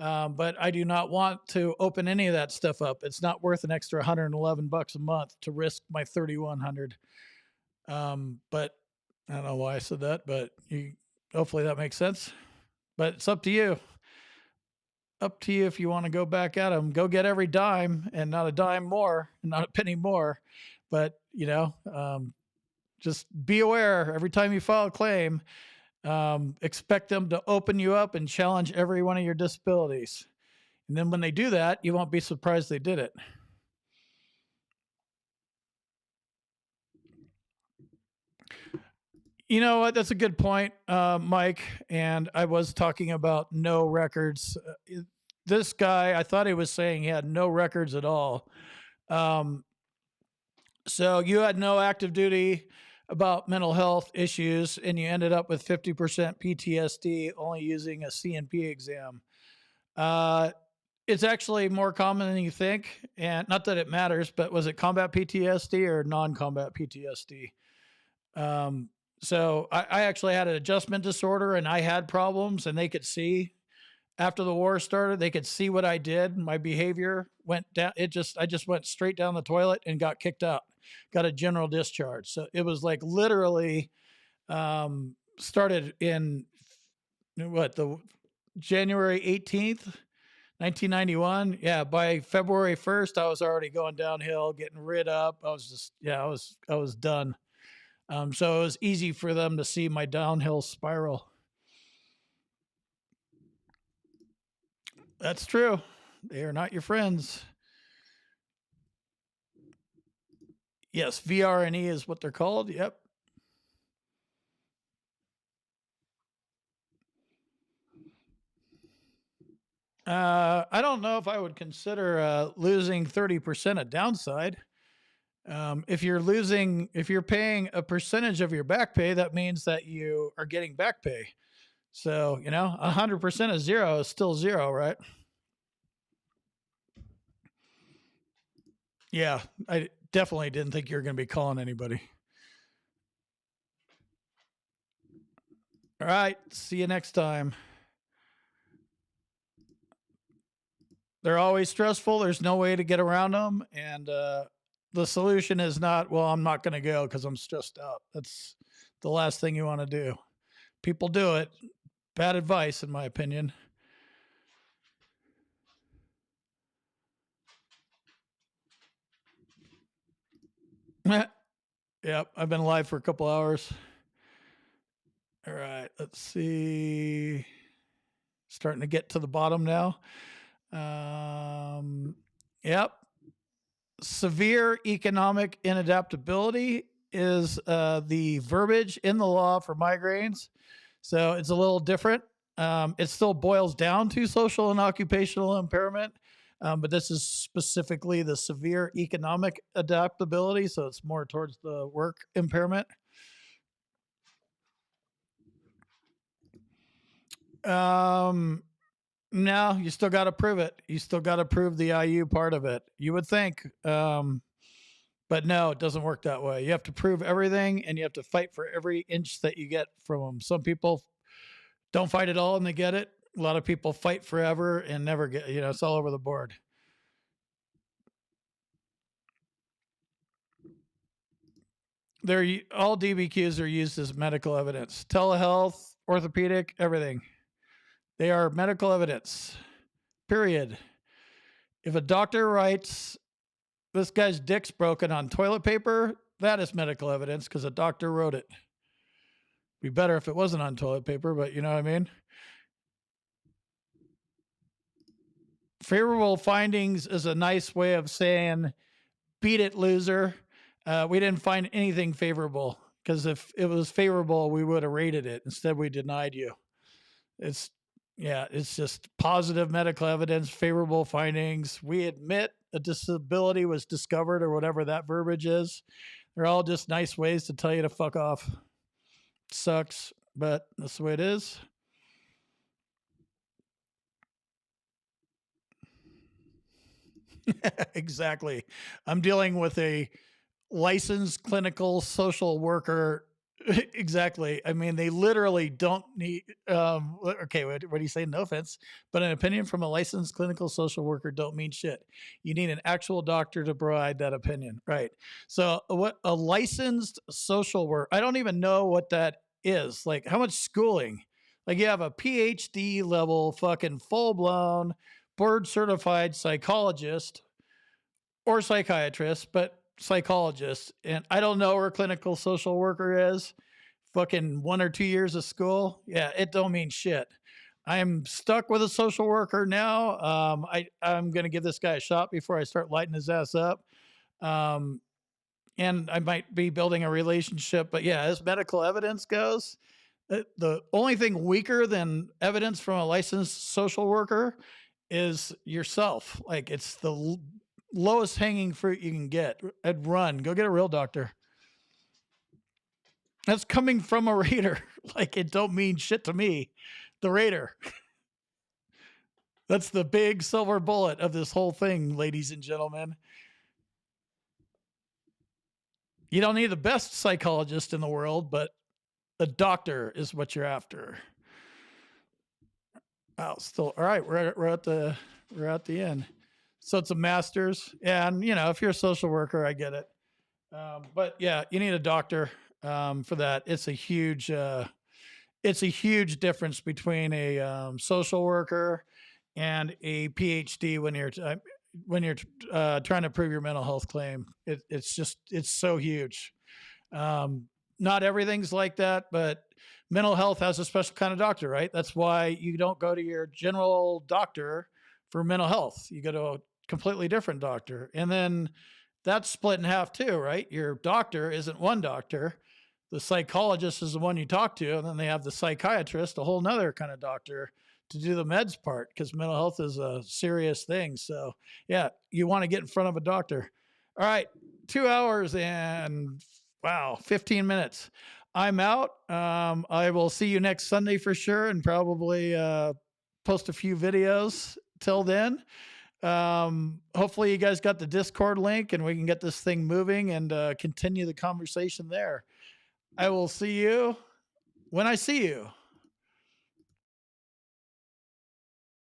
But I do not want to open any of that stuff up. It's not worth an extra $111 a month to risk my 3,100. But I don't know why I said that, but hopefully that makes sense. But it's up to you. Up to you if you want to go back at them. Go get every dime, and not a dime more, and not a penny more. But just be aware every time you file a claim. Expect them to open you up and challenge every one of your disabilities. And then when they do that, you won't be surprised they did it. You know what? That's a good point, Mike. And I was talking about no records. This guy, I thought he was saying he had no records at all. So you had no active duty about mental health issues, and you ended up with 50% PTSD only using a CNP exam. Uh, it's actually more common than you think, and not that it matters, but was it combat PTSD or non-combat PTSD? Um, so I actually had an adjustment disorder, and I had problems, and they could see after the war started. They could see what I did. My behavior went down. I just went straight down the toilet and got kicked out. Got a general discharge. So it was like literally started in what the January 18th, 1991. Yeah, by February 1st, I was already going downhill, getting rid up. I was just, yeah, I was done. So it was easy for them to see my downhill spiral. That's true. They are not your friends. Yes, VRNE is what they're called. Yep. I don't know if I would consider losing 30% a downside. If you're paying a percentage of your back pay, that means that you are getting back pay. So, 100% of zero is still zero, right? Yeah, I definitely didn't think you were going to be calling anybody. All right, see you next time. They're always stressful. There's no way to get around them. And the solution is not, well, I'm not going to go because I'm stressed out. That's the last thing you want to do. People do it. Bad advice, in my opinion. Yep, I've been live for a couple hours. All right, let's see. Starting to get to the bottom now. Yep. Severe economic inadaptability is the verbiage in the law for migraines. So it's a little different. It still boils down to social and occupational impairment, but this is specifically the severe economic adaptability. So it's more towards the work impairment. No, you still got to prove it. You still got to prove the IU part of it. You would think. But no, it doesn't work that way. You have to prove everything and you have to fight for every inch that you get from them. Some people don't fight at all and they get it. A lot of people fight forever and never get, it's all over the board. They're all DBQs are used as medical evidence. Telehealth, orthopedic, everything. They are medical evidence. Period. If a doctor writes this guy's dick's broken on toilet paper, that is medical evidence because a doctor wrote it. Be better if it wasn't on toilet paper, but you know what I mean? Favorable findings is a nice way of saying, beat it, loser. We didn't find anything favorable because if it was favorable, we would have rated it. Instead, we denied you. It's just positive medical evidence, favorable findings. We admit a disability was discovered or whatever that verbiage is. They're all just nice ways to tell you to fuck off. Sucks, but that's the way it is. Exactly. I'm dealing with a licensed clinical social worker. Exactly. I mean, they literally don't need. Okay, what do you say? No offense, but an opinion from a licensed clinical social worker don't mean shit. You need an actual doctor to provide that opinion, right? So, what a licensed social worker? I don't even know what that is. Like, how much schooling? Like, you have a PhD level, fucking full blown, board certified psychologist or psychiatrist, but psychologist. And I don't know where clinical social worker is. Fucking 1 or 2 years of school. Yeah, it don't mean shit. I'm stuck with a social worker now. I'm going to give this guy a shot before I start lighting his ass up. And I might be building a relationship. But yeah, as medical evidence goes, the only thing weaker than evidence from a licensed social worker is yourself. Like it's the lowest hanging fruit you can get. I'd run, go get a real doctor. That's coming from a raider. Like it don't mean shit to me. The raider. That's the big silver bullet of this whole thing, ladies and gentlemen. You don't need the best psychologist in the world, but a doctor is what you're after. Wow, still all right. We're at the end. So it's a master's, and if you're a social worker, I get it. But yeah, you need a doctor for that. It's a huge difference between a social worker and a PhD when you're trying to prove your mental health claim. It's so huge. Not everything's like that, but mental health has a special kind of doctor, right? That's why you don't go to your general doctor for mental health. You go to a completely different doctor. And then that's split in half too, right? Your doctor isn't one doctor. The psychologist is the one you talk to. And then they have the psychiatrist, a whole nother kind of doctor to do the meds part, because mental health is a serious thing. So yeah, you want to get in front of a doctor. All right. 2 hours and wow, 15 minutes. I'm out. I will see you next Sunday for sure, and probably post a few videos till then. Hopefully you guys got the Discord link and we can get this thing moving and continue the conversation there. I will see you when I see you.